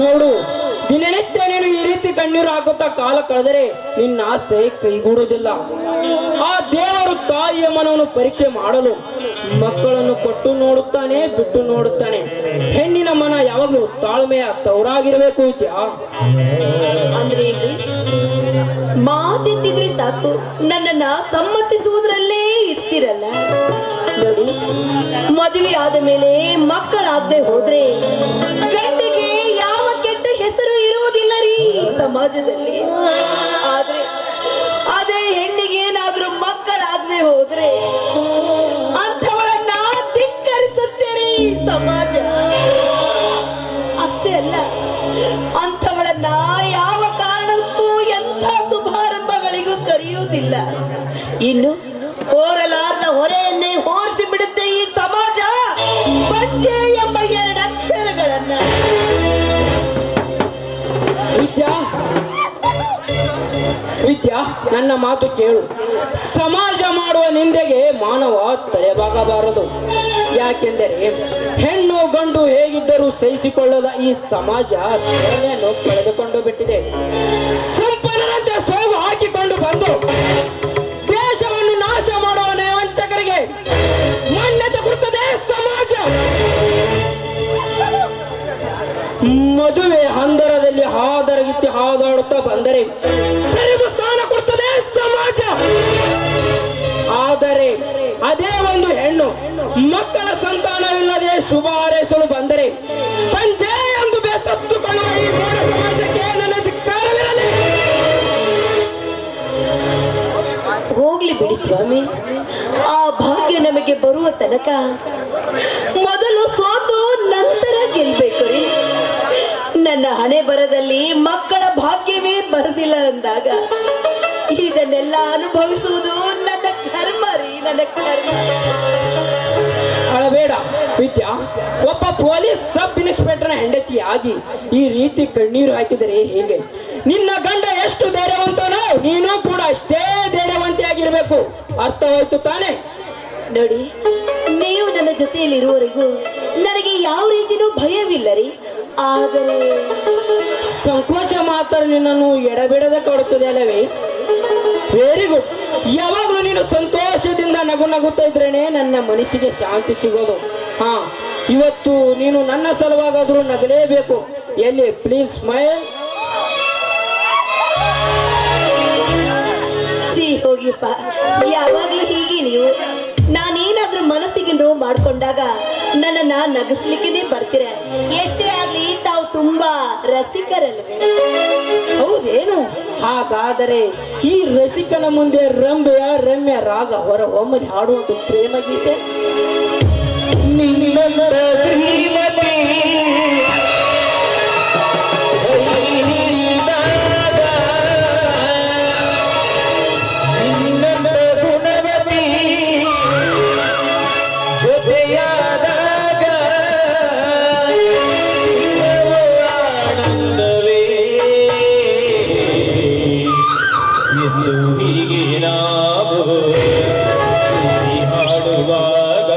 ನೋಡು, ದಿನನಿತ್ಯ ನೀನು ಈ ರೀತಿ ಕಣ್ಣೀರು ಹಾಕುತ್ತಾ ಕಾಲ ಕಳೆದರೆ ನಿನ್ನ ಆಸೆ ಕೈಗೂಡುವುದಿಲ್ಲ. ಆ ದೇವರು ತಾಯಿಯ ಮನವನ್ನು ಪರೀಕ್ಷೆ ಮಾಡಲು ಮಕ್ಕಳನ್ನು ಕೊಟ್ಟು ನೋಡುತ್ತಾನೆ, ಬಿಟ್ಟು ನೋಡುತ್ತಾನೆ. ಹೆಣ್ಣಿನ ಮನ ಯಾವಾಗಲೂ ತಾಳ್ಮೆಯ ತವರಾಗಿರಬೇಕು. ವಿದ್ಯಾ, ಅಂದ್ರೆ ಮಾತೆತ್ತಿದ್ರೆ ಸಾಕು, ನನ್ನನ್ನ ಸಮ್ಮತಿಸುವುದರಲ್ಲೇ ಇರ್ತಿರಲ್ಲ. ನೋಡಿ, ಮದುವೆ ಆದ ಮೇಲೆ ಮಕ್ಕಳಾಗದೆ ಹೋದ್ರೆ ಗಂಡಿಗೆ ಯಾವ ಕೆಟ್ಟ ಹೆಸರು ಇರುವುದಿಲ್ಲ ರೀ ಸಮಾಜದಲ್ಲಿ. ಆದ್ರೆ ಅದೇ ಹೆಣ್ಣಿಗೆ ಏನಾದ್ರೂ ಮಕ್ಕಳಾಗದೆ ಹೋದ್ರೆ ಅಂಥವಳನ್ನ ಧಿಕ್ಕರಿಸುತ್ತೇನೆ ಸಮಾಜ. ಅಷ್ಟೇ ಅಲ್ಲ, ಅಂಥವಳನ್ನ ಯಾವ ಕಾರಣಕ್ಕೂ ಎಂಥ ಶುಭಾರಂಭಗಳಿಗೂ ಕರೆಯುವುದಿಲ್ಲ. ಇನ್ನು ಹೋರಲಾರ್ದ ಹೊರೆಯನ್ನೇ ಹೋರಿಸಿ ಬಿಡುತ್ತೆ ಈ ಸಮಾಜ ಬಂಜೆ ಎಂಬ 2 ಅಕ್ಷರಗಳನ್ನ. ವಿದ್ಯಾ, ನನ್ನ ಮಾತು ಕೇಳು. ಸಮಾಜ ಮಾಡುವ ನಿಂದೆಗೆ ಮಾನವ ತಲೆಬಾಗಬಾರದು. ಯಾಕೆಂದರೆ ಹೆಣ್ಣು ಗಂಡು ಹೇಗಿದ್ದರೂ ಸಹಿಸಿಕೊಳ್ಳದ ಈ ಸಮಾಜ ಸೇವೆಯನ್ನು ಕಳೆದುಕೊಂಡು ಬಿಟ್ಟಿದೆ. ಸಂಪನ್ನರಂತೆ ಸೋಗು ಹಾಕಿಕೊಂಡು ಬಂದು ದೇಶವನ್ನು ನಾಶ ಮಾಡುವ ವಂಚಕರಿಗೆ ಮಾನ್ಯತೆ ಕೊಡುತ್ತದೆ ಸಮಾಜ. ಮದುವೆ ಹಂದರದಲ್ಲಿ ಹಾದರಗಿತ್ತಿ ಹಾದಾಡುತ್ತಾ ಬಂದರೆ ಸರಿಗೂ ಸ್ಥಾನ ಕೊಡುತ್ತದೆ ಸಮಾಜ. ಆದರೆ ಅದೇ ಒಂದು ಹೆಣ್ಣು ಮಕ್ಕಳ ಸಂತಾನವಿಲ್ಲದೆ ಶುಭ ಹಾರೈಸಲು ಬಂದರೆ ಪಂಚೆ ಎಂದು ಬೇಸತ್ತುಕೊಳ್ಳುವ ಈ ಮೂಢ ಸಮಾಜಕ್ಕೆ ನನ್ನ ಧಿಕ್ಕಾರವಿರಲಿ. ಹೋಗ್ಲಿ ಬಿಡಿ ಸ್ವಾಮಿ, ಆ ಭಾಗ್ಯ ನಮಗೆ ಬರುವ ತನಕ ಮೊದಲು ಸೋತು ನಂತರ ಗೆಲ್ಬೇಕು ರೀ. ನನ್ನ ಹಣೆ ಬರದಲ್ಲಿ ಮಕ್ಕಳ ಭಾಗ್ಯವೇ ಬರದಿಲ್ಲ ಅಂದಾಗ ಇದನ್ನೆಲ್ಲ ಅನುಭವಿಸುವುದು ನನ್ನ ಕರ್ಮ ರೀ, ನನ್ನ ಕರ್ಮ. ಅಳಬೇಡ ವಿದ್ಯಾ, ಒಬ್ಬ ಪೊಲೀಸ್ ಸಬ್ ಇನ್ಸ್ಪೆಕ್ಟರ್ನ ಹೆಂಡತಿಯಾಗಿ ಈ ರೀತಿ ಕಣ್ಣೀರು ಹಾಕಿದರೆ ಹೇಗೆ? ನಿನ್ನ ಗಂಡ ಎಷ್ಟು ಧೈರ್ಯವಂತನೋ ನೀನು ಕೂಡ ಅಷ್ಟೇ ಧೈರ್ಯವಂತಿಯಾಗಿರ್ಬೇಕು. ಅರ್ಥವಾಯ್ತು ತಾನೆ? ನೋಡಿ, ನೀವು ನನ್ನ ಜೊತೆಯಲ್ಲಿ ಇರುವವರೆಗೂ ನನಗೆ ಯಾವ ರೀತಿನೂ ಭಯವಿಲ್ಲ ರೀ. ಆದರೆ ಸಂಕೋಚ ಮಾತ್ರ ನಿನ್ನನ್ನು ಎಡಬಿಡದ ಕೊಡುತ್ತದೆ ಅಲ್ಲವೇ? Very good. ಯಾವಾಗಲೂ ನೀನು ಸಂತೋಷದಿಂದ ನಗು ನಗುತ್ತಾ ಇದ್ರೇನೆ ನನ್ನ ಮನಸ್ಸಿಗೆ ಶಾಂತಿ ಸಿಗೋದು. ಹಾ, ಇವತ್ತು ನೀನು ನನ್ನ ಸಲುವಾಗಾದ್ರೂ ನಗಲೇಬೇಕು. ಎಲ್ಲಿ? Please smile. ಛೀ, ಹೋಗಿಪ್ಪ, ಯಾವಾಗ್ಲೂ ಹೀಗೆ ನೀವು. ನಾನೇನಾದ್ರೂ ಮನಸ್ಸಿಗೆ ನೋವು ಮಾಡ್ಕೊಂಡಾಗ ನನ್ನನ್ನ ನಗಿಸ್ಲಿಕ್ಕೆ ಬರ್ತೀರ. ಎಷ್ಟೇ ಆಗ್ಲಿ ತಾವು ತುಂಬಾ ರಸಿಕರಲ್ವೇ? ಹೌದೇನು? ಹಾಗಾದರೆ ಈ ರಸಿಕನ ಮುಂದೆ ರಂಬೆಯ ರಮ್ಯ ರಾಗ ಹೊರ ಒಮ್ಮೆ ಹಾಡುವಂತ ಪ್ರೇಮ ಗೀತೆ. ಹಾಡುವಾಗ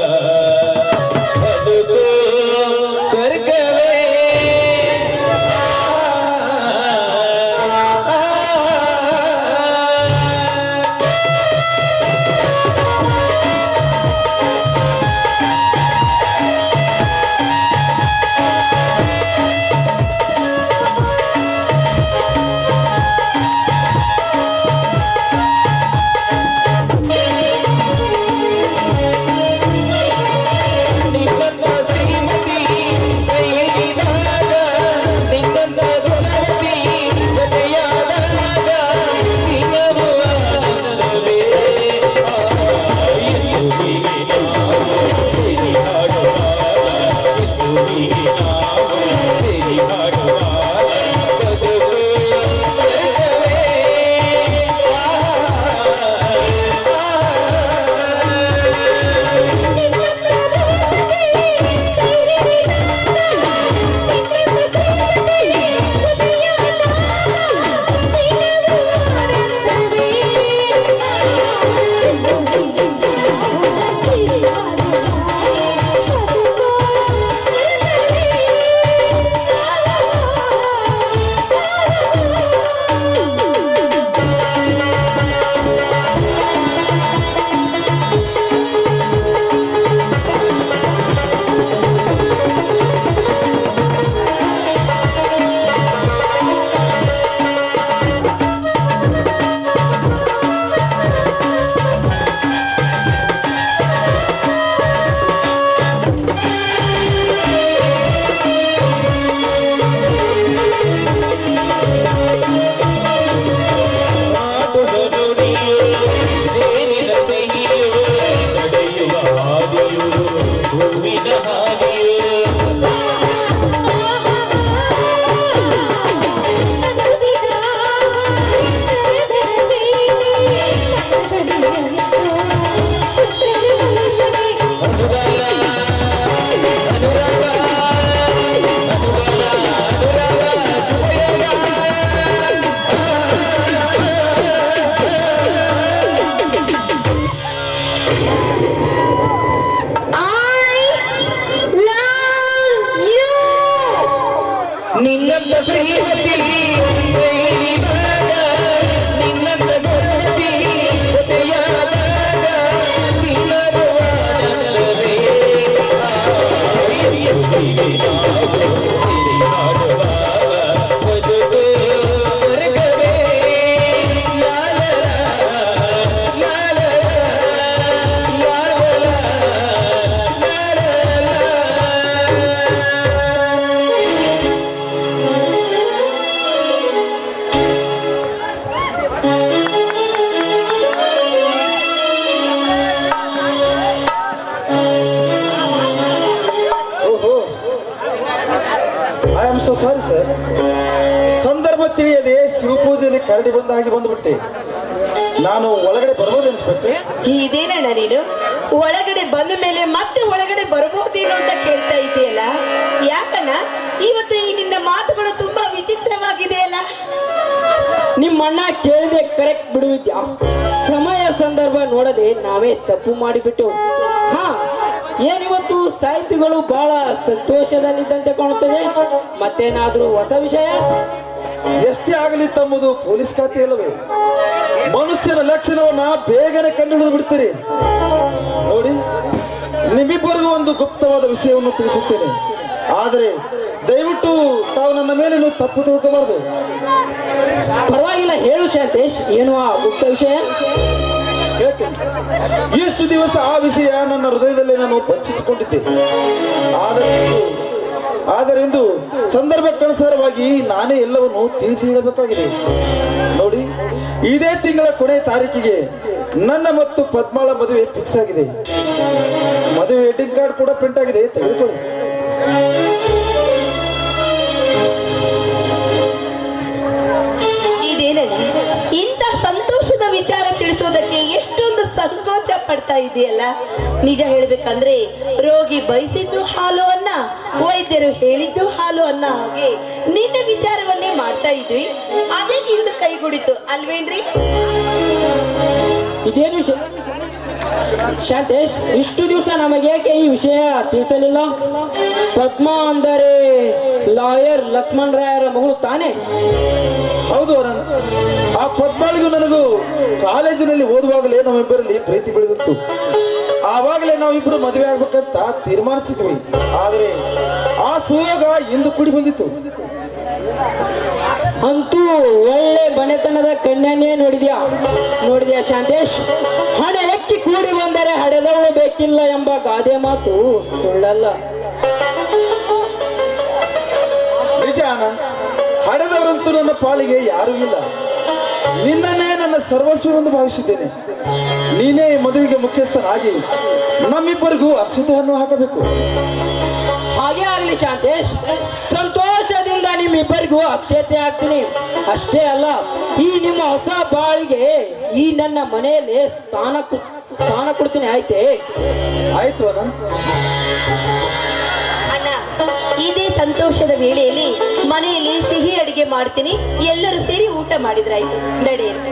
ನಿನ್ನಂತ ಶ್ರೀಮತಿ ನಿನ್ನಂತ ಗುಣವತಿ ಜೊತೆಯಾದಾಗ ನಿನ್ನರುವಾಡಲವೇ I am so sorry sir. ಸಂದರ್ಭ ತಿಳಿಯದೆ ಶಿವಪೂಜೆಯಲ್ಲಿ ಕರಡಿ ಬಂದ ಹಾಗೆ ಬಂದ್ಬಿಟ್ಟೆ. ನಾನು ಒಳಗಡೆ ಬರ್ಬೋದು ಇನ್ಸ್ಪೆಕ್ಟರ್? ಇದೇನಣ್ಣ ನೀನು ಒಳಗಡೆ ಬಂದ ಮೇಲೆ ಮತ್ತೆ ಒಳಗಡೆ ಬರಬಹುದೇನೋ ಅಂತ ಕೇಳ್ತಾ ಇದೆಯಲ್ಲ, ಯಾಕಣ್ಣ ಇವತ್ತು ಈ ನಿನ್ನ ಮಾತುಗಳು ತುಂಬಾ ವಿಚಿತ್ರವಾಗಿದೆಯಲ್ಲ? ನಿಮ್ಮಣ್ಣ ಕೇಳಿದೆ ಕರೆಕ್ಟ್ ಬಿಡುವಿದ್ಯಾ? ಸಮಯ ಸಂದರ್ಭ ನೋಡದೆ ನಾವೇ ತಪ್ಪು ಮಾಡಿಬಿಟ್ಟು. ಹಾ, ಏನಿವತ್ತು ಸಾಹಿತಿಗಳು ಬಹಳ ಸಂತೋಷದಲ್ಲಿದ್ದಂತೆ ಕಾಣುತ್ತದೆ. ಮತ್ತೇನಾದ್ರೂ ಹೊಸ ವಿಷಯ? ಎಷ್ಟೇ ಆಗಲಿ ತಮ್ಮದು ಪೊಲೀಸ್ ಖಾತೆ ಅಲ್ಲವೇ? ಮನುಷ್ಯನ ಲಕ್ಷಣವನ್ನ ಬೇಗನೆ ಕಂಡುಹಿಡಿದು ಬಿಡ್ತೀರಿ. ನೋಡಿ, ನಿಮ್ಮಿಬ್ಬರಿಗೂ ಒಂದು ಗುಪ್ತವಾದ ವಿಷಯವನ್ನು ತಿಳಿಸುತ್ತೇನೆ. ಆದರೆ ದಯವಿಟ್ಟು ತಾವು ನನ್ನ ಮೇಲೆ ನೀವು ತಪ್ಪು ತಿಳ್ಕೋಬಾರ್ದು. ಪರವಾಗಿಲ್ಲ, ಹೇಳು ಶಾಂತೇಶ್, ಏನು ಆ ಗುಪ್ತ ವಿಷಯ? ಹೇಳ್ತೇನೆ. ಇಷ್ಟು ದಿವಸ ಆ ವಿಷಯ ನನ್ನ ಹೃದಯದಲ್ಲಿ ನಾನು ಬಚ್ಚಿಟ್ಟುಕೊಂಡಿದ್ದೆ. ಆದರೆ ಇಂದು ಸಂದರ್ಭಕ್ಕನುಸಾರವಾಗಿ ನಾನೇ ಎಲ್ಲವನ್ನು ತಿಳಿಸಿ ಹೇಳಬೇಕಾಗಿದೆ. ನೋಡಿ, ಇದೇ ತಿಂಗಳ ಕೊನೆ ತಾರೀಕಿಗೆ ನನ್ನ ಮತ್ತು ಪದ್ಮಾಳ ಮದುವೆ ಫಿಕ್ಸ್ ಆಗಿದೆ. ಮದುವೆ ವೆಡ್ಡಿಂಗ್ ಕಾರ್ಡ್ ಕೂಡ ಪ್ರಿಂಟ್ ಆಗಿದೆ, ತೆಗೆದುಕೊಳ್ಳಿ. ಇದೇನಣ್ಣ ಇಂಥ ಸಂತೋಷದ ವಿಚಾರ ತಿಳಿಸೋದಕ್ಕೆ ಎಷ್ಟೊಂದು ಸಂಕೋಚ ಪಡ್ತಾ ಇದೆಯಲ್ಲ? ನಿಜ ಹೇಳ್ಬೇಕಂದ್ರೆ ರೋಗಿ ಬಯಸಿದ್ದು ಹಾಲು ಅನ್ನ, ವೈದ್ಯರು ಹೇಳಿದ್ದು ಹಾಲು ಅನ್ನ ಹಾಗೆ ನಿನ್ನ ವಿಚಾರವನ್ನೇ ಮಾಡ್ತಾ ಇದ್ವಿ. ಅದೇ ಇಂದು ಕೈಗೂಡಿತು ಅಲ್ವೇನ್ರಿ? ಇದೇನು ಶಾಂತೇಶ್, ಇಷ್ಟು ದಿವಸ ನಮಗೇಕೆ ಈ ವಿಷಯ ತಿಳಿಸಲಿಲ್ಲ? ಪದ್ಮಾ ಅಂದರೆ ಲಾಯರ್ ಲಕ್ಷ್ಮಣ್ ರಾಯರ ಮಗಳು ತಾನೇ? ಹೌದು ಅನಂತ್. ಆ ಪದ್ಮಾಳಿಗೂ ನನಗೂ ಕಾಲೇಜಿನಲ್ಲಿ ಓದುವಾಗಲೇ ನಮ್ಮಿಬ್ಬರಲ್ಲಿ ಪ್ರೀತಿ ಬೆಳೆದಿತ್ತು. ಆವಾಗಲೇ ನಾವಿಬ್ಬರು ಮದುವೆ ಆಗ್ಬೇಕಂತ ತೀರ್ಮಾನಿಸಿದ್ವಿ. ಆದರೆ ಆ ಸುಯೋಗ ಇಂದು ಕೂಡಿ ಬಂದಿತ್ತು. ಅಂತೂ ಒಳ್ಳೆ ಬನೆತನದ ಕನ್ಯನ್ನೇ ನೋಡಿದ್ಯಾ ಶಾಂತೇಶ್? ಹಣೆ ಎಕ್ಕಿ ಕೂಡಿ ಬಂದರೆ ಹಡೆದವಳು ಬೇಕಿಲ್ಲ ಎಂಬ ಗಾದೆ ಮಾತು ಸುಳ್ಳಲ್ಲ. ನಿಜ ಆನಂದ್, ಹಡೆದವರಂತೂ ನನ್ನ ಪಾಲಿಗೆ ಯಾರೂ ಇಲ್ಲ. ನಿನ್ನನ್ನೇ ನನ್ನ ಸರ್ವಸ್ವವೆಂದು ಭಾವಿಸಿದ್ದೇನೆ. ನೀನೇ ಮದುವೆಗೆ ಮುಖ್ಯಸ್ಥನಾಗಿ ನಮ್ಮಿಬ್ಬರಿಗೂ ಅಕ್ಷತೆಯನ್ನು ಹಾಕಬೇಕು. ಹಾಗೆ ಆಗಲಿ ಶಾಂತೇಶ್, ಸಂತೋಷದಿಂದ ನಿಮ್ಮಿಬ್ಬರಿಗೂ ಅಕ್ಷತೆ ಹಾಕ್ತೀನಿ. ಅಷ್ಟೇ ಅಲ್ಲ, ಈ ನಿಮ್ಮ ಹೊಸ ಬಾಳಿಗೆ ಈ ನನ್ನ ಮನೆಯಲ್ಲಿ ಸ್ಥಾನ ಕೊಡ್ತೀನಿ. ಆಯ್ತೇ? ಆಯ್ತು ಅನಂತ್. ಅಣ್ಣ, ಇದೇ ಸಂತೋಷದ ವೇಳೆಯಲ್ಲಿ ಮನೆಯಲ್ಲಿ ಸಿಹಿ ಅಡಿಗೆ ಮಾಡ್ತೀನಿ, ಎಲ್ಲರೂ ಸೇರಿ ಊಟ ಮಾಡಿದ್ರಾಯ್ತು. ನಡೆಯಿರಿ.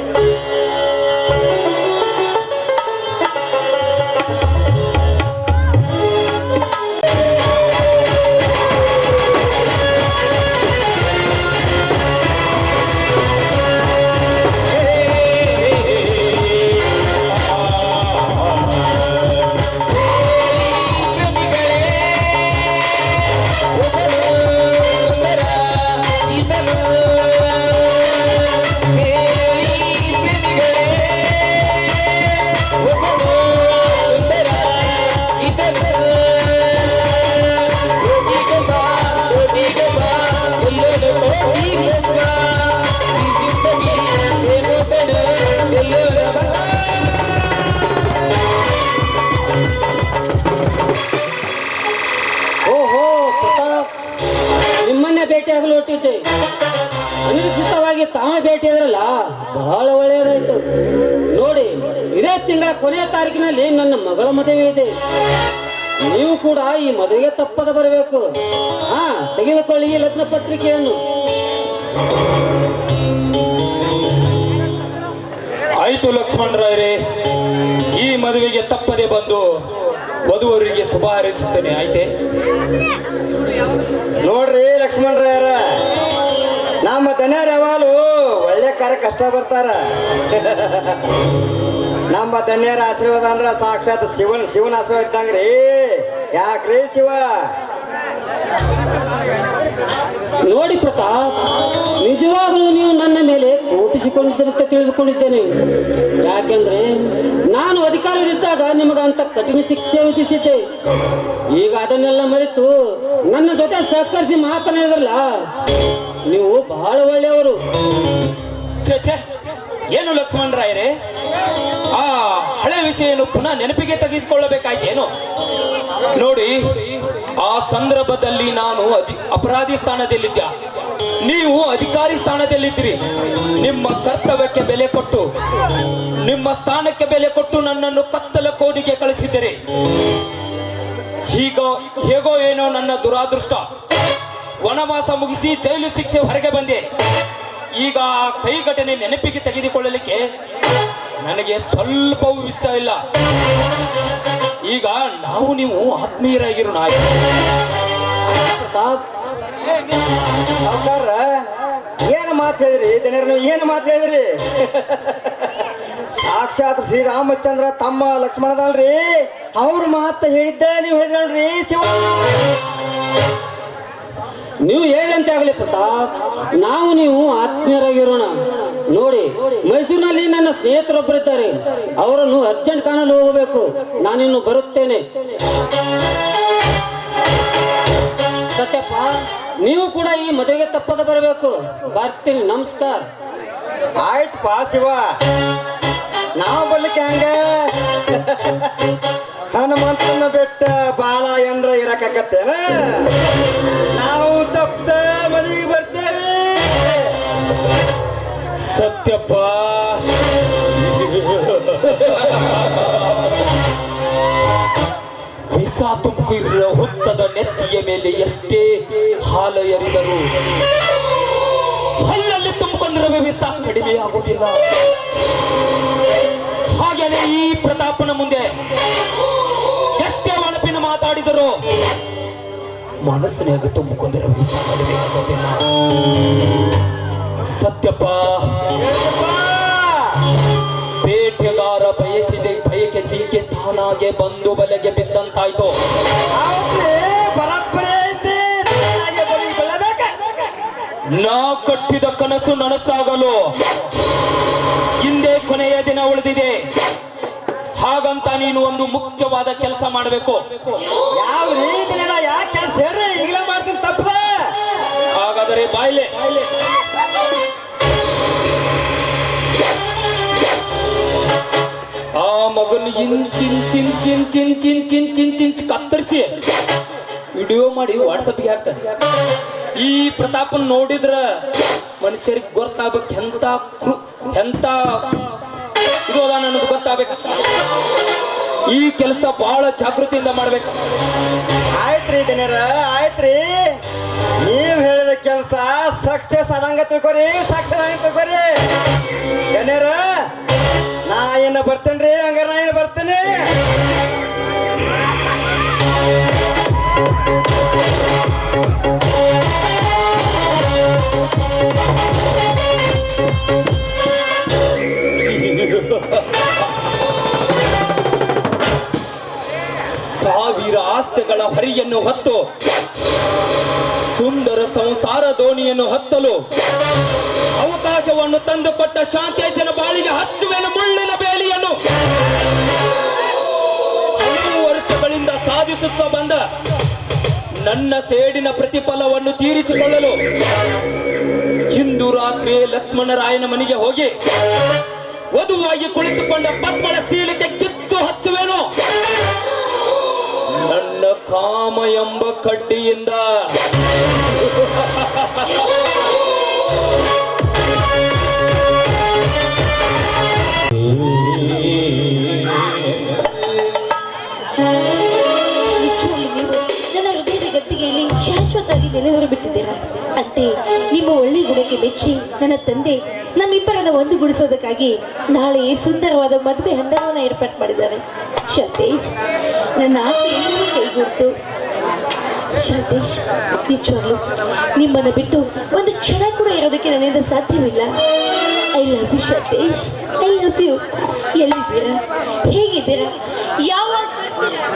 ಭೇಟಿಯಾಗಲು ಹೊಟ್ಟಿದ್ದೆ. ಅನಿರೀಕ್ಷಿತವಾಗಿ ತಾವೇ ಭೇಟಿಯಾದ್ರಲ್ಲ, ಬಹಳ ಒಳ್ಳೆಯದಾಯ್ತು. ನೋಡಿ, ಇದೇ ತಿಂಗಳ ಕೊನೆಯ ತಾರೀಕಿನಲ್ಲಿ ನನ್ನ ಮಗಳ ಮದುವೆ ಇದೆ. ನೀವು ಕೂಡ ಈ ಮದುವೆಗೆ ತಪ್ಪದ ಬರಬೇಕು. ತೆಗೆದುಕೊಳ್ಳಿ ಈ ಲಗ್ನ ಪತ್ರಿಕೆಯನ್ನು. ಆಯ್ತು ಲಕ್ಷ್ಮಣ್ ರಾಯರೇ, ಈ ಮದುವೆಗೆ ತಪ್ಪದೆ ಬಂದು ವಧುವರಿಗೆ ಶುಭ ಹಾರೈಸುತ್ತೇನೆ. ಆಯ್ತೆ? ನೋಡ್ರಿ ಲಕ್ಷ್ಮಣ್ ರಾಯರ, ದನಿಯರ್ ಯಾವಾಗಲೂ ಒಳ್ಳೆ ಕಾರ್ಯ ಕಷ್ಟ ಬರ್ತಾರ. ನಮ್ಮ ದನಿಯರ ಆಶೀರ್ವಾದ ಅಂದ್ರ ಸಾಕ್ಷಾತ್ ಶಿವನ ಆಶೀರ್ವಾದ ಇದ್ದಂಗ್ರಿ. ಯಾಕ್ರಿ ಶಿವ? ನೋಡಿ ಪ್ರತಾಪ್, ನಿಜವಾಗಲೂ ನೀವು ನನ್ನ ಮೇಲೆ ಕೋಪಿಸಿಕೊಂಡಿದ್ದಂತ ತಿಳಿದುಕೊಂಡಿದ್ದೇನೆ. ಯಾಕೆಂದ್ರೆ ನಾನು ಅಧಿಕಾರದಲ್ಲಿದ್ದಾಗ ನಿಮಗಂತ ಕಠಿಣ ಶಿಕ್ಷೆ ವಿಧಿಸಿದ್ದೆ. ಈಗ ಅದನ್ನೆಲ್ಲ ಮರೆತು ನನ್ನ ಜೊತೆ ಸಹಕರಿಸಿ ಮಾತನಾಡಿದ್ರಲ್ಲ, ನೀವು ಬಹಳ ಒಳ್ಳೆಯವರು. ಛೇ ಛೇ, ಏನು ಲಕ್ಷ್ಮಣರಾಯರೇ, ಆ ಹಳೆ ವಿಷಯವನ್ನು ಪುನಃ ನೆನಪಿಗೆ ತೆಗೆದುಕೊಳ್ಳಬೇಕಾಯ್ತೇನು? ನೋಡಿ, ಆ ಸಂದರ್ಭದಲ್ಲಿ ನಾನು ಅಪರಾಧಿ ಸ್ಥಾನದಲ್ಲಿದ್ದೆ, ನೀವು ಅಧಿಕಾರಿ ಸ್ಥಾನದಲ್ಲಿದ್ದೀರಿ. ನಿಮ್ಮ ಕರ್ತವ್ಯಕ್ಕೆ ಬೆಲೆ ಕೊಟ್ಟು, ನಿಮ್ಮ ಸ್ಥಾನಕ್ಕೆ ಬೆಲೆ ಕೊಟ್ಟು ನನ್ನನ್ನು ಕತ್ತಲ ಕೋಡಿಗೆ ಕಳಿಸಿದ್ದೀರಿ. ಹೇಗೋ ಏನೋ ನನ್ನ ದುರಾದೃಷ್ಟ, ವನವಾಸ ಮುಗಿಸಿ ಜೈಲು ಶಿಕ್ಷೆ ಹೊರಗೆ ಬಂದೆ. ಈಗ ಆ ಕೈ ಘಟನೆ ನೆನಪಿಗೆ ತೆಗೆದುಕೊಳ್ಳಲಿಕ್ಕೆ ನನಗೆ ಸ್ವಲ್ಪವೂ ಇಷ್ಟ ಇಲ್ಲ. ಈಗ ನಾವು ನೀವು ಆತ್ಮೀಯರಾಗಿರೋಣ. ಪ್ರತಾಪ್, ಸಾವುಕಾರ ಏನು ಮಾತು ಹೇಳಿದ್ರಿ? ದನಿಯರ್ ನೀವು ಏನು ಮಾತು ಹೇಳಿದ್ರಿ? ಸಾಕ್ಷಾತ್ ಶ್ರೀರಾಮಚಂದ್ರ ತಮ್ಮ ಲಕ್ಷ್ಮಣದಲ್ರಿ, ಅವ್ರ ಮಾತು ಹೇಳಿದ್ದೆ ನೀವು ಹೇಳಿದ್ರಲ್ರಿ ಶಿವ. ನೀವು ಹೇಳಂತೆ ಆಗಲಿ ಪ್ರತಾಪ್, ನಾವು ನೀವು ಆತ್ಮೀಯರಾಗಿರೋಣ. ನೋಡಿ, ಮೈಸೂರಿನಲ್ಲಿ ನನ್ನ ಸ್ನೇಹಿತರೊಬ್ಬರಿದ್ದಾರೆ, ಅವರನ್ನು ಅರ್ಜೆಂಟ್ ಕಾಣಲು ಹೋಗಬೇಕು. ನಾನಿನ್ನು ಬರುತ್ತೇನೆ. ಸತ್ಯಪ್ಪ, ನೀವು ಕೂಡ ಈ ಮದುವೆಗೆ ತಪ್ಪದ ಬರಬೇಕು. ಬರ್ತೀನಿ, ನಮಸ್ಕಾರ. ಆಯ್ತಪ್ಪ ಶಿವ, ನಾವು ಬರ್ಲಿಕ್ಕೆ ಹಂಗ ಹನುಮಂತನ ಬೆಟ್ಟ ಬಾಲ ಎಂದ್ರ ಇರಕತ್ತೇನ? ನಾವು ತಪ್ಪದ ಮದುವೆಗೆ ಬರ್ತೇವೆ. ಸತ್ಯಪ್ಪ, ವಿಷ ತುಮಕಿರುವ ಹುತ್ತದ ನೆತ್ತಿಯ ಮೇಲೆ ಎಷ್ಟೇ ಹಾಲು ಎರಿದರು ಹಲ್ಲಲ್ಲಿ ತುಂಬಿಕೊಂಡಿರುವ ವಿಷ ಕಡಿಮೆ ಆಗುವುದಿಲ್ಲ. ಹಾಗೆಯೇ ಈ ಪ್ರತಾಪನ ಮುಂದೆ ಎಷ್ಟೇ ಒಣಪಿನ ಮಾತಾಡಿದರು ಮನಸ್ಸಿನಾಗ ತುಂಬಿಕೊಂಡಿರುವ ವಿಷ ಕಡಿಮೆ ಆಗೋದಿಲ್ಲ. ಸತ್ಯಪ್ಪ, ಬೇಟೆಗಾರ ಬಯಸಿದೆ ಬಯಕೆ ಜಿಂಕೆ ತಾನಾಗೆ ಬಂದು ಬಲೆಗೆ ಬಿದ್ದಂತಾಯ್ತು. ನಾ ಕಟ್ಟಿದ ಕನಸು ನನಸಾಗಲು ಹಿಂದೆ ಕೊನೆಯ ದಿನ ಉಳಿದಿದೆ. ಹಾಗಂತ ನೀನು ಒಂದು ಮುಖ್ಯವಾದ ಕೆಲಸ ಮಾಡಬೇಕು. ಯಾವ ರೀತಿ ಯಾಕೆ ಕೆಲಸ ಹೇಳ್ರಿ? ಈಗಲೇ ಮಾಡ್ತೀನಿ. ತಪ್ಪ ಹಾಗಾದರೆ ಬಾಯ್ಲೆ. ಆ ಮಗನ ಇಂಚಿಂಚ್ ಕತ್ತರಿಸಿ ವಿಡಿಯೋ ಮಾಡಿ ವಾಟ್ಸಪ್ಗೆ ಹಾಕ್ತಾರೆ. ಈ ಪ್ರತಾಪನ್ ನೋಡಿದ್ರ ಮನುಷ್ಯರಿಗೆ ಗೊತ್ತಾಗ್ಬೇಕು ಎಂತ ಇದು ಅದ ಅನ್ನೋದು ಗೊತ್ತಾಗ್ಬೇಕು. ಈ ಕೆಲಸ ಬಹಳ ಜಾಗೃತಿಯಿಂದ ಮಾಡ್ಬೇಕು. ಆಯ್ತ್ರಿ ದನಿಯರ, ಆಯ್ತ್ರಿ. ನೀವ್ ಹೇಳಿದ ಕೆಲಸ ಸಕ್ಸಸ್ ಆದಂಗ ತಿಳ್ಕೊರಿ, ಸಕ್ಸಸ್ ಆದಂಗ ತಿಳ್ಕೊರಿ ದನಿಯರ. ನಾ ಏನ ಬರ್ತೇನ್ರಿ, ಹಂಗಾರ ನಾ ಏನ ಬರ್ತೇನೆ. ಸಾವಿರ ಆಸೆಗಳ ಹರಿಯನ್ನು ಹೊತ್ತು ಸುಂದರ ಸಂಸಾರ ದೋಣಿಯನ್ನು ಹತ್ತಲು ಅವಕಾಶವನ್ನು ತಂದುಕೊಟ್ಟ ಶಾಂತೇಶನ ಬಾಳಿಗೆ ಹಚ್ಚುವೆನು ಮುಳ್ಳಿನ ಬೇಲಿಯನ್ನು. 5 ವರ್ಷಗಳಿಂದ ಸಾಧಿಸುತ್ತಾ ಬಂದ ನನ್ನ ಸೇಡಿನ ಪ್ರತಿಫಲವನ್ನು ತೀರಿಸಿಕೊಳ್ಳಲು ಇಂದು ರಾತ್ರಿ ಲಕ್ಷ್ಮಣರಾಯನ ಮನೆಗೆ ಹೋಗಿ ವಧುವಾಗಿ ಕುಳಿತುಕೊಂಡ ಪದ್ಮಳ ಶೀಲಕ್ಕೆ ಕಿಚ್ಚು ಹಚ್ಚುವೆನು. ನನ್ನ ಕಾಮ ಎಂಬ ಕಡ್ಡಿಯಿಂದ. ಶಾಶ್ವತವಾಗಿ ನೆಲೆಹೊರ ಬಿಟ್ಟಿದ್ದೀರಾ. ಅಂತೆ ನಿಮ್ಮ ಒಳ್ಳೆ ಗುಣಕ್ಕೆ ಮೆಚ್ಚಿ ನನ್ನ ತಂದೆ ನಮ್ಮಿಬ್ಬರನ್ನ ಒಂದುಗೂಡಿಸೋದಕ್ಕಾಗಿ ನಾಳೆ ಸುಂದರವಾದ ಮದುವೆ ಹಂದರವನ್ನು ಏರ್ಪಾಟ್ ಮಾಡಿದ್ದಾರೆ. ಶಾಂತೇಶ್, ನನ್ನ ಆಶೆ ಎಲ್ಲರೂ ಕೈಗೂಡ್ತು. ಶಾಂತೇಶ್, ನಿಜವಾಗ್ಲು ನಿಮ್ಮನ್ನು ಬಿಟ್ಟು ಒಂದು ಕ್ಷಣ ಕೂಡ ಇರೋದಕ್ಕೆ ನನ್ನಿಂದ ಸಾಧ್ಯವಿಲ್ಲ. I love you Shantesh, I love you. ಎಲ್ಲಿದ್ದೀರಾ? ಹೇಗಿದ್ದೀರಾ? ಯಾವಾಗ ಬರ್ತೀರಾ?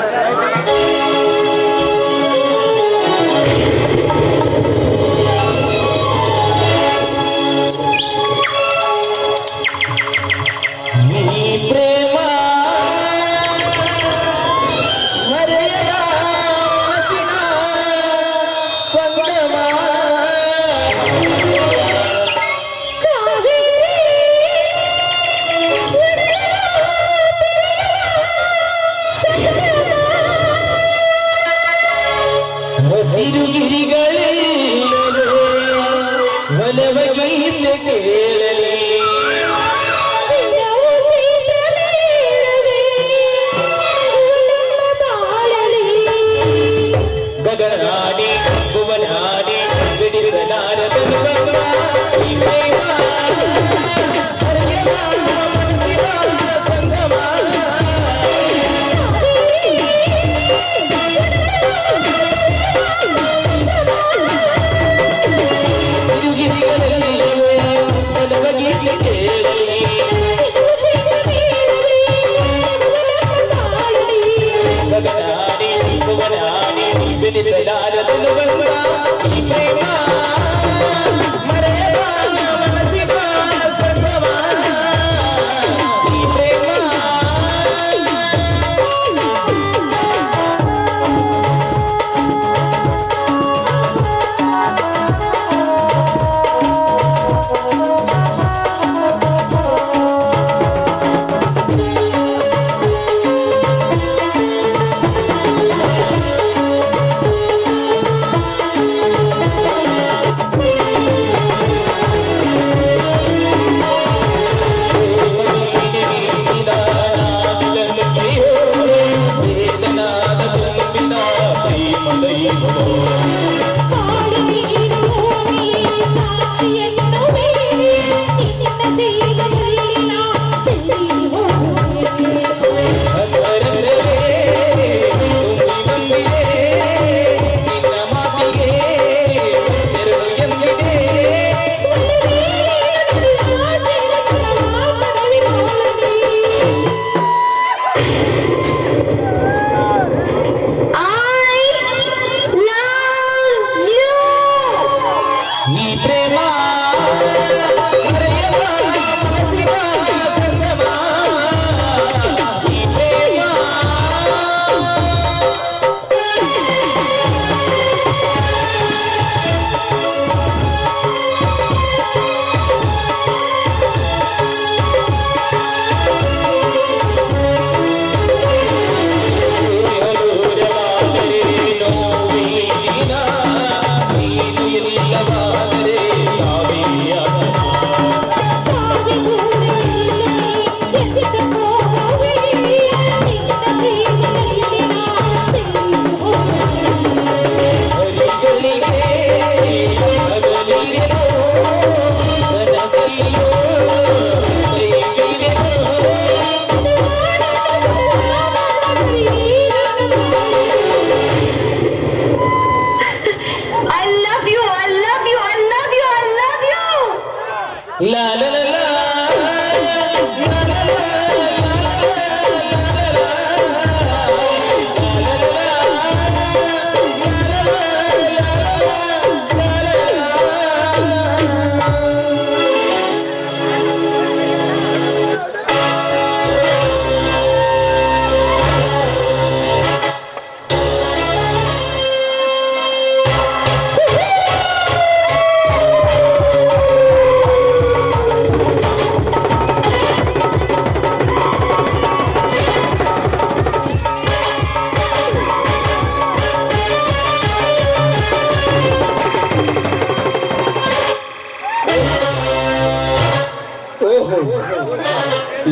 ಗಗನಾಡಿ ಭುವನಾಡಿ ಬಿಡಿಸಲಾರದ ಗಗನಾಡಿ ಭುವನಾಡಿ ಬಿಡಿಸಲಾರದ ಈ ಪ್ರೇಮ ಮರೆಯದ ಮನಸ್ಸಿನ ಸಂಗಮ ಈ ಪ್ರೇಮ La la la la.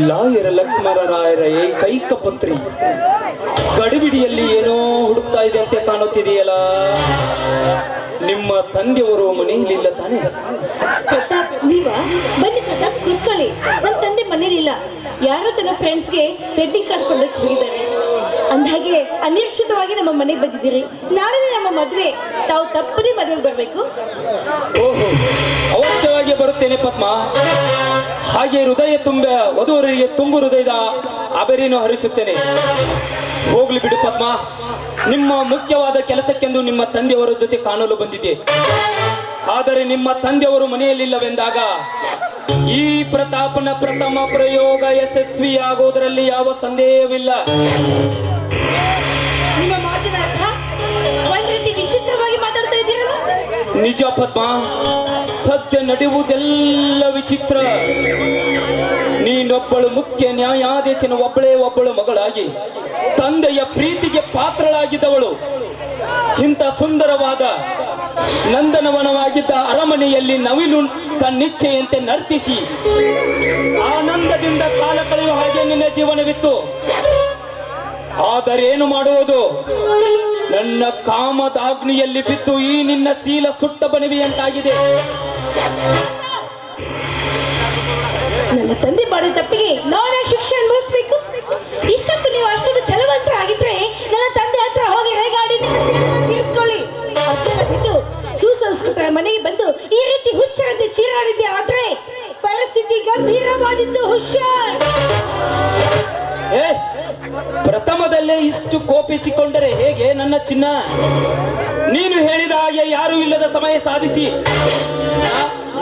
ಲಾಯರ ಲಕ್ಷ್ಮಣರಾಯರ ಏಕೈಕ ಪುತ್ರಿ ಗಡಿಬಿಡಿಯಲ್ಲಿ ಏನೋ ಹುಡುಕ್ತಾ ಇದೆ ಅಂತ ಕಾಣುತ್ತಿದೆಯಲ್ಲ. ನಿಮ್ಮ ತಂದೆಯವರು ಮನೆಯಲ್ಲಿಲ್ಲ ತಾನೇ? ಪ್ರತಾಪ್, ನೀವ ಬನ್ನಿ ಪ್ರತಾಪ್, ಕುತ್ಕೊಳ್ಳಿ. ನನ್ನ ತಂದೆ ಮನೇಲಿಲ್ಲ, ಯಾರೋ ತನ್ನ ಫ್ರೆಂಡ್ಸ್ಗೆ ವೆಡ್ಡಿಂಗ್ ಕಾರ್ಡ್ ಕೊಡೋಕೆ ಹೋಗಿದ್ದಾರೆ. ಅಂದಾಗೆ ಅನಿರೀಕ್ಷಿತವಾಗಿ ನಮ್ಮ ಮನೆಗೆ ಬಂದಿದ್ದೀರಿ. ನಾಳೆ ನಮ್ಮ ಮದುವೆ ತಾವು ತಪ್ಪದೇ ಮದುವೆಗೆ ಬರಬೇಕು. ಓಹೋ, ಅವಶ್ಯವಾಗಿ ಬರುತ್ತೇನೆ ಪದ್ಮ. ಹಾಗೆ ಹೃದಯ ತುಂಬ ವಧುವರಿಗೆ ತುಂಬು ಹೃದಯದ ಅಬರಿಯನ್ನು ಹರಿಸುತ್ತೇನೆ. ಹೋಗ್ಲಿ ಬಿಡು ಪದ್ಮ, ನಿಮ್ಮ ಮುಖ್ಯವಾದ ಕೆಲಸಕ್ಕೆಂದು ನಿಮ್ಮ ತಂದೆಯವರ ಜೊತೆ ಕಾಣಲು ಬಂದಿದೆ. ಆದರೆ ನಿಮ್ಮ ತಂದೆಯವರು ಮನೆಯಲ್ಲಿಲ್ಲವೆಂದಾಗ ಈ ಪ್ರತಾಪನ ಪ್ರಥಮ ಪ್ರಯೋಗ ಯಶಸ್ವಿಯಾಗುವುದರಲ್ಲಿ ಯಾವ ಸಂದೇಹವಿಲ್ಲ. ನಿಮ್ಮ ಮಾತಿನ ಅರ್ಥ ಒಂದ್ ರೀತಿ ವಿಚಿತ್ರವಾಗಿ ಮಾತಾಡ್ತಾ ಇದ್ದೀರಲ್ಲ. ನಿಜ ಪದ್ಮ, ಸತ್ಯ ನಡೆಯುವುದೆಲ್ಲ ವಿಚಿತ್ರ. ನೀನೊಬ್ಬಳು ಮುಖ್ಯ ನ್ಯಾಯಾಧೀಶನ ಒಬ್ಬಳು ಮಗಳಾಗಿ ತಂದೆಯ ಪ್ರೀತಿಗೆ ಪಾತ್ರಳಾಗಿದ್ದವಳು ಇಂಥ ಸುಂದರವಾದ ನಂದನವನವಾಗಿದ್ದ ಅರಮನೆಯಲ್ಲಿ ನವಿಲು ತನ್ನಿಚ್ಛೆಯಂತೆ ನರ್ತಿಸಿ ಆನಂದದಿಂದ ಕಾಲ ಕಳೆಯುವ ಹಾಗೆ ನಿನ್ನ ಜೀವನವಿತ್ತು. ಆದರೆ ಏನು ಮಾಡುವುದು, ನನ್ನ ಕಾಮದಾಗ್ನಿಯಲ್ಲಿ ಬಿದ್ದು ಈ ನಿನ್ನ ಶೀಲ ಸುಟ್ಟ ಬನಿವೆಯಂತಾಗಿದೆ. ನನ್ನ ತಂದೆ ಮಾಡಿದ ತಪ್ಪಿಗೆ ನಾನೇ ಶಿಕ್ಷೆ ಅನುಭವಿಸ್ಬೇಕು. ಇಷ್ಟಕ್ಕೂ ನೀವು ಅಷ್ಟೊಂದು ಛಲವಂತರ ಆಗಿದ್ರೆ ನನ್ನ ತಂದೆ ಹತ್ರ ಹೋಗಿ ರೇಗಾಡಿ ನಿಮ್ಮ ಸೇವೆಯನ್ನು ತೀರಿಸ್ಕೊಳ್ಳಿ. ಅದೆಲ್ಲ ಬಿಟ್ಟು ಸುಸಂಸ್ಕೃತರ ಮನೆಗೆ ಬಂದು ಈ ರೀತಿ ಹುಚ್ಚರಂತೆ ಚೀರಾಡಿದ್ದೆ ಆದ್ರೆ ಪರಿಸ್ಥಿತಿ ಗಂಭೀರವಾದಿತ್ತು. ಹುಷಾರ್. ಏ, ಪ್ರಥಮದಲ್ಲೇ ಇಷ್ಟು ಕೋಪಿಸಿಕೊಂಡರೆ ಹೇಗೆ ನನ್ನ ಚಿನ್ನ? ನೀನು ಹೇಳಿದ ಹಾಗೆ ಯಾರೂ ಇಲ್ಲದ ಸಮಯ ಸಾಧಿಸಿ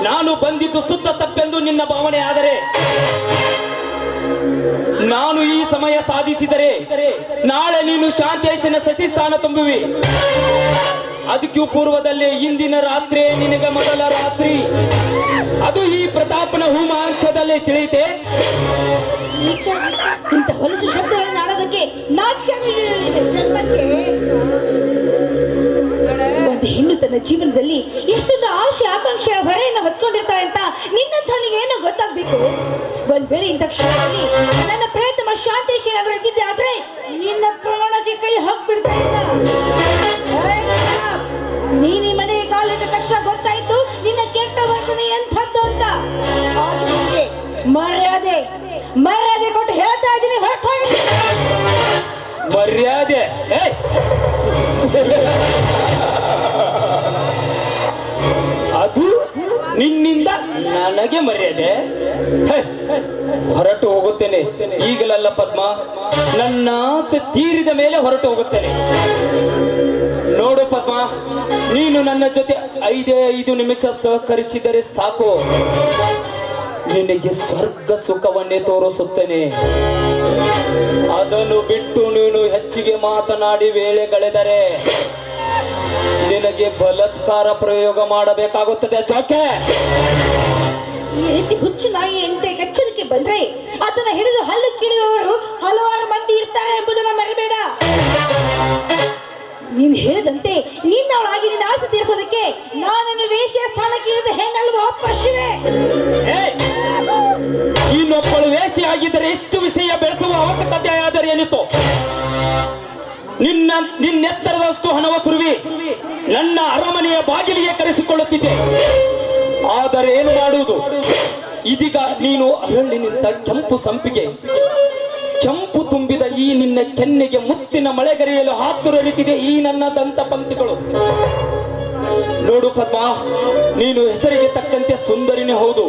ನಾನು ಬಂದಿದ್ದು ಶುದ್ಧ ತಪ್ಪೆಂದು ನಿನ್ನ ಭಾವನೆ. ಆದರೆ ನಾನು ಈ ಸಮಯ ಸಾಧಿಸಿದರೆ ನಾಳೆ ನೀನು ಶಾಂತೇಶನ ಸತಿ ಸ್ಥಾನ ತುಂಬುವಿ. ಅದಕ್ಕೂ ಪೂರ್ವದಲ್ಲಿ ಇಂದಿನ ರಾತ್ರಿ ನಿನಗೆ ಮೊದಲ ರಾತ್ರಿ. ಅದು ಈ ಪ್ರತಾಪನ ಹೋಮಾಂಶದಲ್ಲೇ ತಿಳಿಯಿತೆ. ನೀಚ, ಇಂಥ ಹೊಲಸು ಶಬ್ದಗಳನ್ನು ಆಡೋದಕ್ಕೆ ನಾಚಿಕೆ ಜನ್ಮಕ್ಕೆ. ಒಂದು ಹೆಣ್ಣು ತನ್ನ ಜೀವನದಲ್ಲಿ ಎಷ್ಟೊಂದು ಆಶೆ ಆಕಾಂಕ್ಷೆಯ ಹೊರೆಯನ್ನು ಹೊತ್ಕೊಂಡಿರ್ತಾಳೆ ಅಂತ ನಿನ್ನಂಥವನಿಗೆ ಏನೋ ಗೊತ್ತಾಗ್ಬೇಕು. ಒಂದ್ ವೇಳೆ ಇಂಥ ಕ್ಷಣದಲ್ಲಿ ನನ್ನ ಪ್ರೇತಮ ಶಾಂತೇಶ್ ಏನಾದ್ರೂ ಇದ್ದಿದ್ದೆ ಆದ್ರೆ ನಿನ್ನ ಪ್ರಾಣಕ್ಕೆ ಕೈ ಹಾಕ್ಬಿಡ್ತಾ ಇದ್ದ. ನೀನ್ ಈ ಮನೆಗೆ ಕಾಲಿಟ್ಟ ತಕ್ಷಣ ಗೊತ್ತಾಯ್ತು ನಿನ್ನ ಕೆಟ್ಟ ವರ್ತನೆ ಎಂಥದ್ದು ಅಂತ. ಮರ್ಯಾದೆ ಮರ್ಯಾದೆ ಕೊಟ್ಟು ಹೇಳ್ತಾ ಇದ್ದೀನಿ, ಹೊರಟು ಮರ್ಯಾದೆ. ಅದು ನಿನ್ನಿಂದ ನನಗೆ ಮರ್ಯಾದೆ? ಹೊರಟು ಹೋಗುತ್ತೇನೆ ಈಗಲಲ್ಲ ಪದ್ಮ, ನನ್ನ ಆಸೆ ತೀರಿದ ಮೇಲೆ ಹೊರಟು ಹೋಗುತ್ತೇನೆ. ನೋಡು ಪದ್ಮ, ನೀನು ನನ್ನ ಜೊತೆ 5 ನಿಮಿಷ ಸಹಕರಿಸಿದರೆ ಸಾಕು, ನಿನಗೆ ಸ್ವರ್ಗ ಸುಖವನ್ನೇ ತೋರಿಸುತ್ತೇನೆ. ಅದನ್ನು ಬಿಟ್ಟು ನೀನು ಹೆಚ್ಚಿಗೆ ಮಾತನಾಡಿ ವೇಳೆಗಳೆದರೆ ನಿನಗೆ ಬಲಾತ್ಕಾರ ಪ್ರಯೋಗ ಮಾಡಬೇಕಾಗುತ್ತದೆ. ಜೋಕೆ, ಈ ರೀತಿ ಹುಚ್ಚು ನಾಯಿ ಎಂತೆ ಎಚ್ಚರಿಕೆ ಬಂದ್ರೆ ಅದನ್ನ ಹಿಡಿದು ಹಲ್ಲು ಕಿಡಿಯುವವರು ಹಲವಾರು ಮಂದಿ ಇರ್ತಾರೆ ಎಂಬುದನ್ನ ಮರಿಬೇಡ. ನೀನು ಹೇಳಿದಂತೆ ನಿನ್ನವಳಾಗಿ ನಿನ್ನ ಆಸೆ ತೀರಿಸೋದಕ್ಕೆ ನಾನನ್ನು ವೇಶ್ಯ ಸ್ಥಾನಕ್ಕೆ ಇರಿದ ಹೆಣ್ಣಲ್ವ ಪಶುವೆ. ಇನ್ನೊಬ್ಬಳು ವೇಷಿ ಆಗಿದ್ದರೆ ಎಷ್ಟು ವಿಷಯ ಬೆಳೆಸುವ ಅವಶ್ಯಕತೆ ಆದರೆ ಏನಿತ್ತು? ನಿನ್ನೆತ್ತರದಷ್ಟು ಹಣವ ಸುರುವಿ ನನ್ನ ಅರಮನೆಯ ಬಾಗಿಲಿಗೆ ಕರೆಸಿಕೊಳ್ಳುತ್ತಿದ್ದೆ. ಆದರೆ ಏನು ಮಾಡುವುದು? ಇದೀಗ ನೀನು ಅರಳಿ ನಿಂತ ಕೆಂಪು ಸಂಪಿಗೆ, ಕೆಂಪು ತುಂಬಿದ ಈ ನಿನ್ನ ಕೆನ್ನೆಗೆ ಮುತ್ತಿನ ಮಳೆಗರೆಯಲು ಹಾತುರರಿತಿದೆ ಈ ನನ್ನ ದಂತ ಪಂಕ್ತಿಗಳು. ನೋಡು ಪದ್ಮ, ನೀನು ಹೆಸರಿಗೆ ತಕ್ಕಂತೆ ಸುಂದರಿನೇ ಹೌದು.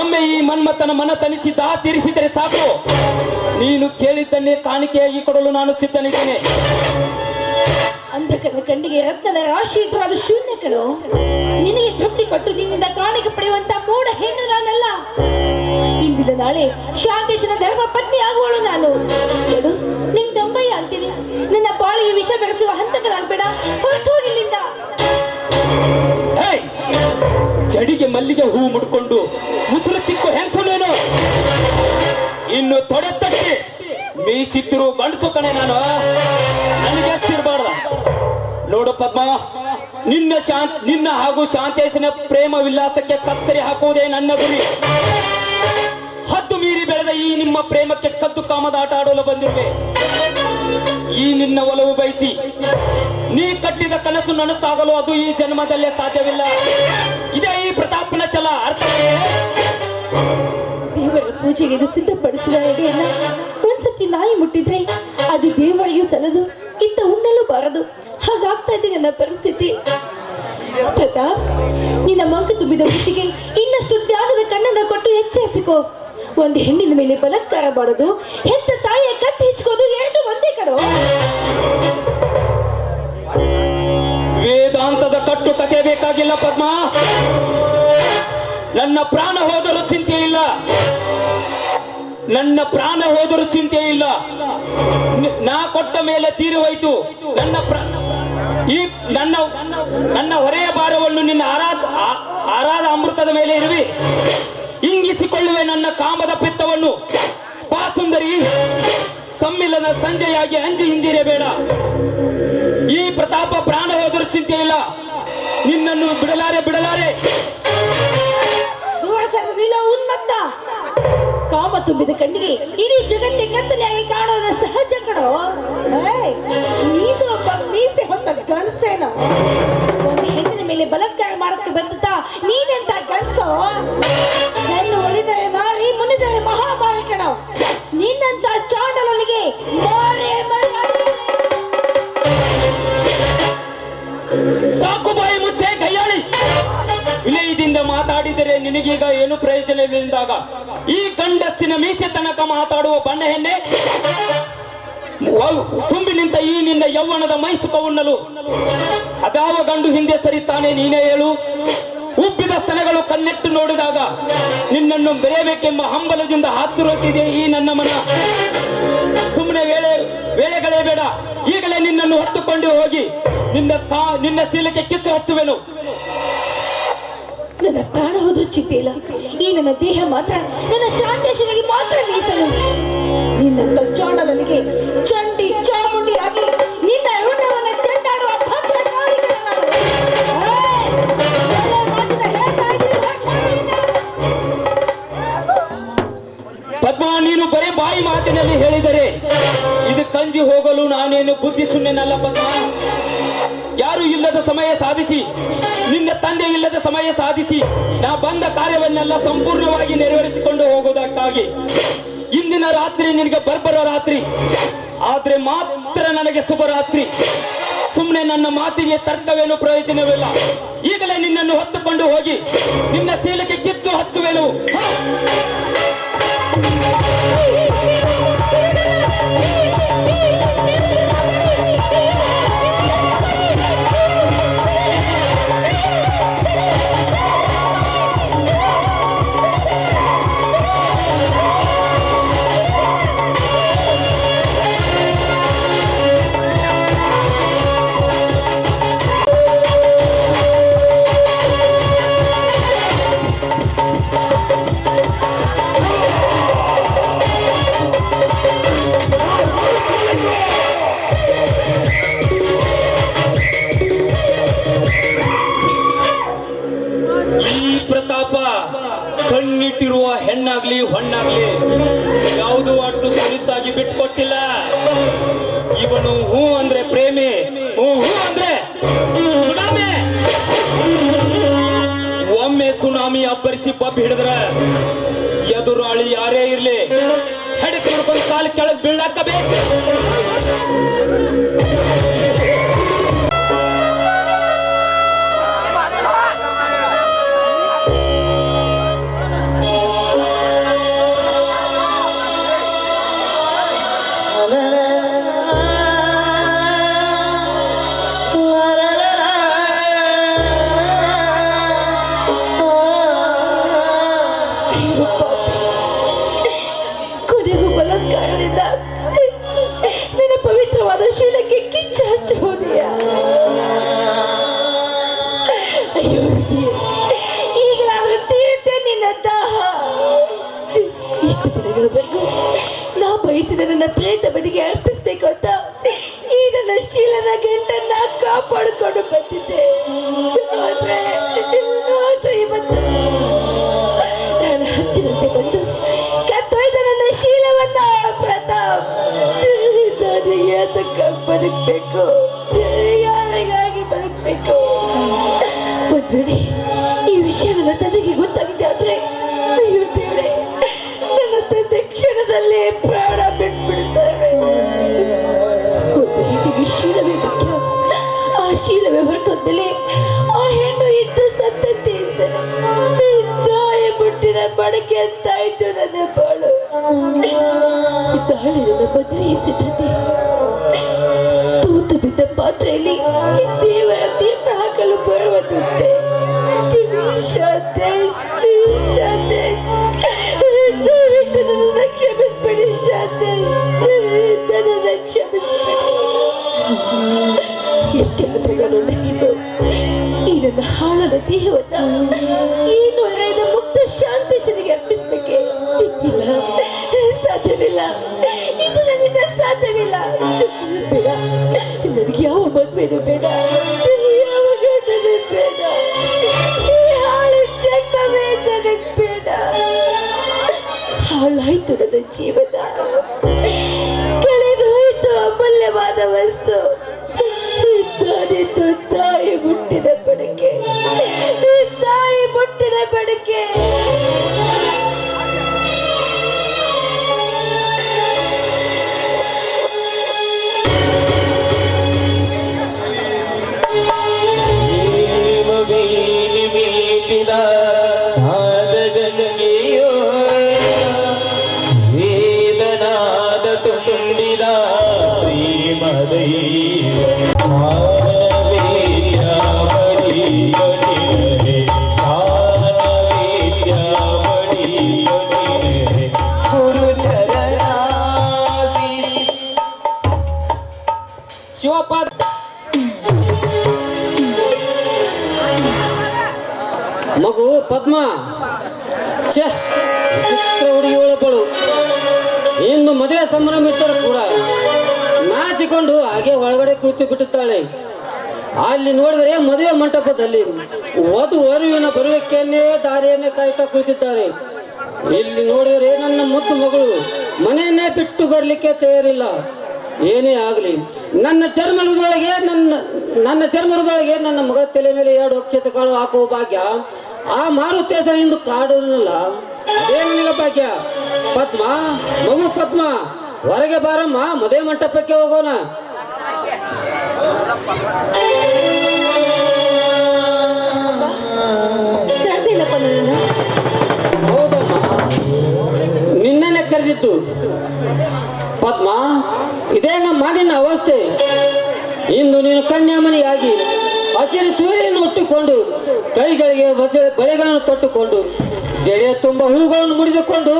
ಒಮ್ಮೆ ಈ ಮನ್ಮಥನ ಮನ ತಣಿಸಿ ತೀರಿಸಿದರೆ ಸಾಕು, ನೀನು ಕೇಳಿದ್ದನ್ನೇ ಕಾಣಿಕೆಯಾಗಿ ಕೊಡಲು ನಾನು ಸಿದ್ಧನಿದ್ದೇನೆ. ಅಂಧಕನ ಕಣ್ಣಿಗೆ ರತ್ನದ ರಾಶಿ ಇದ್ರು ಅದು ಶೂನ್ಯ ಕಣೋ. ನಿನಗೆ ತೃಪ್ತಿ ಕೊಟ್ಟು ನಿನ್ನಿಂದ ಕಾಣಿಕೆ ಪಡೆಯುವಂತ ಮೂಢ ಹೆಣ್ಣು ನಾನಲ್ಲ. ಇಂದಿನ ನಾಳೆ ಶಾಂತೇಶನ ಧರ್ಮ ಪತ್ನಿ ಆಗುವಳು ನಾನು. ನೋಡು, ನಿಂಗೆ ದಮ್ಮಯ್ಯ ಅಂತೀನಿ. ನನ್ನ ಬಾಳಿಗೆ ವಿಷ ಬೆರೆಸುವ ಹಂತಕರಾಗ್ಬೇಡ, ಹೊರಟು ಹೋಗಿಲ್ಲಿಂದ. ಜಡಿಗೆ ಮಲ್ಲಿಗೆ ಹೂ ಮುಡ್ಕೊಂಡು ಮುಸುರು ತಿಕ್ಕು ಹೆಂಗಸನೇನು? ಇನ್ನು ತೊಡೆ ತಟ್ಟಿ ಮೀಸಿತ್ತಿರು ಗಂಡಸು ಕಣೆ ನಾನು. ನನಗೆ ಅಷ್ಟಿರಬಾರ್ದ. ನೋಡು ಪದ್ಮ, ನಿನ್ನ ಹಾಗೂ ಶಾಂತೇಶನ ಪ್ರೇಮ ವಿಲಾಸಕ್ಕೆ ಕತ್ತರಿ ಹಾಕುವುದೇ ನನ್ನ ಗುರಿ. ಹದ್ದು ಮೀರಿ ಬೆಳೆದ ಈ ನಿಮ್ಮ ಪ್ರೇಮಕ್ಕೆ ಕದ್ದು ಕಾಮದ ಆಟ ಆಡಲು ಬಂದಿರುವೆ. ಈ ನಿನ್ನ ಒಲವು ಬಯಸಿ ನೀ ಕಟ್ಟಿದ ಕನಸು ನನಸಾಗಲು ಅದು ಈ ಜನ್ಮದಲ್ಲೇ ಸಾಧ್ಯವಿಲ್ಲ. ಇದೇ ಈ ಪ್ರತಾಪನ ಛಲ, ಅರ್ಥವೇ? ದೇವರ ಪೂಜೆಗೆ ಇದು ಸಿದ್ಧಪಡಿಸಿದ ಎಡೆಯನ್ನ ಒಂದ್ಸತಿ ನಾಯಿ ಮುಟ್ಟಿದ್ರೆ ಅದು ದೇವರಿಗೂ ಸಲ್ಲದು, ಇತ್ತ ಉಣ್ಣಲು ಬಾರದು. ಹಾಗಾಗ್ತಾ ಇಂಥದ್ದೇ ನನ್ನ ಪರಿಸ್ಥಿತಿ. ಪ್ರತಾಪ್, ನಿನ್ನ ಮಂಕ ತುಂಬಿದ ಬುದ್ಧಿಗೆ ಇನ್ನಷ್ಟು ಜ್ಞಾನದ ಕಣ್ಣನ್ನು ಕೊಟ್ಟು ಎಚ್ಚರಿಸಿಕೋ. ಒಂದು ಹೆಣ್ಣಿನ ಮೇಲೆ ಬಲಾತ್ಕಾರ ಮಾಡೋದು, ಹೆತ್ತ ತಾಯಿಯ ಕತ್ತಿ ಹೆಚ್ಚಿಕೋದು ಎರಡು ಒಂದೇ ಕಡೋ. ವೇದಾಂತದ ಕಟ್ಟು ಕತೆ ಬೇಕಾಗಿಲ್ಲ ಪದ್ಮ. ನನ್ನ ಪ್ರಾಣ ಹೋದರೂ ಚಿಂತೆ ಇಲ್ಲ, ನನ್ನ ಪ್ರಾಣ ಹೋದರೂ ಚಿಂತೆ ಇಲ್ಲ. ನಾ ಕೊಟ್ಟ ಮೇಲೆ ತೀರಿ ಹೋಯ್ತು. ನನ್ನ ಹೊರೆಯ ಭಾರವನ್ನು ನಿನ್ನ ಆರಾಧ ಅಮೃತದ ಮೇಲೆ ಇರುವಿ. ಇಂಗಿಸಿಕೊಳ್ಳುವೆ ನನ್ನ ಕಾಮದ ಪಿತ್ತವನ್ನು. ಪಾಸುಂದರಿ, ಸಮ್ಮಿಲನ ಸಂಜೆಯಾಗಿ ಅಂಜಿ ಹಿಂದಿರಬೇಡ. ಈ ಪ್ರತಾಪ ಪ್ರಾಣ ಹೋದರೂ ಚಿಂತೆ ಇಲ್ಲ. ನಿನ್ನನ್ನು ಬಿಡಲಾರೆ. ಉನ್ಮತ್ತ ಕಾಮ ತುಂಬಿದ ಕಣ್ಣಿಗೆ ಇಡೀ ಜಗತ್ತೇ ಕತ್ತಲೆಯಾಗಿ ಕಾಣೋದ ಸಹಜ ಕಣೋ. ನೀನು ಒಬ್ಬ ಮೀಸೆ ಹೊತ್ತ ಗಂಡಸೇನೋ. ಒಂದು ಹೆಣ್ಣಿನ ಮೇಲೆ ಬಲಾತ್ಕಾರ ಮಾಡಕ್ಕೆ ಬಂದ ನೀನೆಂತ ಗಂಡಸೋ? ಹೆಣ್ಣು ಒಳಿದರೆ ಮಾರಿ, ಮುನಿದರೆ ಮಹಾಮಾರಿ ಕಣೋ. ನಿನ್ನಂತ ಚಾಂಡಲನಿಗೆ ಸಾಕು, ಬಾಯಿ ಮುಚ್ಚೆ ಕೈಯಾಳಿ. ವಿನಯದಿಂದ ಮಾತಾಡಿದರೆ ನಿನಗೀಗ ಏನು ಪ್ರಯೋಜನವಿಲ್ಲದಾಗ ಈ ಗಂಡಸ್ಸಿನ ಮೀಸೆ ತನಕ ಮಾತಾಡುವ ಬಣ್ಣ ಹೆಣ್ಣೆ, ತುಂಬಿ ನಿಂತ ಈ ನಿನ್ನ ಯೌವನದ ಮೈಸುಕ ಉಣ್ಣಲು ಅದಾವ ಗಂಡು ಹಿಂದೆ ಸರಿತಾನೆ? ನೀನೇ ಹೇಳು. ಉಬ್ಬಿದ ಸ್ತನಗಳು ಕಣ್ಣೆಟ್ಟು ನೋಡಿದಾಗ ನಿನ್ನನ್ನು ಬೆರೆಯಬೇಕೆಂಬ ಹಂಬಲದಿಂದ ಹಾತುರುತ್ತಿದೆ ಈ ನನ್ನ ಮನ. ಸುಮ್ಮನೆ ವೇಳೆಗಳೇ ಬೇಡ. ಈಗಲೇ ನಿನ್ನನ್ನು ಹೊತ್ತುಕೊಂಡು ಹೋಗಿ ನಿನ್ನ ಶೀಲಕ್ಕೆ ಕಿಚ್ಚು ಹಚ್ಚುವೆನು. ನನ್ನ ಪ್ರಾಣ ಹೋದ್ರೂ ಚಿಂತೆ ಇಲ್ಲ. ಈ ನನ್ನ ದೇಹ ಮಾತ್ರ ನನ್ನ ಶಾಂತೇಶನಿಗೆ ಮಾತ್ರ ಮೀಸಲು. ನಿನ್ನಂತ ಚಾಂಡಲನಿಗೆ ಚಂಡಿ ಚಾಮುಂಡಿ ಆಗಿ ನಿನ್ನ ಋಣವನ್ನ ಚೆಂಡಾಡುವ ಭದ್ರ ಕಾರಿಕನ ನಾನು. ಪದ್ಮ, ನೀನು ಬರೇ ಬಾಯಿ ಮಾತಿನಲ್ಲಿ ಹೇಳಿದರೆ ಇದು ಕಂಜಿ ಹೋಗಲು ನಾನೇನು ಬುದ್ಧಿ ಶೂನ್ಯನಲ್ಲ ಪದ್ಮ. ಯಾರು ಇಲ್ಲದ ಸಮಯ ಸಾಧಿಸಿ, ನಿನ್ನ ತಂದೆ ಇಲ್ಲದ ಸಮಯ ಸಾಧಿಸಿ ನಾ ಬಂದ ಕಾರ್ಯವನ್ನೆಲ್ಲ ಸಂಪೂರ್ಣವಾಗಿ ನೆರವೇರಿಸಿಕೊಂಡು ಹೋಗುವುದಕ್ಕಾಗಿ ಇಂದಿನ ರಾತ್ರಿ ನಿನಗೆ ಬರ್ಬರ ರಾತ್ರಿ, ಆದ್ರೆ ಮಾತ್ರ ನನಗೆ ಶುಭರಾತ್ರಿ. ಸುಮ್ಮನೆ ನನ್ನ ಮಾತಿಗೆ ತರ್ಕವೇನು ಪ್ರಯೋಜನವಿಲ್ಲ. ಈಗಲೇ ನಿನ್ನನ್ನು ಹೊತ್ತುಕೊಂಡು ಹೋಗಿ ನಿನ್ನ ಶೀಲಕ್ಕೆ ಕಿಚ್ಚು ಹಚ್ಚುವೆನು. ಕಣ್ಣಿಟ್ಟಿರುವ ಹೆಣ್ಣಾಗ್ಲಿ ಹೊಣ್ಣಾಗ್ಲಿ ಯಾವುದು ಅಟ್ಟು ಸಲೀಸಾಗಿ ಬಿಟ್ಕೊಟ್ಟಿಲ್ಲ. ಇವನು ಹೂ ಅಂದ್ರೆ ಪ್ರೇಮಿ, ಹೂ ಅಂದ್ರೆ ಸುನಾಮಿ. ಒಮ್ಮೆ ಸುನಾಮಿ ಅಬ್ಬರಿಸಿ ಪಬ್ ಹಿಡಿದ್ರ ಎದುರಾಳಿ ಯಾರೇ ಇರ್ಲಿ ಹಡಕ್ ಹಿಡ್ಕೊಂಡು ಕಾಲು ಕೆಳಗ್ ಬೀಳಾಕಬೇಕು. ಕೊನೆಗೂ ಬಲಾತ್ಕಾರದಿಂದ ನನ್ನ ಪವಿತ್ರವಾದ ಶೀಲಕ್ಕೆ ಕಿಚ್ಚು ಹಚ್ಚಿ ಹೋದೆಯಾ? ಅಯ್ಯೋ ವಿಧಿ, ಈಗಲಾದ್ರೂ ತೀರುತ್ತೆ ನಿನ್ನ ದಾಹ. ಇಷ್ಟು ದಿನಗಳವರೆಗೂ ನಾ ಬಯಸಿದ ನನ್ನ ಪ್ರೇತ ಬಡಿಗೆ ಅರ್ಪಿಸ್ಬೇಕು ಅಂತ ಈ ನನ್ನ ಶೀಲನ ಗಂಟನ್ನ ಕಾಪಾಡಿಕೊಂಡು ಬಂದಿದ್ದೆ. ಆದ್ರೆ ಇವತ್ತು ನಾನು ಹತ್ತಿರಂತೆ ಬಂದು ಕತ್ತೊಯ್ದ ನನ್ನ ಶೀಲವನ್ನ ಪ್ರತಾಪ್, ನಾನು ಯಾತಕ್ಕೆ ಬದುಕಬೇಕು? ಯಾರಿಗಾಗಿ ಬದುಕಬೇಕು? ಒಂದ್ ವೇಳೆ ಈ ವಿಷಯ ನನ್ನ ತಂದೆಗೆ ಗೊತ್ತಾಗಿದೆ ಆದ್ರೆ, ಅಯ್ಯೋ ದೇವ್ರೆ, ನನ್ನ ತಂದೆ ಕ್ಷಣದಲ್ಲೇ ಪ್ರಾಣ ಬಿಟ್ಬಿಡ್ತಾರೆ. ಒಂದು ರೀತಿಗೆ ಶೀಲವೇ ಮುಖ್ಯ. ಆ ಶೀಲ ಮಡಕೆ ಅಂತಾಯ್ತು ನನ್ನ ಬಾಳು. ನಾಳೆ ನನ್ನ ಮದುವೆ ಸಿದ್ಧತೆ. ತೂತು ಬಿದ್ದ ಪಾತ್ರೆಯಲ್ಲಿ ದೇವರ ತೀರ್ಥ ಹಾಕಲು ಬರುವುದುಂಟೆ. ದಯವಿಟ್ಟು ನನ್ನನ್ನು ಕ್ಷಮಿಸ್ಬಿಡಿ ಶಾಂತೇಶ್, ನನ್ನನ್ನು ಕ್ಷಮಿಸ್ಬಿಡಿ. ಎಷ್ಟೇ ಆದರೂ ನಾನು ನೀನು ಈ ನನ್ನ ಹಾಳದ ದೇಹವನ್ನ ಏನು ಹೃದಯದ ಮುಕ್ತ ಶಾಂತೇಶನಿಗೆ ಅರ್ಪಿಸ್ಬೇಕೆ? ಇಲ್ಲ, ಸಾಧ್ಯವಿಲ್ಲ, ಇದು ನನ್ನಿಂದ ಸಾಧ್ಯವಿಲ್ಲ. ಬೇಡ, ನನಗೆ ಯಾವ ಮದುವೆನೂ ಬೇಡ, ಯಾವ ಗಂಡನೂ ಬೇಡ, ಈ ಹಾಳು ಜನ್ಮವೇ ನನಗೆ ಬೇಡ. ಹಾಳಾಯ್ತು ನನ್ನ ಜೀವನ, ಕಳೆದೋಯ್ತು ಅಮೂಲ್ಯವಾದ ವಸ್ತು. ತಾನಿದ್ದು ತಾಯಿ ಮುಟ್ಟಿದ ಬಡಕೆ, ತಾಯಿ ಮುಟ್ಟಿದ ಬಡಕೆ. ಮೀಟಿದ ಗಂಗೆಯೋ ವೇದನಾದ ತುಂಬಿದ ಪ್ರೇಮದೈ ಶಿವಪ್ಪ ಮಗು ಪದ್ಮ, ಛೇ, ಚಿತ್ರ ಹುಡುಗಿಯೊಳಗಳು ಇನ್ನು ಮದುವೆ ಸಂಭ್ರಮ ಇದ್ದರೂ ಕೂಡ ನಾಚಿಕೊಂಡು ಹಾಗೆ ಒಳಗಡೆ ಕುಳಿತು ಬಿಟ್ಟುತ್ತಾಳೆ. ಅಲ್ಲಿ ನೋಡಿದರೆ ಮದುವೆ ಮಂಟಪದಲ್ಲಿ ವಧು ವರುವಿನ ಬರುವಿಕೆಯನ್ನೇ ದಾರಿಯನ್ನೇ ಕಾಯ್ತಾ ಕುಳಿತಿದ್ದಾರೆ. ಇಲ್ಲಿ ನೋಡಿದರೆ ನನ್ನ ಮುದ್ದು ಮಗಳು ಮನೆಯನ್ನೇ ಬಿಟ್ಟು ಬರಲಿಕ್ಕೆ ತಯಾರಿಲ್ಲ. ಏನೇ ಆಗಲಿ ನನ್ನ ಚರ್ಮದೊಳಗೆ ನನ್ನ ಮಗಳ ತಲೆ ಮೇಲೆ 2 ಅಕ್ಷತೆ ಕಾಳು ಹಾಕುವ ಭಾಗ್ಯ ಆ ಮಾರುತೇಸರಿಂದ ಕಾಡುವುದಿಲ್ಲ. ಅದೇ ನನಗ ಭಾಗ್ಯ. ಪದ್ಮ, ಮಗು ಪದ್ಮ, ಹೊರಗೆ ಬಾರಮ್ಮ, ಮದುವೆ ಮಂಟಪಕ್ಕೆ ಹೋಗೋಣ. ಹೌದಮ್ಮ, ನಿನ್ನೆ ಕರೆದಿತ್ತು. ಪದ್ಮ, ಇದೇ ನಮ್ಮ ಮಾಲಿನ ಅವಸ್ಥೆ. ಇಂದು ನೀನು ಕನ್ಯಾಮಣಿಯಾಗಿ ಹಸಿರು ಸೂರ್ಯನ ಉಟ್ಟುಕೊಂಡು ಕೈಗಳಿಗೆ ಬಳೆಗಳನ್ನು ತೊಟ್ಟುಕೊಂಡು ಜಡೆಯ ತುಂಬ ಹೂಗಳನ್ನು ಮುಡಿದುಕೊಂಡು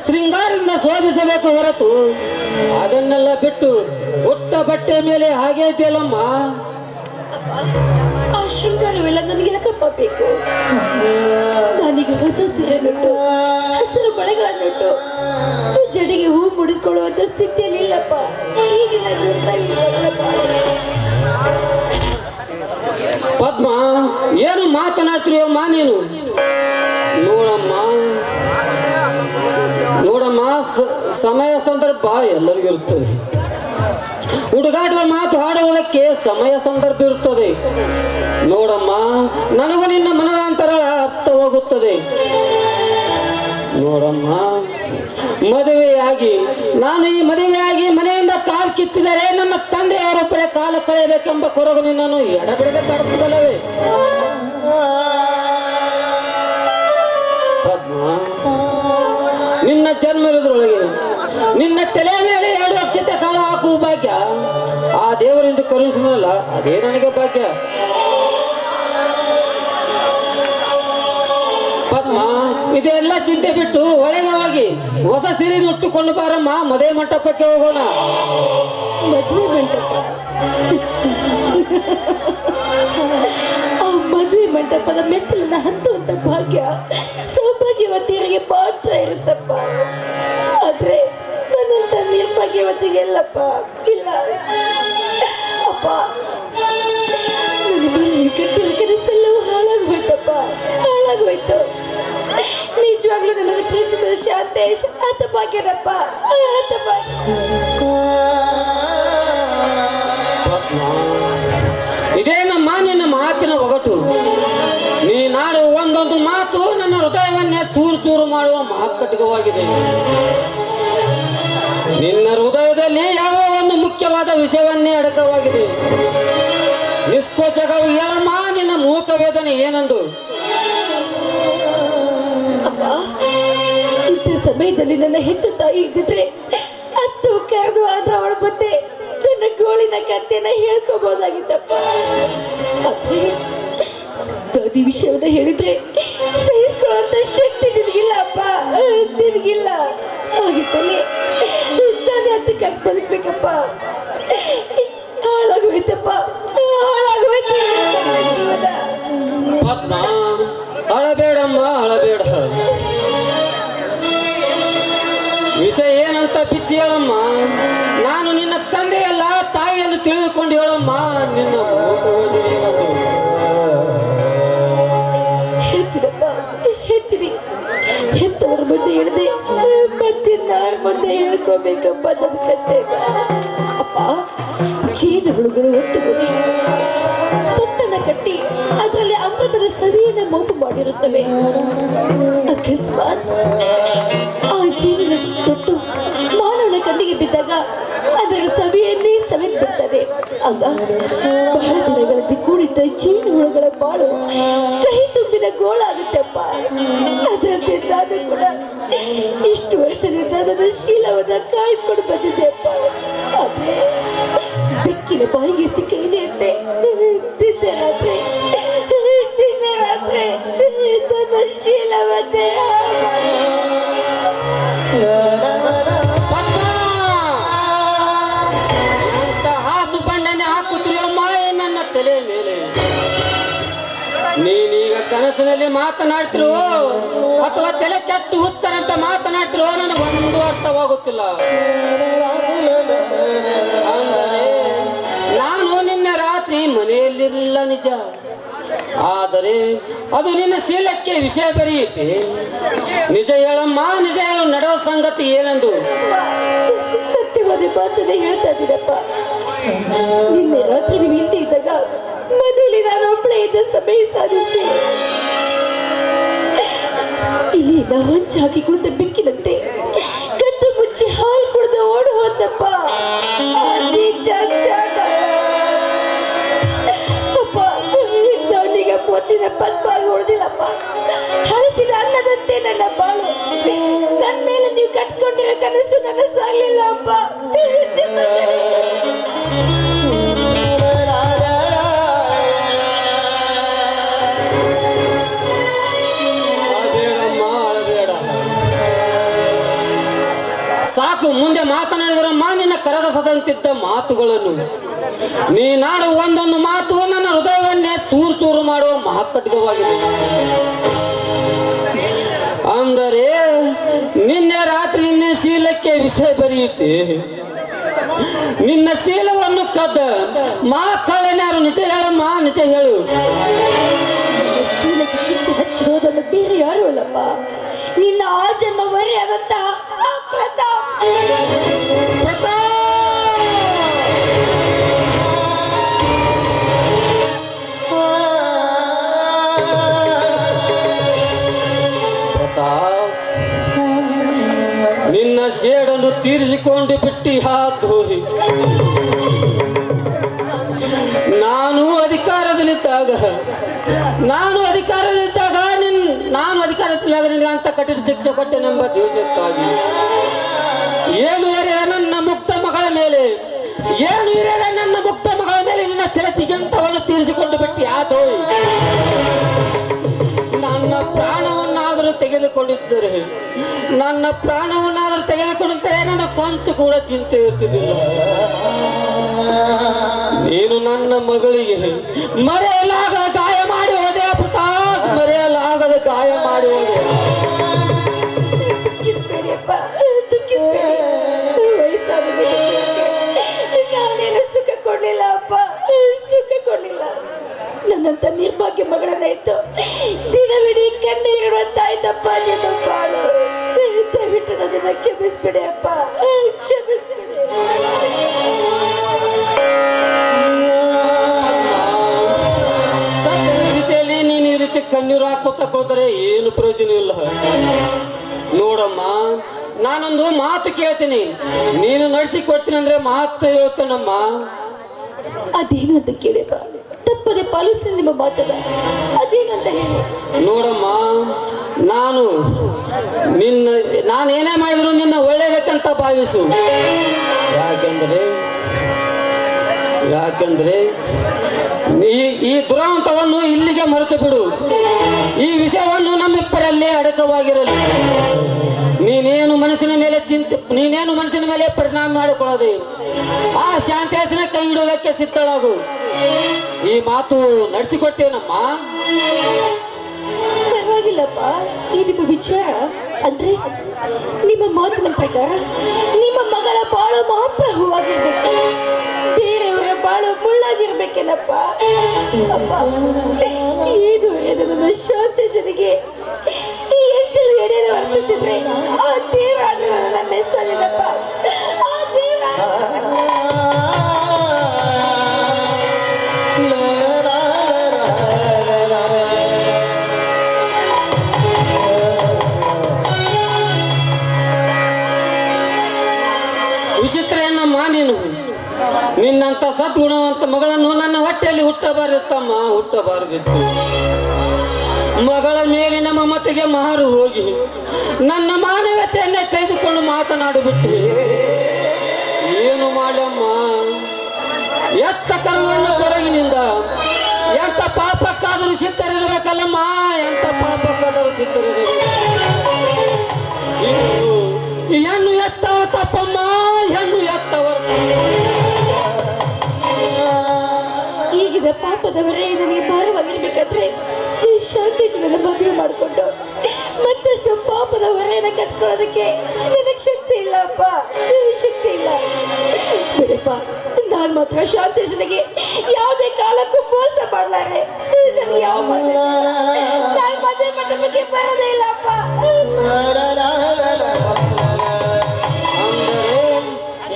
ಶೃಂಗಾರದಿಂದ ಶೋಭಿಸಬೇಕು ಹೊರತು ಅದನ್ನೆಲ್ಲ ಬಿಟ್ಟು ಹುಟ್ಟ ಬಟ್ಟೆ ಮೇಲೆ ಹಾಗೆ ಇದೆಯಲ್ಲಮ್ಮ. ಆ ಶೃಂಗಾರವೆಲ್ಲ ನನಗೆ ಯಾಕಪ್ಪ ಬೇಕು? ನಾನೀಗ ಹೊಸ ಸೀರೆ ಬಿಟ್ಟು ಹಸಿರು ಬಳೆಗಳನ್ನುಟ್ಟು ಜಡೆಗೆ ಹೂ ಮುಡಿದುಕೊಳ್ಳುವಂತ ಸ್ಥಿತಿಯಲ್ಲಿ ಇಲ್ಲಪ್ಪ. ಪದ್ಮ, ಏನು ಮಾತನಾಡ್ತೀಯಮ್ಮ ನೀನು? ನೋಡಮ್ಮ, ಸಮಯ ಸಂದರ್ಭ ಎಲ್ಲರಿಗೂ ಇರುತ್ತದೆ. ಹುಡುಗಾಟದ ಮಾತು ಆಡುವುದಕ್ಕೆ ಸಮಯ ಸಂದರ್ಭ ಇರುತ್ತದೆ. ನೋಡಮ್ಮ, ನನಗೂ ನಿನ್ನ ಮನದಾಂತರ ಅರ್ಥವಾಗುತ್ತದೆ. ನೋಡಮ್ಮ, ನಾನು ಈ ಮದುವೆಯಾಗಿ ಮನೆಯಿಂದ ಕಾಲು ಕಿತ್ತಿದರೆ ನನ್ನ ತಂದೆಯವರೊಬ್ಬರೇ ಕಾಲ ಕಳೆಯಬೇಕೆಂಬ ಕೊರಗು ನಿನ್ನನ್ನು ಎಡಬಿಡದೆ ಕಾಡುತ್ತದಲ್ಲವೇ? ಪದ್ಮ, ನಿನ್ನ ಜನ್ಮ ಇರುವುದರೊಳಗೆ ನಿನ್ನ ತಲೆ ಮೇಲೆ 2 ಅಕ್ಷತೆ ಕಾಲ ಹಾಕುವ ಭಾಗ್ಯ ಆ ದೇವರಿಂದ ಕರುಣಿಸಿದ್ರಲ್ಲ, ಅದೇ ನನಗೆ ಭಾಗ್ಯ. ಪದ್ಮ, ಇದೆಲ್ಲ ಚಿಂತೆ ಬಿಟ್ಟು ಒಳಗೆ ಹೋಗಿ ಹೊಸ ಸೀರೆ ಉಟ್ಟುಕೊಂಡು ಬಾರಮ್ಮ, ಮದುವೆ ಮಂಟಪಕ್ಕೆ ಹೋಗೋಣ. ಮದುವೆ ಮಂಟಪ? ಆ ಮದುವೆ ಮಂಟಪದ ಮೆಟ್ಟಿಲನ್ನ ಹತ್ತುವಂತ ಭಾಗ್ಯ ಸೌಭಾಗ್ಯವತಿಯರಿಗೆ ಮಾತ್ರ ಇರುತ್ತಪ್ಪ. ಆದ್ರೆ ನನ್ನಂತ ನಿರ್ಭಾಗ್ಯವತಿಗೆ ಎಲ್ಲಪ್ಪ ಇಲ್ಲ. ಅಪ್ಪ, ಕಟ್ಟಿದ ಕನಸೆಲ್ಲವೂ ಹಾಳಾಗೋಯ್ತಪ್ಪ, ಹಾಳಾಗೋಯ್ತು. ನಿಜವಾಗ್ಲೂ ನನ್ನನ್ನು ಪ್ರೀತಿಸಿದ ಶಾಂತೇಶ್ ಆತ ಭಾಗ್ಯನಪ್ಪ, ಆತ ಭಾಗ್ಯ. ಇದೇ ನಮ್ಮ ನಿನ್ನ ಮಾತಿನ ಒಗಟು. ನೀನಾಡುವ ಒಂದೊಂದು ಮಾತು ನನ್ನ ಹೃದಯವನ್ನೇ ಚೂರು ಚೂರು ಮಾಡುವ ಮಹಾಕಟಕವಾಗಿದೆ. ನಿನ್ನ ಹೃದಯದಲ್ಲಿ ಯಾವ ಒಂದು ಮುಖ್ಯವಾದ ವಿಷಯವನ್ನೇ ಅಡಕವಾಗಿದೆ. ನಿಷ್ಕೋಚಕವು ಹೇಳಮ್ಮ, ನಿನ್ನ ಮೂಕ ವೇದನೆ ಏನೆಂದು. ಅಪ್ಪ, ಇಂಥ ಸಮಯದಲ್ಲಿ ನನ್ನ ಹೆತ್ತ ತಾಯಿ ಇದ್ದಿದ್ರೆ ಹತ್ತು ಕರೆದು ಆದ್ರೆ ಅವಳ ಬಂದೆ ನನ್ನ ಗೋಳಿನ ಕತ್ತೆನ ಹೇಳ್ಕೋಬಹುದಾಗಿತ್ತಪ್ಪ. ಆದ್ರೆ ದಾದಿ ವಿಷಯವನ್ನ ಹೇಳಿದ್ರೆ ಸಹಿಸ್ಕೊಳ್ಳುವಂತ ಶಕ್ತಿ ನಿನಗಿಲ್ಲ ಅಪ್ಪ, ನಿನಗಿಲ್ಲ. ಹಾಗಿತ್ತಲ್ಲಿ ನಾನು ಹತ್ತಕ್ಕೆ ಬದುಕ್ಬೇಕಪ್ಪ. ಹಾಳಾಗೋಯ್ತಪ್ಪ, ಹಾಳಾಗೋಯ್ತು ಜೀವನ. ಪದ್ಮ, ಅಳಬೇಡಮ್ಮ, ಅಳಬೇಡ. ವಿಷಯ ಏನಂತ ಬಿಚ್ಚಿ ಹೇಳಮ್ಮ. ನಾನು ನಿನ್ನ ತಂದೆಯಲ್ಲ, ತಾಯಿಯನ್ನು ತಿಳಿದುಕೊಂಡು ಹೇಳಮ್ಮ. ನಿನ್ನ ಮೂಕವೇದನೆಯೇನದು? ಹೇಳ್ತೀನಪ್ಪ, ಹೇಳ್ತೀನಿ. ಹೆತ್ತವರ ಮುಂದೆ ಹೇಳಿದೆ ಮತ್ತಿನ್ನಾರ ಮುಂದೆ ಹೇಳ್ಕೋಬೇಕಪ್ಪ ನನ್ನ ಕತೆ. ಅಪ್ಪ, ಜೇನುಹುಳುಗಳು ಒಟ್ಟುಗೂಡಿ ತೊಟ್ಟನ್ನು ಕಟ್ಟಿ ಅದರಲ್ಲಿ ಅಮೃತದ ಸವಿಯನ್ನ ಮೋಪ ಮಾಡಿರುತ್ತವೆ. ಅಕಸ್ಮಾತ್ ಆ ಜೇನಿನ ತೊಟ್ಟು ಮಾನವನ ಕಣ್ಣಿಗೆ ಬಿದ್ದಾಗ ಅದರ ಸವಿಯನ್ನೇ ಸವೆದು ಬಿಡ್ತದೆ. ಆಗ ಬಹಳ ದಿನಗಳಲ್ಲಿ ಕೂಡಿದ್ದ ಜೇನುಹುಳುಗಳ ಬಾಳು ಕಹಿ ತುಂಬಿನ ಗೋಳಾಗುತ್ತಪ್ಪ. ಅದರಂತೆ ನಾನು ಕೂಡ ಇಷ್ಟು ವರ್ಷದಿಂದ ನನ್ನ ಶೀಲವನ್ನ ಕಾಯ್ಕೊಂಡು ಬಂದಿದ್ದೆ ಅಪ್ಪ. ಆದ್ರೆ ಬೆಕ್ಕಿನ ಬಾಯಿಗೆ ಸಿಕ್ಕಿದೆ ಅಂತೆ ನಿನ್ನೆ ರಾತ್ರಿ ನನ್ನ ಶೀಲವನ್ನೇ ಹಾಸು ಬಣ್ಣನೆ ಹಾಕುತ್ತಿರುವ ನನ್ನ ತಲೆ ಮೇಲೆ. ನೀನೀಗ ಕನಸಿನಲ್ಲಿ ಮಾತನಾಡ್ತಿರೋ ಅಥವಾ ತಲೆ ಕೆಟ್ಟು ಹುಚ್ಚರಂತ ಮಾತನಾಡ್ತಿರೋ ನನಗೊಂದು ಅರ್ಥವಾಗುತ್ತಿಲ್ಲ. ಅಂದರೆ ನಾನು ನಿನ್ನೆ ರಾತ್ರಿ ಮನೆಯಲ್ಲಿರಲಿಲ್ಲ ನಿಜ, ಆದರೆ ಅದು ನಿನ್ನ ಶೀಲಕ್ಕೆ ವಿಷಯ ಬರೆಯುತ್ತೆ. ನಿಜ ಹೇಳಮ್ಮ, ನಿಜ ಹೇಳು, ನಡೆವ ಸಂಗತಿ ಏನೆಂದು. ಸತ್ಯವಾದ ಮಾತನ್ನೇ ಹೇಳ್ತಾ ಇದ್ದೀನಪ್ಪ. ನಿನ್ನೆ ರಾತ್ರಿ ನೀವು ಇಲ್ಲದೆ ಇದ್ದಾಗ ಮನೆಯಲ್ಲಿ ನಾನು ಒಬ್ಬಳೇ ಇದ್ದ ಸಮಯ ಸಾಧಿಸಿ ಇಲ್ಲಿಂದ ಹೊಂಚಾಕಿ ಕುಳಿತ ಬೆಕ್ಕಿನಂತೆ ಕದ್ದು ಮುಚ್ಚಿ ಹಾಲು ಕುಡಿದು ಓಡು ಹೋದಪ್ಪ. ಅಪ್ಪ, ದೌಡಿಗೆ ಪೊಟ್ಟಿನ ಪನ್ಪಾಗಿ ಉಳಿದಿಲ್ಲಪ್ಪ. ಹಳಸಿದ ಅನ್ನದಂತೆ ನನ್ನ ಬಾಳು. ನನ್ನ ಮೇಲೆ ನೀವು ಕಟ್ಕೊಂಡಿರೋ ಕನಸು ನನಸಾಗಲಿಲ್ಲ ಅಪ್ಪ. ಸಾಕು, ಮುಂದೆ ಮಾತನಾಡಿದರಮ್ಮ ನಿನ್ನ ಕರಗಸದಂತಿದ್ದ ಮಾತುಗಳನ್ನು. ನೀನಾಡುವ ಒಂದೊಂದು ಮಾತು ನನ್ನ ಹೃದಯವನ್ನೇ ಚೂರು ಚೂರು ಮಾಡುವ ಮಹಾಕಟಿಕವಾಗಿದೆ. ಅಂದರೆ ನಿನ್ನೆ ರಾತ್ರಿ ನಿನ್ನ ಶೀಲಕ್ಕೆ ವಿಷಯ ಬರೆಯುತ್ತೆ. ನಿನ್ನ ಶೀಲವನ್ನು ಕದ್ದ ಮಾತುಗಳನ್ಯಾರು ನಿಜ ಹೇಳಮ್ಮ, ನಿಜ ಹೇಳು. ಶೀಲಕ್ಕೆ ಕಿಚ್ಚು ಹಚ್ಚಿರೋದನ್ನು ಬೇರೆ ಯಾರು ಅಲ್ಲಪ್ಪ, ನಿನ್ನ ಆ ಜನ್ಮ ಮರೆಯಾದಂತಹ ಪ್ರತಾಪ್. ನಿನ್ನ ಸೇಡನ್ನು ತೀರಿಸಿಕೊಂಡು ಬಿಟ್ಟಿ ಹಾದೋರಿ. ನಾನು ಅಧಿಕಾರದಲ್ಲಿದ್ದಾಗ ನಿನಗೆ ಅಂತ ಕಠಿಣ ಶಿಕ್ಷೆ ಕೊಟ್ಟೆನೆಂಬ ದೇಶಕ್ಕಾಗಿ ಏನು ಎರೆಯ ನನ್ನ ಮುಕ್ತ ಮಗಳ ಮೇಲೆ ನಿನ್ನ ಚಿರತಿಗೆಂತವನ್ನು ತೀರಿಸಿಕೊಂಡು ಬಿಟ್ಟಿ ಆದೋರಿ. ನನ್ನ ಪ್ರಾಣವನ್ನಾದರೂ ತೆಗೆದುಕೊಂಡಿದ್ದರೆ ನನ್ನ ಕೊಂಚ ಕೂಡ ಚಿಂತೆ ಇರ್ತಿದ್ದಿಲ್ಲ. ನೀನು ನನ್ನ ಮಗಳಿಗೆ ಮರೆಯಲಾಗದ ಗಾಯ ಮಾಡಿ ಹೋದೆ ಪ್ರತಾಪ್, ಮರೆಯಲಾಗದ ಗಾಯ ಮಾಡಿ ಹೋದೆ. ನಾನೇನು ಸುಖ ಕೊಡ್ಲಿಲ್ಲ ಅಪ್ಪ, ಸುಖ ಕೊಡ್ಲಿಲ್ಲ. ನನ್ನಂತ ನಿರ್ಭಾಗ್ಯ ಮಗಳನ್ನ ಇತ್ತು ದಿನವಿಡೀ ಕಣ್ಣೀರಿಡುವಂತಾಯ್ತಪ್ಪ ನಿಮ್ಮ ಬಾಳು. ದಯವಿಟ್ಟು ನನ್ನನ್ನು ಕ್ಷಮಿಸ್ಬಿಡಿ ಅಪ್ಪ, ಕ್ಷಮಿಸ್ಬಿಡಿ. ಸತ್ಯದಲ್ಲಿ ನೀನು ಈ ರೀತಿ ಕಣ್ಣೀರು ಹಾಕೋತ ಕೊಡ್ತಾರೆ ಏನು ಪ್ರಯೋಜನ ಇಲ್ಲ. ನೋಡಮ್ಮ, ನಾನೊಂದು ಮಾತು ಕೇಳ್ತೀನಿ, ನೀನು ನಡೆಸಿ ಕೊಡ್ತೀನಿ ಅಂದ್ರೆ ಮಾತು ಹೇಳ್ತೇನಮ್ಮ. ಅದೇನು ಅಂತ ಕೇಳಿದ ತಪ್ಪದೆ ಪಾಲಿಸ್ತೀನಿ ನಿಮ್ಮ ಮಾತನ್ನ. ಅದೇನು ಅಂತ ಹೇಳಿ. ನೋಡಮ್ಮ, ನಾನು ನಿನ್ನ ನಾನೇನೇ ಮಾಡಿದ್ರು ನಿನ್ನ ಒಳ್ಳೇದಕ್ಕಂತ ಭಾವಿಸು. ಯಾಕೆಂದ್ರೆ ಈ ದುರಂತವನ್ನು ಇಲ್ಲಿಗೆ ಮರೆತು ಬಿಡು. ಈ ವಿಷಯವನ್ನು ನಮ್ಮಿಬ್ಬರಲ್ಲಿ ಅಡಕವಾಗಿರಲಿ. ನೀನೇನು ಮನಸ್ಸಿನ ಮೇಲೆ ಪರಿಣಾಮ ಮಾಡಿಕೊಳ್ಳೋದು. ಆ ಶಾಂತೇಶನ ಕೈ ಹಿಡುವುದಕ್ಕೆ ಸಿದ್ಧಳಾಗು. ಈ ಮಾತು ನಡೆಸಿಕೊಟ್ಟೇನಮ್ಮ. ಪರವಾಗಿಲ್ಲಪ್ಪ, ಈ ನಿಮ್ಮ ವಿಚಾರ ಅಂದ್ರೆ ನಿಮ್ಮ ಮಾತಿನ ಪ್ರಕಾರ ನಿಮ್ಮ ಮಗಳ ಬಾಳು ಮಾತ್ರ ಹೂವಾಗಿರ್ಬೇಕು, ಬೇರೆಯವರ ಬಾಳು ಮುಳ್ಳಾಗಿರ್ಬೇಕೇನಪ್ಪ. ಅಪ್ಪ, ಏನು ನನ್ನ ಶಾಂತೇಶನಿಗೆ ಈ ಹೆಚ್ಚಲು ಎಡೆಯನ್ನು ಅರ್ಪಿಸಿದ್ರೆ ಆ ದೇವರಾದ್ರೂ ನನ್ನ ಮೆಚ್ಚಲಿಲ್ಲಪ್ಪ. ಆ ವಿಚಿತ್ರ ಏನಮ್ಮ ನೀನು. ನಿನ್ನಂತ ಸದ್ಗುಣವಂತ ಮಗಳನ್ನು ನನ್ನ ಹೊಟ್ಟೆಯಲ್ಲಿ ಹುಟ್ಟಬಾರದಿತ್ತಮ್ಮ, ಹುಟ್ಟಬಾರದಿತ್ತು. ಮಗಳ ಮೇಲಿನ ಮಮತೆಗೆ ಮಾರು ಹೋಗಿ ನನ್ನ ಮಾನವತೆಯನ್ನೇ ತೆಗೆದುಕೊಂಡು ಮಾತನಾಡಿಬಿಟ್ಟು ಏನು ಮಾಡಮ್ಮ. ಎತ್ತ ಕರುವನ್ನು ಕೊರಗಿನಿಂದ ಎಂತ ಪಾಪಕ್ಕಾದರೂ ಸಿದ್ಧರಿರಬೇಕಲ್ಲಮ್ಮ, ಎಂತ ಪಾಪಕ್ಕಾದರೂ ಸಿದ್ಧರಿರಬೇಕು. ಹೆಣ್ಣು ಎತ್ತವ ತಪ್ಪಮ್ಮ, ಹೆಣ್ಣು ಎತ್ತವ. ಈಗಿನ ಪಾಪದವರೇ ನನಗೆ ಭಾರವಾಗಿರ್ಬೇಕಾದ್ರೆ ಈ ಶಾಂತೇಶನನ್ನು ಮದುವೆ ಮಾಡಿಕೊಂಡು ಮತ್ತಷ್ಟು ಪಾಪದ ಹೊರೆಯನ್ನು ಕಟ್ಕೊಳ್ಳೋದಕ್ಕೆ ನನಗೆ ಶಕ್ತಿ ಇಲ್ಲ ಅಪ್ಪ, ಶಕ್ತಿ ಇಲ್ಲ. ಬಿಡಪ್ಪ, ನಾನು ಮಾತ್ರ ಶಾಂತೇಶನಿಗೆ ಯಾವುದೇ ಕಾಲಕ್ಕೂ ಮೋಸ ಮಾಡಲಾರೆ. ನನಗೆ ಯಾವ ಮದುವೆ ಮಂಟಪಕ್ಕೆ ಬರೋದೇ ಇಲ್ಲ ಅಪ್ಪ.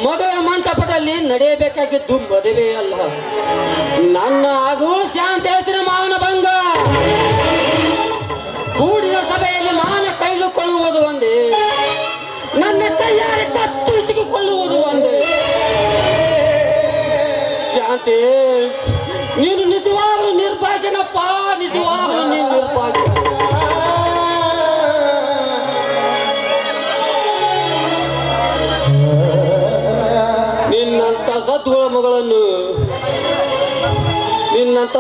ಮದುವೆ ಮಂಟಪದಲ್ಲಿ ನಡೆಯಬೇಕಾಗಿದ್ದು ಮದುವೆ ಅಲ್ಲ, ನನ್ನ ಹಾಗೂ ಶಾಂತೇಶನ ಮಾವನ ಭಂಗ. ಕೂಡಿದ ಸಭೆಯಲ್ಲಿ ಮಾನ ಕೈದುಕೊಳ್ಳುವುದು ಒಂದೇ, ನನ್ನ ಕೈಯಾರೆ ಕತ್ತರಿಸಿಕೊಳ್ಳುವುದು ಒಂದೇ. ಶಾಂತೇಶ್, ನೀನು ನಿಜವಾಗ್ಲೂ ನಿರ್ಭಾಗ್ಯನಪ್ಪ, ನಿಜವಾಗ್ಲೂ ನೀನು ನಿರ್ಭಾಗ್ಯ. ನಿನ್ನಂತ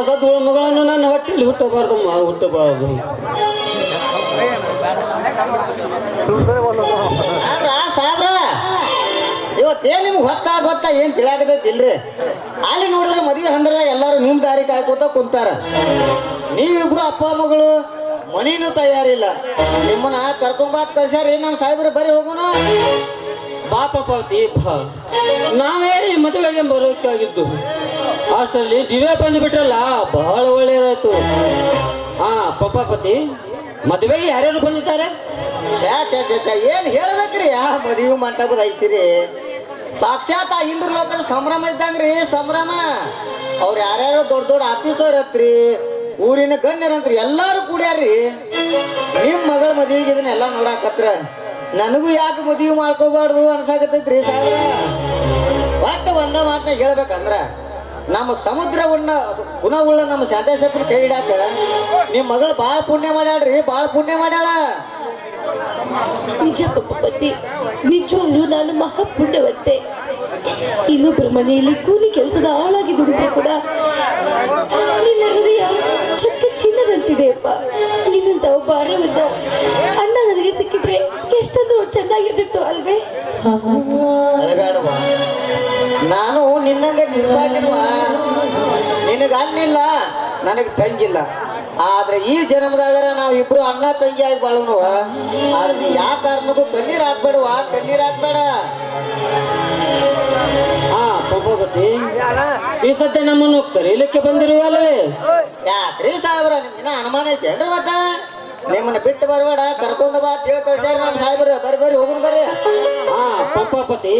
ಸದ್ಗುಳ ಮಗಳನ್ನು ನನ್ನ ಹೊಟ್ಟೆಯಲ್ಲಿ ಹುಟ್ಟಬಾರ್ದಮ್ಮ, ಹುಟ್ಟಬಾರದು. ಸಾಬ್ರ, ಇವತ್ತೇನ್ ನಿಮ್ಗೆ ಗೊತ್ತಾ ಏನ್ ತಿಳಿಯಾಗದೈತಿಲ್ರಿ. ಅಲ್ಲಿ ನೋಡಿದ್ರೆ ಮದುವೆ ಹಂದ್ರದಾಗ ಎಲ್ಲಾರು ನಿಮ್ ದಾರಿ ಕಾಯ್ಕೋತ ಕುಂತಾರ. ನೀವಿಬ್ರು ಅಪ್ಪ ಮಗಳು ಮನಿನೂ ತಯಾರಿಲ್ಲ. ನಿಮ್ಮನ್ನ ಕರ್ಕೊಂಬಾತ್ ಕಳ್ಸ್ಯಾರಿ ನಮ್ಮ ಸಾಹೇಬ್ರು, ಬರೀ ಹೋಗೋಣ. ಪಾಪಿ ಬಾ, ನಾವೇ ಈ ಮದುವೆಗೆ ಬರೋಕ್ಕಾಗಿದ್ದು. ಅಷ್ಟರಲ್ಲಿ ದಿವ್ಯ ಬಂದು ಬಿಟ್ರಲ್ಲ, ಬಹಳ ಒಳ್ಳೆಯದಾಯ್ತು. ಹಾ ಪಂಪಾಪತಿ, ಮದುವೆಗೆ ಯಾರ್ಯಾರು ಬಂದಿದ್ದಾರೆ? ಏನ್ ಹೇಳ್ಬೇಕ್ರಿ, ಆ ಮದುವೆ ಮಂಟಪದ ಐಸಿರಿ ಸಾಕ್ಷಾತ್ ಆ ಇಂದ್ರ ಲೋಕದ ಸಂಭ್ರಮ ಇದ್ದಂಗ್ರಿ, ಸಂಭ್ರಮ. ಅವ್ರು ಯಾರ್ಯಾರು ದೊಡ್ಡ ದೊಡ್ಡ ಆಫೀಸರ್ ಹತ್ರಿ, ಊರಿನ ಗಣ್ಯರಂತ್ರಿ ಎಲ್ಲಾರು ಕೂಡ್ಯಾರ್ರಿ. ನಿಮ್ ಮಗಳ ಮದುವೆಗೆ ಇದನ್ನೆಲ್ಲ ನೋಡಾಕತ್ರ ನನಗೂ ಯಾಕೆ ಮದುವೆ ಮಾಡ್ಕೋಬಾರ್ದು ಅನ್ಸಾಕತ್ತೈತ್ರಿ ಸಾಹೇಬ್ರ. ಒಟ್ಟು ಒಂದ ಮಾತನ್ನ ಹೇಳ್ಬೇಕಂದ್ರ, ನಮ್ಮ ಸಮುದ್ರವನ್ನ ಗುಣವುಳ್ಳ ನಮ್ಮ ಶಾಂತೇಶಪ್ಪನ ಕೈ ಹಿಡಾಕ ನಿಮ್ ಮಗಳು ಬಾಳ ಪುಣ್ಯ ಮಾಡ್ಯಾಳ್ರಿ, ಬಾಳ ಪುಣ್ಯ ಮಾಡ್ಯಾಳ. ನಿಜ ಪಂಪಾಪತಿ, ನಿಜವಾಗ್ಲೂ ನಾನು ಮಹಾಪುಣ್ಯವಂತೆ. ಇನ್ನೊಬ್ಬರ ಮನೆಯಲ್ಲಿ ಕೂಲಿ ಕೆಲಸದ ಆಳಾಗಿ ದುಡಿದ್ರೆ ಕೂಡ ನಿನ್ನ ಹೃದಯ ಚಕ್ಕ ಚಿನ್ನದಂತಿದೆಯಪ್ಪ. ನಿನ್ನಂತ ಒಬ್ಬ ಅರವಿಂದ ಅಣ್ಣ ನನಗೆ ಸಿಕ್ಕಿದ್ರೆ ಎಷ್ಟೊಂದು ಚೆನ್ನಾಗಿರ್ತಿತ್ತು ಅಲ್ವೇ? ಬೇಡವಾ, ನಾನು ನಿನ್ನಂಗ ನಿರ್ಭಾಗ್ಯನವ. ನಿನಗ ಅಣ್ಣಿಲ್ಲ, ನನಗೆ ತಂಗಿಲ್ಲ. ಆದ್ರೆ ಈ ಜನ್ಮದಾಗರ ನಾವು ಇಬ್ರು ಅಣ್ಣ ತಂಗಿ ಆಗಿ ಬಾಳುವ. ಆದ್ರೆ ನೀ ಯಾವ ಕಾರಣಕ್ಕೂ ಕಣ್ಣೀರ್ ಹಾಕ್ಬೇಡವಾ, ಕಣ್ಣೀರ್ ಹಾಕ್ಬೇಡ. ಹಾ ಪಂಪಾಪತಿ, ಈ ಸದ್ಯ ನಮ್ಮನ್ನು ಕರೀಲಿಕ್ಕೆ ಬಂದಿರುವಲ್ಲವೇ? ಯಾಕ್ರಿ ಸಾಹೇಬ್ರ, ನಿಮ್ಗಿನ ಅನುಮಾನ ಐತೇನ್ರಿ? ಮತ್ತ ನಿಮ್ಮನ್ನ ಬಿಟ್ಟು ಬರ್ಬೇಡ, ಕರ್ಕೊಂಡ ಬಾ ಅಂತ ಹೇಳಿ ಕಳ್ಸ್ಯಾರ ನಮ್ಮ ಸಾಹೇಬ್ರ. ಬರ್ರಿ ಹೋಗುನ್ ಬರ್ರಿ. ಹಾ ಪಂಪಾಪತಿ,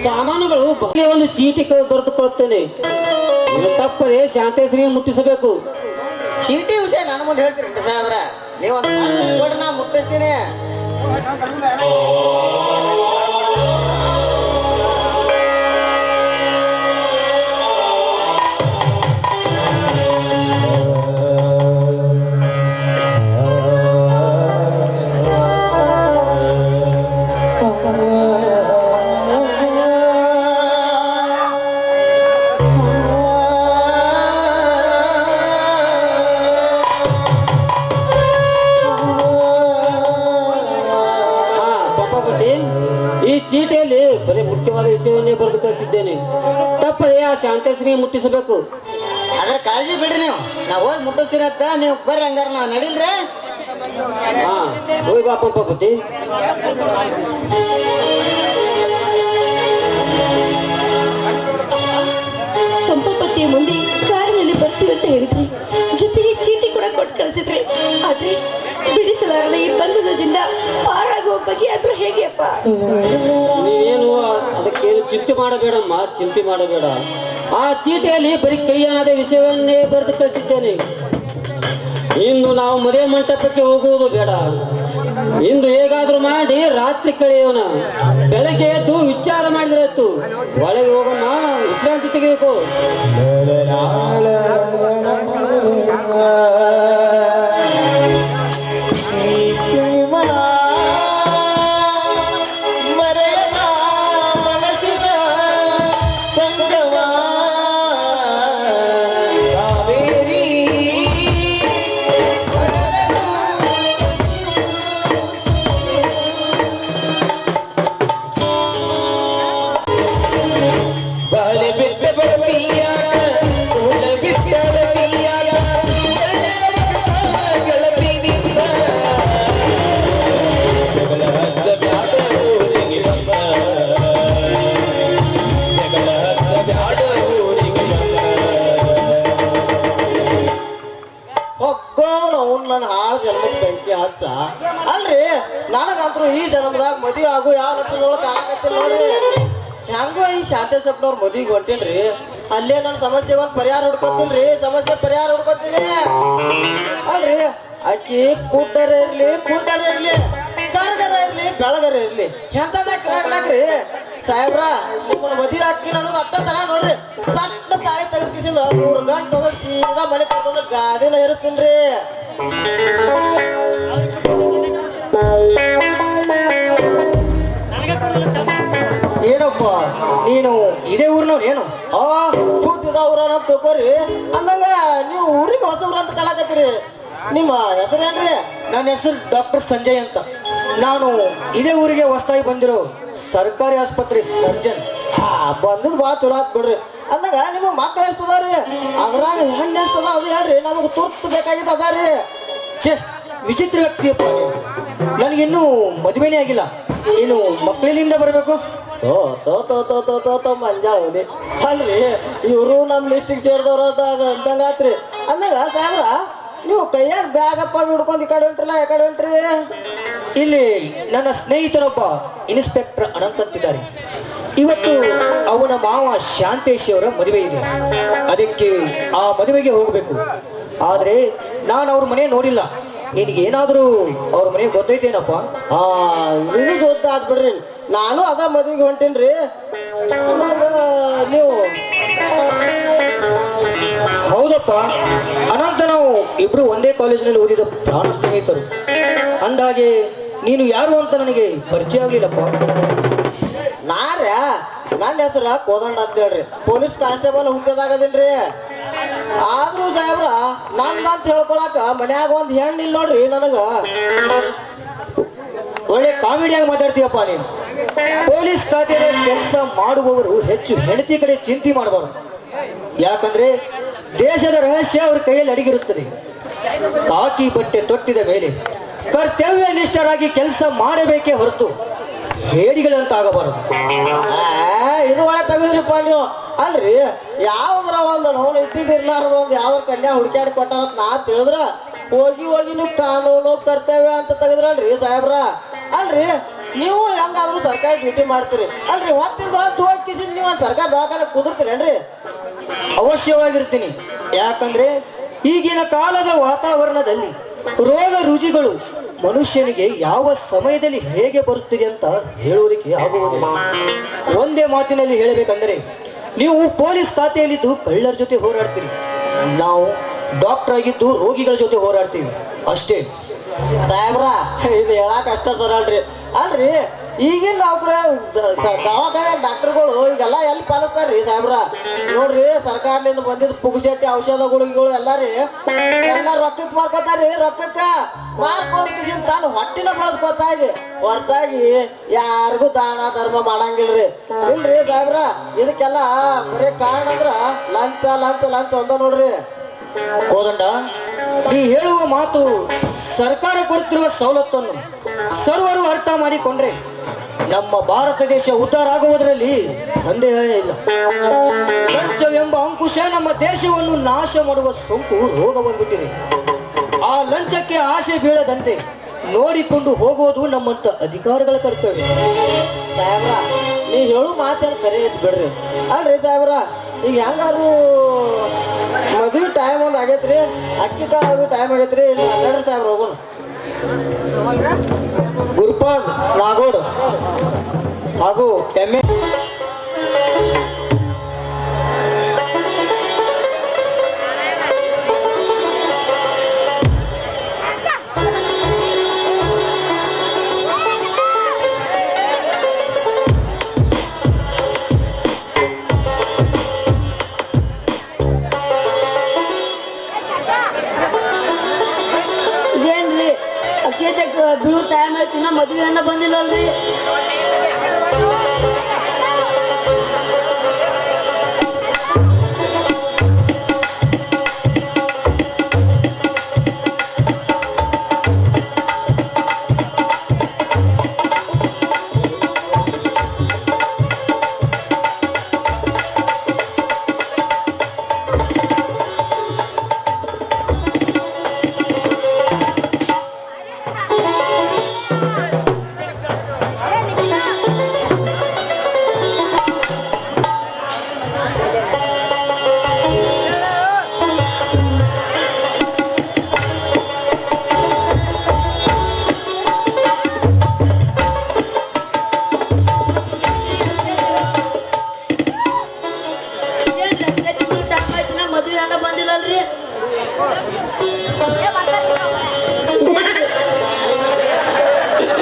ಸಾಮಾನುಗಳು ಒಂದು ಚೀಟಿ ಬರೆದುಕೊಳ್ಳುತ್ತೇನೆ. ತಪ್ಪದೆ ಶಾಂತೇಶ್ವರಿಗೆ ಮುಟ್ಟಿಸಬೇಕು. ಚೀಟಿ ವಿಷಯ ನನ್ನ ಮುಂದೆ ಹೇಳ್ತೀರಿ ಸಾಹೇಬ್ರ? ನೀವೊಂದು ನಾ ಮುಟ್ಟಿಸ್ತೀನಿ. ಬರೀ ಮುಖ್ಯವಾದ ವಿಷಯವನ್ನೇ ಬರೆದು ಕಳಿಸಿದ್ದೇನೆ. ತಪ್ಪದೇ ಆ ಶಾಂತೇಶ್ವರಿಗೆ ಮುಟ್ಟಿಸಬೇಕು. ಅದ್ರ ಕಾಳಜಿ ಬಿಡ್ರಿ ನೀವು. ನಾವು ಹೋಗಿ ಮುಟ್ಟಿಸಿರತ್ತ ನೀವು ಬರ್ರಿ, ಹಂಗಾರ ನಾವು ನಡಿಲ್ರಿ. ಹಾ ಹೋಯ್ ಬಾ ಪಂಪಪತಿ. ಪಂಪಪತಿಯ ಮುಂದೆ ಕಾರಿನಲ್ಲಿ ಬರ್ತೀವಿ ಅಂತ ಹೇಳಿದ್ರಿ, ಜೊತೆಗೆ ಚೀಟಿ ಕೂಡ ಕೊಟ್ಟು ಕಳಿಸಿದ್ರಿ. ಆದ್ರೆ ಬಿಡಿಸಲಾರದ ಈ ಬಂಧನದಿಂದ ಪಾರಾಗುವ ಬಗ್ಗೆ ಆದ್ರೂ ಹೇಗೆ ಅಪ್ಪ? ನೀನೇನು ಅದಕ್ಕೇನು ಚಿಂತೆ ಮಾಡಬೇಡಮ್ಮ, ಚಿಂತೆ ಮಾಡಬೇಡ. ಆ ಚೀಟಿಯಲ್ಲಿ ಬರೀ ಕೈಯಾದ ವಿಷಯವನ್ನೇ ಬರೆದು ಕಳಿಸಿದ್ದೇನೆ. ಇನ್ನು ನಾವು ಮದುವೆ ಮಂಟಪಕ್ಕೆ ಹೋಗುವುದು ಬೇಡ. ಇಂದು ಹೇಗಾದ್ರೂ ಮಾಡಿ ರಾತ್ರಿ ಕಳೆಯೋಣ. ಬೆಳಗ್ಗೆ ಎದ್ದು ವಿಚಾರ ಮಾಡಿದ್ರಾಯ್ತು. ಒಳಗೆ ಹೋಗೋಣ, ವಿಶ್ರಾಂತಿ ತೆಗೆದುಕೋ. ನನ್ನ ಹಾಳು ಜನ್ಮಕ್ಕೆ ಬೆಂಕಿ ಹಚ್ಚ. ಅಲ್ರಿ ನನಗಂತರೂ ಈ ಜನ್ಮದಾಗ ಮದುವೆ ಆಗು ಯಾವ ಲಕ್ಷಣಗಳು ಕಾಣಕತ್ತಿಲ್ಲ ನೋಡ್ರಿ. ಹೆಂಗೋ ಈ ಶಾಂತೇಶಪ್ಪನವ್ರ ಮದುವೆಗೆ ಹೊಂಟೇನ್ರಿ. ಅಲ್ಲೇ ನನ್ನ ಸಮಸ್ಯೆ ಒಂದು ಪರಿಹಾರ ಹುಡ್ಕೊತೀನ್ರಿ. ಸಮಸ್ಯೆ ಪರಿಹಾರ ಹುಡ್ಕೊತೀನಿ. ಅಲ್ರಿ ಅಕ್ಕಿ ಕೂಟರ ಇರ್ಲಿ ಕರ್ಗರ ಇರ್ಲಿ ಬೆಳಗರ ಇರ್ಲಿ ಎಂತದಾಕ್ರಿ ಸಾಹೇಬ್ರ, ನಿಮ್ಮನ್ನ ಮದುವೆ ಹಾಕಿ ನನಗೆ ಅಟ್ಟ ತರ ನೋಡ್ರಿ. ಸಣ್ಣ ತಾಯಿ ತೆಗೆದ್ಕಿಸಿಲ್ಲ 3 ಗಂಟೆ ತಗೊಂಡು ಸೀದಾ ಮನೆ ಕರ್ಕೊಂಡು ಗಾದಿನ ಏರಿಸ್ತೀನಿ. ಏನಪ್ಪ ನೀನು ಇದೇ ಊರಿನವ್ರು ಏನು? ಕೂತಿದ ಊರನ್ನ ತಿಳ್ಕೊರಿ ಅಂದಂಗ ನೀವು ಊರಿಗೆ ಹೊಸಬ್ರು ಅಂತ ಕಲಾಕತ್ತೀರಿ. ನಿಮ್ಮ ಹೆಸರೇನ್ರಿ? ನನ್ನ ಹೆಸರು ಡಾಕ್ಟರ್ ಸಂಜಯ್ ಅಂತ. ನಾನು ಇದೇ ಊರಿಗೆ ಹೊಸದಾಗಿ ಬಂದಿರೋ ಸರ್ಕಾರಿ ಆಸ್ಪತ್ರೆ ಸರ್ಜನ್. ಬಂದಿದ್ದು ಭಾಳ ಚಲೋ ಆತ್ ಬಿಡ್ರಿ. ಅಂದಾಗ ನಿಮ್ಮ ಮಕ್ಳು ಎಷ್ಟು ಅದಾರಿ? ಅದ್ರಾಗ ಹೆಣ್ಣು ಎಷ್ಟು ಅದ ಅದು ಹೇಳ್ರಿ, ನಮಗೆ ತುರ್ತು ಬೇಕಾಗಿದ್ದು ಅದಾರಿ. ಛೇ, ವಿಚಿತ್ರ ವ್ಯಕ್ತಿಯಪ್ಪ ನೀವು. ನನಗಿನ್ನೂ ಮದುವೆನೇ ಆಗಿಲ್ಲ. ಏನು ಮಕ್ಕಳಿಂದ ಬರಬೇಕು? ಮಂಜಾವಲಿ ಅಲ್ರಿ, ಇವರು ನಮ್ಮ ಲಿಸ್ಟಿಗೆ ಸೇರಿದವ್ರ ಅಂದಂಗಾತ್ರಿ. ಅಂದಾಗ ಸಾಹೇಬ್ರ, ನೀವು ಕೈಯಾಗ ಬ್ಯಾಗಪ್ಪ ಹಿಡ್ಕೊಂಡು ಈ ಕಡೆ ಹೊಂಟ್ರಲ್ಲ, ಈ ಕಡೆ ಹೊಂಟ್ರಿ? ಇಲ್ಲಿ ನನ್ನ ಸ್ನೇಹಿತರೊಬ್ಬ ಇನ್ಸ್ಪೆಕ್ಟರ್ ಅನಂತ್ ಅಂತಿದ್ದಾರೆ. ಇವತ್ತು ಅವನ ಮಾವ ಶಾಂತೇಶ್ ಅವರ ಮದುವೆ ಇದೆ. ಅದಕ್ಕೆ ಆ ಮದುವೆಗೆ ಹೋಗಬೇಕು. ಆದರೆ ನಾನು ಅವ್ರ ಮನೆ ನೋಡಿಲ್ಲ. ನಿನಗೇನಾದರೂ ಅವ್ರ ಮನೆಗೆ ಗೊತ್ತೈತೇನಪ್ಪ? ಇದು ಗೊತ್ತಾದ್ ಬಿಡ್ರಿ. ನಾನು ಅದ ಮದುವೆಗೆ ಹೊಂಟೇನ್ರಿ. ನೀವು ಹೌದಪ್ಪ, ಅನಂತ ನಾವು ಇಬ್ರು ಒಂದೇ ಕಾಲೇಜಿನಲ್ಲಿ ಓದಿದ ಪ್ರಾಣ ಸ್ನೇಹಿತರು. ಅಂದಾಗೆ ನೀನು ಯಾರು ಅಂತ ನನಗೆ ಪರಿಚಯ ಆಗ್ಲಿಲ್ಲಪ್ಪ. ನನ್ನ ಹೆಸರು ಕೋದಂಡ ಅಂತ ಹೇಳ್ರಿ. ಪೊಲೀಸ್ ಕಾನ್ಸ್ಟೇಬಲ್ ಹುದ್ದೆದಾಗದಿಲ್ರಿ. ಆದ್ರೂ ಸಾಹೇಬ್ರ, ನಂದಂತ ಹೇಳ್ಕೊಳಕ ಮನ್ಯಾಗ ಒಂದು ಹೆಣ್ಣು ಇಲ್ಲ ನೋಡ್ರಿ. ನನಗ ಒಳ್ಳೆ ಕಾಮಿಡಿಯಾಗಿ ಮಾತಾಡ್ತೀಯಪ್ಪ ನೀನು. ಪೊಲೀಸ್ ಖಾತೆಯಲ್ಲಿ ಕೆಲಸ ಮಾಡುವವರು ಹೆಚ್ಚು ಹೆಂಡತಿ ಕಡೆ ಚಿಂತೆ ಮಾಡಬಾರದು. ಯಾಕಂದ್ರೆ ದೇಶದ ರಹಸ್ಯ ಅವ್ರ ಕೈಯಲ್ಲಿ ಅಡಗಿರುತ್ತದೆ. ಕಾಕಿ ಬಟ್ಟೆ ತೊಟ್ಟಿದ ಮೇಲೆ ಕರ್ತವ್ಯ ನಿಷ್ಠರಾಗಿ ಕೆಲಸ ಮಾಡಬೇಕೇ ಹೊರತು ಹೇಡಿಗಳಂತಾಗಬಾರದು. ಇದು ಒಳ್ಳೆ ತಗದ್ರಿಪ್ಪ ನೀವು. ಅಲ್ರಿ, ಯಾವ್ದ್ರ ಒಂದು ನೋವು ಇದ್ದಿದ್ದಿರ್ಲಾರ್ದು ಒಂದು ಯಾವ ಕನ್ಯಾ ಹುಡುಕ್ಯಾಡಿ ಕೊಟ್ಟಾರಂತ ನಾ ತಿಳಿದ್ರ ಹೋಗಿ ನೀವು ಕಾನೂನು ಕರ್ತವ್ಯ ಅಂತ ತೆಗೆದ್ರಲ್ರಿ ಸಾಹೇಬ್ರ. ಅಲ್ರಿ, ನೀವು ಹೆಂಗಾದ್ರು ಸರ್ಕಾರಿ ಡ್ಯೂಟಿ ಮಾಡ್ತೀರಿ. ಅಲ್ರಿ, ಹೊತ್ತು ಹೋಗಿ ನೀವು ಒಂದು ಸರ್ಕಾರ ದವಾಖಾನೆ ಕುದುರ್ತೀರೇನ್ರಿ? ಅವಶ್ಯವಾಗಿರ್ತೀನಿ. ಯಾಕಂದ್ರೆ ಈಗಿನ ಕಾಲದ ವಾತಾವರಣದಲ್ಲಿ ರೋಗ ರುಜಿಗಳು ಮನುಷ್ಯನಿಗೆ ಯಾವ ಸಮಯದಲ್ಲಿ ಹೇಗೆ ಬರುತ್ತದೆ ಅಂತ ಹೇಳುವುದಕ್ಕೆ ಆಗುವುದಿಲ್ಲ. ಒಂದೇ ಮಾತಿನಲ್ಲಿ ಹೇಳಬೇಕಂದರೆ, ನೀವು ಪೊಲೀಸ್ ಖಾತೆಯಲ್ಲಿದ್ದು ಕಳ್ಳರ ಜೊತೆ ಹೋರಾಡ್ತೀರಿ, ನಾವು ಡಾಕ್ಟರ್ ಆಗಿದ್ದು ರೋಗಿಗಳ ಜೊತೆ ಹೋರಾಡ್ತೀವಿ ಅಷ್ಟೇ. ಸಾಹೇಬ್ರ, ಇದು ಹೇಳಕ್ ಅಷ್ಟ ಸರಳ್ರಿ. ಅಲ್ರಿ, ಈಗಿನ ನೌಕರ ದವಾಖಾನೆ ಡಾಕ್ಟರ್ಗಳು ಈಗೆಲ್ಲ ಎಲ್ಲಿ ಪಾಲಿಸ್ತಾರ್ರಿ ಸಾಹೇಬ್ರ? ನೋಡ್ರಿ, ಸರ್ಕಾರದಿಂದ ಬಂದಿದ್ದ ಪುಗ್ಸೆಟ್ಟಿ ಔಷಧ ಗುಳಿಗೆಗಳು ಎಲ್ಲ ರೊಕ್ಕಕ್ಕೆ ಮಾರ್ಕೋತಾರ್ರಿ. ರೊಕ್ಕಕ್ಕೆ ಮಾರ್ಕೊಂಡ್ ತಾನು ಹೊಟ್ಟಿನ ಬಳಸ್ಕೊತಾಗಿ ಹೊರತಾಗಿ ಯಾರಿಗೂ ದಾನ ಧರ್ಮ ಮಾಡಂಗಿಲ್ರಿ. ಇಲ್ರಿ ಸಾಹೇಬ್ರ, ಇದಕ್ಕೆಲ್ಲ ಬರೀ ಕಾರಣ ಅಂದ್ರ ಲಂಚ ಲಂಚ ಲಂಚ ಅಂತ ನೋಡ್ರಿ. ಕೋದಂಡ, ನೀ ಹೇಳುವ ಮಾತು ಸರ್ಕಾರ ಕೊಡುತ್ತಿರುವ ಸವಲತ್ತನ್ನು ಸರ್ವರು ಅರ್ಥ ಮಾಡಿಕೊಂಡ್ರೆ ನಮ್ಮ ಭಾರತ ದೇಶ ಉದ್ಧಾರ ಆಗುವುದರಲ್ಲಿ ಸಂದೇಹವೇ ಇಲ್ಲ. ಲಂಚವೆಂಬ ಅಂಕುಶ ನಮ್ಮ ದೇಶವನ್ನು ನಾಶ ಮಾಡುವ ಸೋಂಕು ರೋಗ ಬಂದ್ಬಿಟ್ಟಿದೆ. ಆ ಲಂಚಕ್ಕೆ ಆಸೆ ಬೀಳದಂತೆ ನೋಡಿಕೊಂಡು ಹೋಗುವುದು ನಮ್ಮಂತ ಅಧಿಕಾರಿಗಳ ಕರ್ತವ್ಯ. ಸಾಹೇಬ್ರ, ನೀ ಹೇಳು ಮಾತೇನು ಕರೆ ಐತಿ ಬಿಡ್ರಿ. ಅಲ್ರಿ ಸಾಹೇಬ್ರ, ಈಗ ಹೆಂಗಾರು ಮದುವೆ ಟೈಮ್ ಒಂದು ಆಗೈತ್ರಿ, ಅಕ್ಕಿ ಕಾಳು ಟೈಮ್ ಆಗೈತ್ರಿ. ಇಲ್ಲಿ ಅಲ್ಲಾಡ್ರಿ ಸಾಹೇಬ್ರ, ಹೋಗೋಣ. ಗುರುಪಾದ್ ನಾಗೋಡ್ ಹಾಗೂ ಎಮ್ಮೆ ಇದೇನ್ರಿ ಅಕ್ಷಯತೆ ಬೀಳು ಟೈಮ್ ಆಯ್ತು, ಇನ್ನ ಮದುವೆ ಅನ್ನ ಬಂದಿಲ್ಲಲ್ರಿ.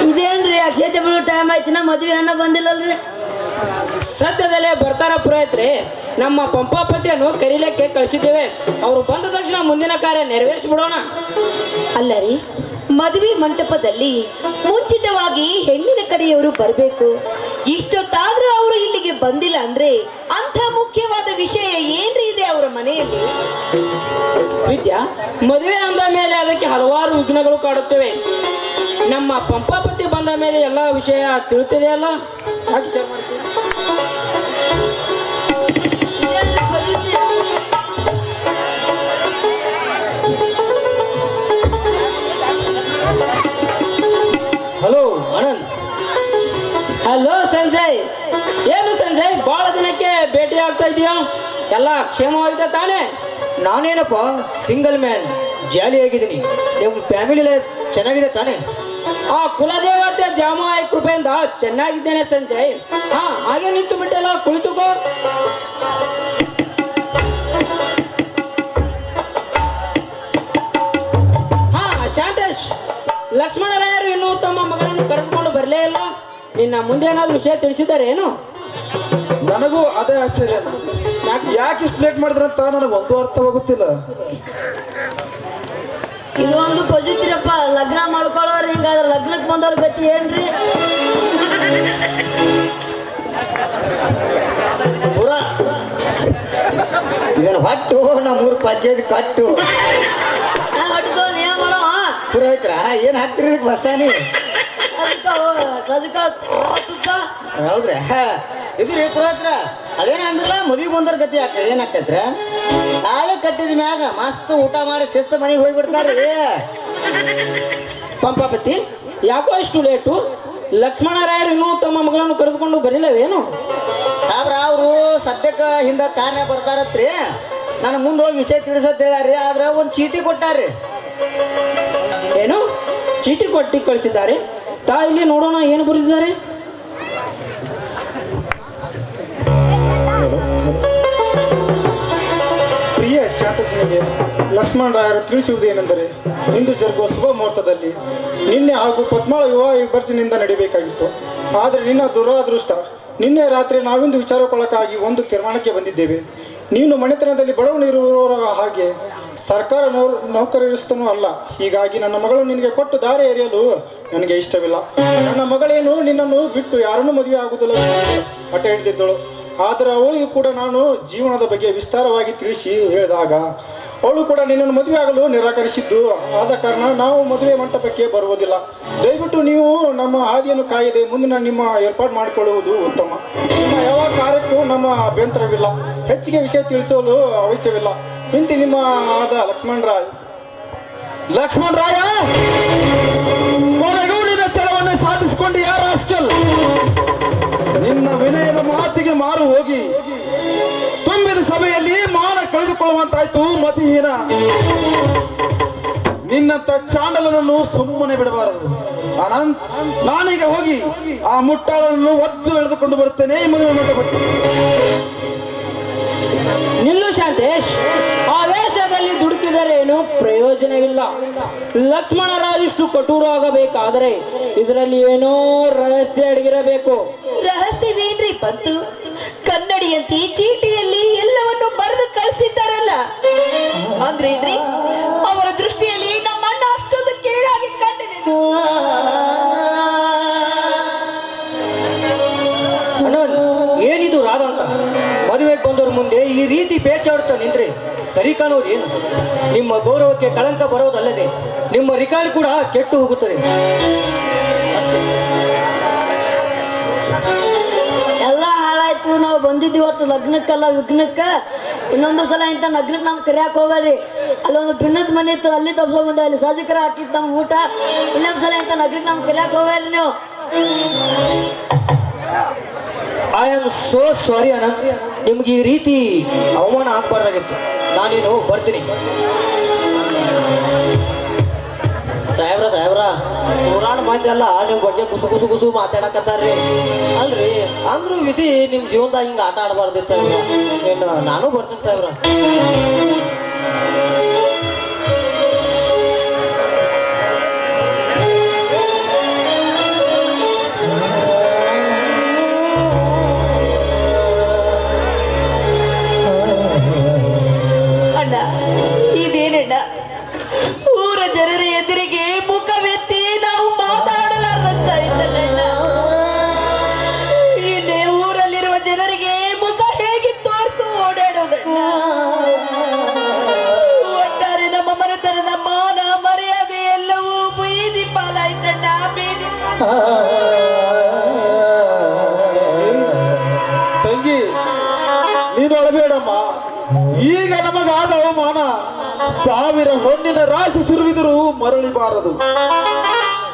ಇದೇನ್ರಿ ಅಕ್ಷತೆ ಬೀಳೋ ಟೈಮ್ ಆಯ್ತಿನ ಮದುವೆ ಅನ್ನ ಬಂದಿಲ್ಲಲ್ರಿ. ಸದ್ಯದಲ್ಲೇ ಬರ್ತಾರ ಪುರೋಹಿತ್ರೆ. ನಮ್ಮ ಪಂಪಾಪತಿಯನ್ನು ಕರೀಲಿಕ್ಕೆ ಕಳಿಸಿದ್ದೇವೆ. ಅವರು ಬಂದ ತಕ್ಷಣ ಮುಂದಿನ ಕಾರ್ಯ ನೆರವೇರಿಸಿಬಿಡೋಣ. ಅಲ್ಲ ರೀ, ಮದುವೆ ಮಂಟಪದಲ್ಲಿ ಮುಂಚಿತವಾಗಿ ಹೆಣ್ಣಿನ ಕಡೆಯವರು ಬರಬೇಕು. ಇಷ್ಟೊತ್ತಾದ್ರೂ ಅವರು ಇಲ್ಲಿಗೆ ಬಂದಿಲ್ಲ ಅಂದ್ರೆ ಅಂಥ ಮುಖ್ಯವಾದ ವಿಷಯ ಏನ್ರಿ ಇದೆ ಅವರ ಮನೆಯಲ್ಲಿ? ವಿದ್ಯಾ, ಮದುವೆ ಅಂದ ಮೇಲೆ ಅದಕ್ಕೆ ಹಲವಾರು ವಿಘ್ನಗಳು ಕಾಡುತ್ತವೆ. ನಮ್ಮ ಪಂಪಾಪತಿ ಬಂದ ಮೇಲೆ ಎಲ್ಲ ವಿಷಯ ತಿಳಿತಿದೆಯಲ್ಲ. ಯಾಕೆ ವಿಚಾರ ಮಾಡ್ತೀವಿ? ಹಲೋ ಆನಂದ್. ಹಲೋ ಸಂಜಯ್. ಏನು ಸಂಜಯ್, ಬಹಳ ದಿನಕ್ಕೆ ಭೇಟಿ ಆಗ್ತಾ ಇದೆಯಾ? ಎಲ್ಲ ಕ್ಷೇಮವಾಗಿದೆ ತಾನೇ? ನಾನೇನಪ್ಪ ಸಿಂಗಲ್ ಮ್ಯಾನ್, ಜಾಲಿಯಾಗಿದ್ದೀನಿ. ನಿಮ್ಮ ಫ್ಯಾಮಿಲಿ ಲೈಫ್ ಚೆನ್ನಾಗಿದೆ ತಾನೇ? ಆ ಕುಲದೇವತೆ ದ್ಯಾಮಾಯ ಕೃಪೆಯಿಂದ ಚೆನ್ನಾಗಿದ್ದೇನೆ ಸಂಜಯ್. ಹಾ, ಹಾಗೆ ನಿಂತು ಬಿಟ್ಟಲ್ಲ, ಕುಳಿತುಕೋ. ಹಾ ಶಾಂತೇಶ್, ಲಕ್ಷ್ಮಣರಾಯರು ಇನ್ನೂ ತಮ್ಮ ಮಗನನ್ನು ಕರೆದುಕೊಂಡು ಬರಲೇ ಇಲ್ಲ. ನಿನ್ನ ಮುಂದೆ ಏನಾದ್ರು ವಿಷಯ ತಿಳಿಸಿದ್ದಾರೆ ಏನು? ನನಗೂ ಅದೇ ಆಶ್ಚರ್ಯ. ಯಾಕೆ ಇಷ್ಟು ಲೇಟ್ ಮಾಡಿದ್ರಂತ ನನಗೊಂದು ಅರ್ಥವಾಗುತ್ತಿಲ್ಲ. ಇದು ಒಂದು ಪಜಿತಿರಪ್ಪ, ಲಗ್ನ ಮಾಡ್ಕೊಳ್ಳೋರು ಹಿಂಗಾದ್ರೆ ಲಗ್ನಕ್ಕೆ ಬಂದವ್ರ ಗತಿ ಏನ್ರಿ? ಪುರ ಇದನ್ನು ಹೊಟ್ಟು ನಮ್ಮೂರು ಪಂಚಾಯತ್ ಕಟ್ಟು. ಹೊಟ್ಟು ನೀವ ಮಾಡೋ ಪುರೋಹಿತ್ರ ಏನ್ ಹಾಕ್ತಿರಿ ಇದಕ್ಕೆ ಬಸ್ತಾನಿ? ಸಜಕ ತುಪ್ಪ. ಹೌದ್ರಿ? ಇದು ರೀ ಪುರೋಹಿತ್ರ, ಅದೇನ ಅಂದ್ರಲ್ಲ ಮದುವೆ ಬಂದವ್ರ ಗತಿ ಏನಾಕೈತ್ರ? ತಾಳೆ ಕಟ್ಟಿದ ಮ್ಯಾಗ ಮಸ್ತ್ ಊಟ ಮಾಡಿ ಶಿಸ್ತು ಮನೆಗೆ ಹೋಗ್ಬಿಡ್ತಾರ್ರಿ. ಪಂಪಾಪತಿ, ಯಾಕೋ ಇಷ್ಟು ಲೇಟು? ಲಕ್ಷ್ಮಣರಾಯರು ಇನ್ನೂ ತಮ್ಮ ಮಗಳನ್ನು ಕರೆದುಕೊಂಡು ಬರಲಿಲ್ಲವೇನು? ಸಾಬ್ರ ಅವರು ಸದ್ಯಕ್ಕೆ ಹಿಂದ ಕಾರ್ಯ ಬರ್ತಾರತ್ರಿ. ನಾನು ಮುಂದೆ ಹೋಗಿ ವಿಷಯ ತಿಳಿಸತ್ ಹೇಳ್ಯಾರಿ. ಆದ್ರೆ ಒಂದು ಚೀಟಿ ಕೊಟ್ಟಾರ್ರಿ. ಏನು ಚೀಟಿ ಕೊಟ್ಟು ಕಳಿಸಿದ್ದಾರೆ? ತಾ ಇಲ್ಲಿ ನೋಡೋಣ, ಏನು ಬರೆದಿದ್ದಾರೆ? ಪ್ರಿಯ ಶಾಂತಸನಿಗೆ ಲಕ್ಷ್ಮಣರಾಯರು ತಿಳಿಸುವುದೇನೆಂದರೆ, ಇಂದು ಜರುಗುವ ಶುಭ ಮುಹೂರ್ತದಲ್ಲಿ ನಿನ್ನೆ ಹಾಗೂ ಪದ್ಮಾಳ ವಿವಾಹ ವಿಭರ್ಜನೆಯಿಂದ ನಡೀಬೇಕಾಗಿತ್ತು. ಆದರೆ ನಿನ್ನ ದುರಾದೃಷ್ಟ, ನಿನ್ನೆ ರಾತ್ರಿ ನಾವಿಂದು ವಿಚಾರಕ್ಕೊಳಕ್ಕಾಗಿ ಒಂದು ತೀರ್ಮಾನಕ್ಕೆ ಬಂದಿದ್ದೇವೆ. ನೀನು ಮನೆತನದಲ್ಲಿ ಬಡವನಿರುವವರ ಹಾಗೆ ಸರ್ಕಾರ ನೌಕರಸ್ಥನೂ ಅಲ್ಲ. ಹೀಗಾಗಿ ನನ್ನ ಮಗಳು ನಿನಗೆ ಕೊಟ್ಟು ದಾರಿ ಎರೆಯಲು ನನಗೆ ಇಷ್ಟವಿಲ್ಲ. ನನ್ನ ಮಗಳೇನು ನಿನ್ನನ್ನು ಬಿಟ್ಟು ಯಾರನ್ನೂ ಮದುವೆ ಆಗುವುದಿಲ್ಲ ಹಠ ಹಿಡಿದಿದ್ದಳು. ಆದರೆ ಅವಳಿಗೂ ಕೂಡ ನಾನು ಜೀವನದ ಬಗ್ಗೆ ವಿಸ್ತಾರವಾಗಿ ತಿಳಿಸಿ ಹೇಳಿದಾಗ ಅವಳು ಕೂಡ ನಿನ್ನನ್ನು ಮದುವೆ ಆಗಲು ನಿರಾಕರಿಸಿದ್ದು. ಆದ ಕಾರಣ ನಾವು ಮದುವೆ ಮಂಟಪಕ್ಕೆ ಬರುವುದಿಲ್ಲ. ದಯವಿಟ್ಟು ನೀವು ನಮ್ಮ ಹಾದಿಯನ್ನು ಕಾಯದೆ ಮುಂದಿನ ನಿಮ್ಮ ಏರ್ಪಾಡು ಮಾಡಿಕೊಳ್ಳುವುದು ಉತ್ತಮ. ನಿಮ್ಮ ಯಾವ ಕಾರ್ಯಕ್ಕೂ ನಮ್ಮ ಅಭ್ಯಂತರವಿಲ್ಲ. ಹೆಚ್ಚಿಗೆ ವಿಷಯ ತಿಳಿಸಲು ಅವಶ್ಯವಿಲ್ಲ. ಇಂತಿ ನಿಮ್ಮ ಆದ ಲಕ್ಷ್ಮಣ್ ರಾಯ್. ಕೊನೆಗೂ ನಿನ್ನ ಛಲವನ್ನೇ ಸಾಧಿಸಿಕೊಂಡು ಯಾರ ರಾಸ್ಕಲ್ ನಿನ್ನ ವಿನಯದ ಮಾತಿಗೆ ಮಾರು ಹೋಗಿ ತುಂಬಿದ ಸಭೆಯಲ್ಲಿ ಮಾನ ಕಳೆದುಕೊಳ್ಳುವಂತಾಯ್ತು ಮತಿಹೀನ. ನಿನ್ನಂತ ಚಾಂಡಲನನ್ನು ಸುಮ್ಮನೆ ಬಿಡಬಾರದು. ಅನಂತ್, ನಾನೀಗ ಹೋಗಿ ಆ ಮುಟ್ಟಾಳನ್ನು ಒದ್ದು ಎಳೆದುಕೊಂಡು ಬರುತ್ತೇನೆ ಮದುವೆ ಮಂಟಪಕ್ಕೆ. ನಿಲ್ಲು ಶಾಂತೇಶ್, ಆವೇಶದಲ್ಲಿ ದುಡುಕಿದರೇನು ಪ್ರಯೋಜನವಿಲ್ಲ. ಲಕ್ಷ್ಮಣರಾಜಿಷ್ಟು ಕಠೋರವಾಗಬೇಕಾದರೆ ಇದರಲ್ಲಿ ಏನೋ ರಹಸ್ಯ ಅಡಗಿರಬೇಕು. ರಹಸ್ಯವೇನ್ರಿ ಬಂತು? ಕನ್ನಡಿಯಂತೆ ಚೀಟಿಯಲ್ಲಿ ಎಲ್ಲವನ್ನು ಬರೆದು ಕಳಿಸಿದ್ದಾರಲ್ಲ ಅಂದ್ರೇನ್ರಿ? ಅವರ ದೃಷ್ಟಿಯಲ್ಲಿ ನಮ್ಮ ಅಣ್ಣ ಅಷ್ಟೊಂದು ಕೀಳಾಗಿ ಕಂಡಿದೆ. ಏನಿದು ರಾಧಾಂತ? ಮದುವೆಗೆ ಬಂದವ್ರ ಮುಂದೆ ಈ ರೀತಿ ಪೇಚಾಡುತ್ತಾ ನಿಂತ್ರೆ ಸರಿ ಕಾಣೋದು ಏನು? ನಿಮ್ಮ ಗೌರವಕ್ಕೆ ಕಳಂಕ ಬರೋದಲ್ಲದೆ ನಿಮ್ಮ ರಿಕಾರ್ಡ್ ಕೂಡ ಕೆಟ್ಟು ಹೋಗುತ್ತದೆ ಅಷ್ಟೇ. ಎಲ್ಲ ಹಾಳಾಯ್ತು. ನಾವು ಬಂದಿದ್ವಿ ಇವತ್ತು ಲಗ್ನಕ್ಕಲ್ಲ ವಿಘ್ನಕ್ಕೆ. ಇನ್ನೊಂದು ಸಲ ಇಂಥ ಲಗ್ನಕ್ಕೆ ನಮ್ಗೆ ಕರಿಯಾಕೆ ಹೋಗ್ಬೇಡ್ರಿ. ಅಲ್ಲೊಂದು ಭಿನ್ನದ ಮನೆ ಇತ್ತು, ಅಲ್ಲಿ ತಪ್ಸ್ಕೊಂಡ್ ಅಲ್ಲಿ ಸಹಜಕರ ಹಾಕಿತ್ತು ನಮ್ಗೆ ಊಟ. ಇನ್ನೊಂದು ಸಲ ಇಂಥ ಲಗ್ನಕ್ಕೆ ನಮ್ಗೆ ಕರಿಯಾಕೆ ಹೋಗ್ಬೇಡ್ರಿ ನೀವು. ಐ ಆಮ್ ಸೋ ಸಾರಿ ಅಣ್ಣ, ನಿಮ್ಗೆ ಈ ರೀತಿ ಅವಮಾನ ಆಗ್ಬಾರ್ದಾಗಿತ್ತು. ನಾನೇನು ಬರ್ತೀನಿ. ಸಾಹೇಬ್ರ ನೂರಾರು ಮಂದಿ ಅಲ್ಲ ನಿಮ್ಮ ಬಗ್ಗೆ ಕುಸು ಮಾತಾಡಕತ್ತಾರ್ರಿ. ಅಲ್ರಿ ಅಂದ್ರೂ ವಿಧಿ ನಿಮ್ಮ ಜೀವನದಾಗ ಹಿಂಗೆ ಆಟ ಆಡಬಾರ್ದಿತ್ತು. ನಾನು ಬರ್ತೀನಿ ಸಾಹೇಬ್ರ. ಅಣ್ಣ, ಇದೇನಣ್ಣ? ಊರ ಜನರ ಎದುರಿಗೆ ಮುಖವೆತ್ತಿ ನಾವು ಮಾತಾಡಲಾರಂತ ಇದ್ದಣ್ಣ. ಇನ್ನೇ ಊರಲ್ಲಿರುವ ಜನರಿಗೆ ಮುಖ ಹೇಗೆ ತೋರಿಸು ಓಡಾಡೋದಣ್ಣ? ಒಟ್ಟಾರೆ ನಮ್ಮ ಮನೆತನದ ಮಾನ ಮರ್ಯಾದೆ ಎಲ್ಲವೂ ಬೀದಿ ಪಾಲಾಯ್ತಣ್ಣ, ಬೀದಿ. ತಂಗಿ, ನೀನು ಅಳಬೇಡಮ್ಮ. ಈಗ ನಮಗಾದ ಅವಮಾನ 1000 ಹೊನ್ನಿನ ರಾಶಿ ಸುರುವಿದರೂ ಮರಳಿಬಾರದು.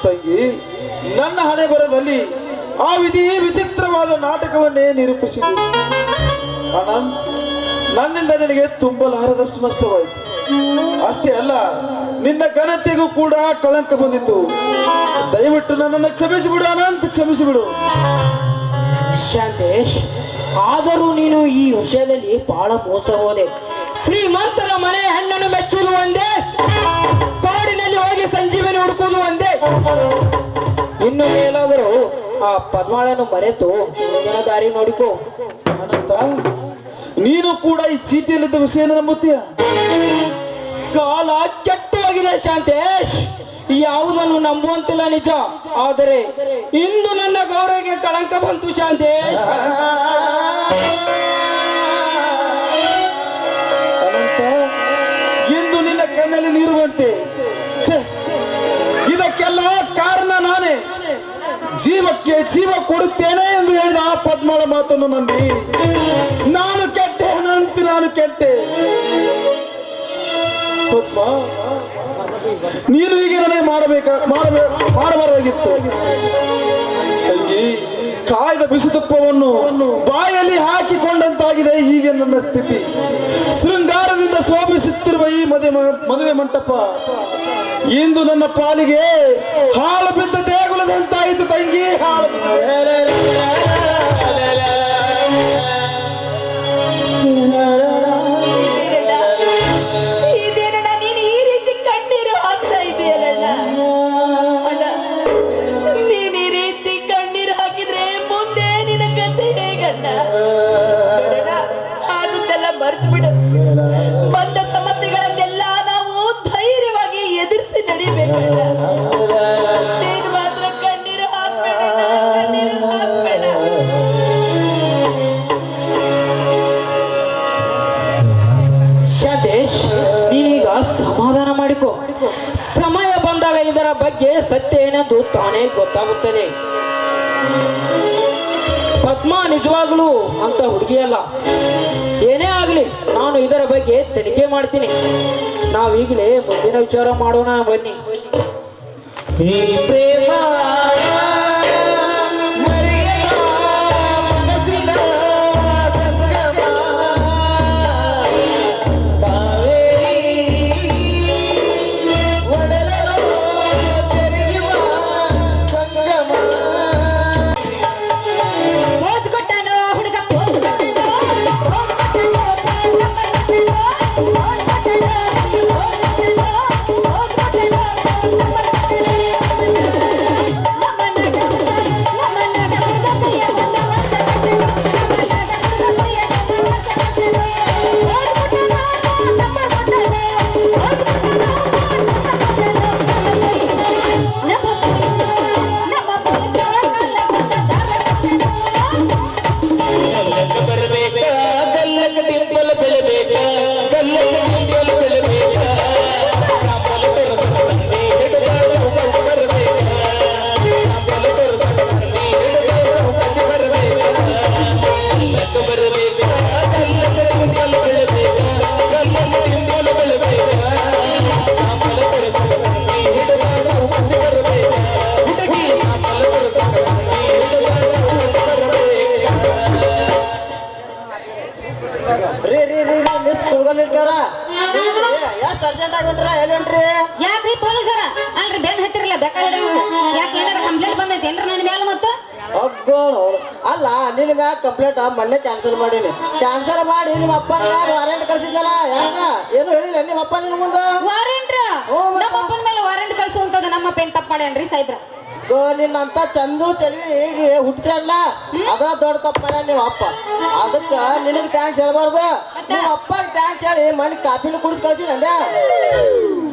ತಂಗಿ, ನನ್ನ ಹಣೆ ಬರದಲ್ಲಿ ಆ ವಿಧಿ ವಿಚಿತ್ರವಾದ ನಾಟಕವನ್ನೇ ನಿರೂಪಿಸಿದೆ. ಅನಂತ್, ನನ್ನಿಂದ ನಿನಗೆ ತುಂಬಲಾರದಷ್ಟು ನಷ್ಟವಾಯಿತು. ಅಷ್ಟೇ ಅಲ್ಲ, ನಿನ್ನ ಘನತೆಗೂ ಕೂಡ ಕಳಂಕ ಬಂದಿತು. ದಯವಿಟ್ಟು ನನ್ನನ್ನು ಕ್ಷಮಿಸಿಬಿಡು ಅನಂತ್, ಕ್ಷಮಿಸಿಬಿಡು. ಶಾಂತೇಶ್, ಆದರೂ ನೀನು ಈ ವಿಷಯದಲ್ಲಿ ಬಹಳ ಮೋಸ ಹೋದೆ. ಶ್ರೀಮಂತರ ಮನೆ ಹೆಣ್ಣನ್ನು ಮೆಚ್ಚುವುದು ಒಂದೇ, ಕಾಡಿನಲ್ಲಿ ಹೋಗಿ ಸಂಜೀವನಿ ಹುಡುಕುವುದು ಒಂದೇ. ಇನ್ನು ಮೇಲಾದರೂ ಆ ಪದ್ಮಾಳನ್ನು ಮರೆತು ಮುಂದಿನ ದಾರಿ ನೋಡಿಕೋ. ಅನಂತ, ನೀನು ಕೂಡ ಈ ಚೀಟಿಯಲ್ಲಿದ್ದ ವಿಷಯನ ನಂಬುತ್ತೀಯ? ಕಾಲ ಕೆಟ್ಟು ಹೋಗಿದೆ ಶಾಂತೇಶ್. ಯಾವುದನ್ನು ನಂಬುವಂತಿಲ್ಲ ನಿಜ, ಆದರೆ ಇಂದು ನನ್ನ ಗೌರವಕ್ಕೆ ಕಳಂಕ ಬಂತು ಶಾಂತೇಶ್. ಅನಂತ, ಇಂದು ನಿನ್ನ ಕಣ್ಣಲ್ಲಿ ನೀರುವಂತೆ. ಇದಕ್ಕೆಲ್ಲ ಕಾರಣ ನಾನೇ. ಜೀವಕ್ಕೆ ಜೀವ ಕೊಡುತ್ತೇನೆ ಎಂದು ಹೇಳಿದ ಆ ಪದ್ಮಳ ಮಾತನ್ನು ನಂಬಿ ನಾನು ಕೆಟ್ಟೆ ಅನಂತ, ನಾನು ಕೆಟ್ಟೆ. ಪದ್ಮ, ನೀನು ಹೀಗೆ ನನಗೆ ಮಾಡಬಾರದಾಗಿತ್ತು. ತಂಗಿ, ಕಾಯ್ದ ಬಿಸಿತುಪ್ಪವನ್ನು ಬಾಯಲ್ಲಿ ಹಾಕಿಕೊಂಡಂತಾಗಿದೆ ಹೀಗೆ ನನ್ನ ಸ್ಥಿತಿ. ಶೃಂಗಾರದಿಂದ ಶೋಭಿಸುತ್ತಿರುವ ಈ ಮದುವೆ ಮಂಟಪ ಇಂದು ನನ್ನ ಪಾಲಿಗೆ ಹಾಳು ಬಿದ್ದ ದೇಗುಲದಂತಾಯಿತು. ತಂಗಿ, ಹಾಳು ಇದೇನಣ್ಣ, ನೀನು ಈ ರೀತಿ ಕಣ್ಣೀರು ಹಾಕ್ತಾ ಇದೆಯಲ್ಲ ಅಣ್ಣ? ನೀನ್ ಈ ರೀತಿ ಕಣ್ಣೀರು ಹಾಕಿದ್ರೆ ಮುಂದೆ ನಿನ್ನ ಕಥೆ ಹೇಗಣ್ಣ? ಆದದ್ದೆಲ್ಲ ಮರ್ತು ಬಿಡು. ಬಂದ ಸಮಸ್ಯೆಗಳನ್ನೆಲ್ಲ ಸತ್ಯ ಏನೆಂದು ತಾನೇ ಗೊತ್ತಾಗುತ್ತದೆ. ಪದ್ಮ ನಿಜವಾಗ್ಲೂ ಅಂತ ಹುಡುಗಿಯಲ್ಲ. ಏನೇ ಆಗಲಿ ನಾನು ಇದರ ಬಗ್ಗೆ ತನಿಖೆ ಮಾಡ್ತೀನಿ. ನಾವೀಗಲೇ ಮುಂದಿನ ವಿಚಾರ ಮಾಡೋಣ ಬನ್ನಿ. ಈ ಪ್ರೇಮ ಮರೆಯದ ಮನಸ್ಸಿನ ಸಂಗಮ ಕಾವೇರಿ ಒಡಲನು ತೆರೆಯುವ ಸಂಗಮ. ಪೋಸ್ ಕೊಟ್ಟಾನೋ ಹುಡುಗ ಪೋಸ್ ಕೊಟ್ಟಾನೋ ಗಲ್ಲಕ ಬರಬೇಕ ಗಲ್ಲಕ ಡಿಂಪಲ್ ಬೆಳಬೇಕ ಗಲ್ಲಕ ಡಿಂಪಲ್ ಬೆಳಬೇಕ ಚಾಂಪಲ್ ತೋರಿಸ ಸಂಡಿ ಹಿಡಿದ ಸೌಕಾಶ ಬರಬೇಕ ಚಾಂಪಲ್ ತೋರಿಸ ಸಂಡಿ ಹಿಡಿದ ಸೌಕಾಶ ಬರಬೇಕ ಗಲ್ಲಕ ಬರಬೇಕ ಗಲ್ಲಕ ಡಿಂಪಲ್ ಬೆಳಬೇಕ ಗಲ್ಲಕ ಡಿಂಪಲ್ ಬೆಳಬೇಕ ಚಾಂಪಲ್ ತೋರಿಸ ಸಂಡಿ ಹಿಡಿದ ಸೌಕಾಶ ಬರಬೇಕ ಹುಡುಗಿ ಚಾಂಪಲ್ ತೋರಿಸ ಸಂಡಿ ಹಿಡಿದ ಸೌಕಾಶ ಬರಬೇಕ. ಮಿಸ್ ಕುಳ್ಕೊಂಡಿರ್ತಾರ ಎಷ್ಟು ಅರ್ಜೆಂಟ್ ಆಗಿಂಟ್ರ ಎಲ್ಲಿ ಹೊಂಟ್ರಿ? ಯಾಕ್ರಿ ಪೊಲೀಸರ ಅಲ್ರಿ ಬೆನ್ ಹತ್ತಿರಲ್ಲ ಬೇಕಾದ್ರೆ ಯಾಕೆ ಏನಾರ ಕಂಪ್ಲೇಂಟ್ ಬಂದೈತಿ ಏನ್ರ ನನ್ನ ಮ್ಯಾಲ ಮತ್ತ ಅಗ್ಗೋಣ ಅಲ್ಲ ನಿನ್ನ ಮ್ಯಾಗ ಕಂಪ್ಲೇಂಟ್ ಮೊನ್ನೆ ಕ್ಯಾನ್ಸಲ್ ಮಾಡೀನಿ. ಕ್ಯಾನ್ಸಲ್ ಮಾಡಿ ನಿಮ್ಮ ಅಪ್ಪ ವಾರೆಂಟ್ ಕಳ್ಸಿದ್ದಲ್ಲ ಯಾಕ ಏನು ಹೇಳಿಲ್ಲ ನಿಮ್ಮ ಅಪ್ಪ ನಿನ್ನ ಮುಂದೆ? ವಾರೆಂಟ್ ನಮ್ಮ ಅಪ್ಪನ ಮೇಲೆ ವಾರೆಂಟ್ ಕಳ್ಸುವಂತದ ನಮ್ಮ ಪೇನ್ ತಪ್ಪ ಮಾಡ್ಯಾನ್ರಿ ಸಾಹೇಬ್ರ. ನಿನ್ನಂತ ಚಂದು ಚೆಲ್ವಿ ಈಗ ಹುಟ್ಟಲ್ಲ ಅದ ದೊಡ್ಡ ತಪ್ಪ ಮಾಡ್ಯಾನ ನಿಮ್ಮ ಅಪ್ಪ. ಅದಕ್ಕ ನಿನಗೆ ಥ್ಯಾಂಕ್ಸ್ ಹೇಳ್ಬಾರ್ದು, ನಿಮ್ಮ ಅಪ್ಪಗೆ ಥ್ಯಾಂಕ್ಸ್ ಹೇಳಿ ಮನೆ ಕಾಫಿನೂ ಕುಡಿಸ್ ಕಳ್ಸಿ ನಂದೆ.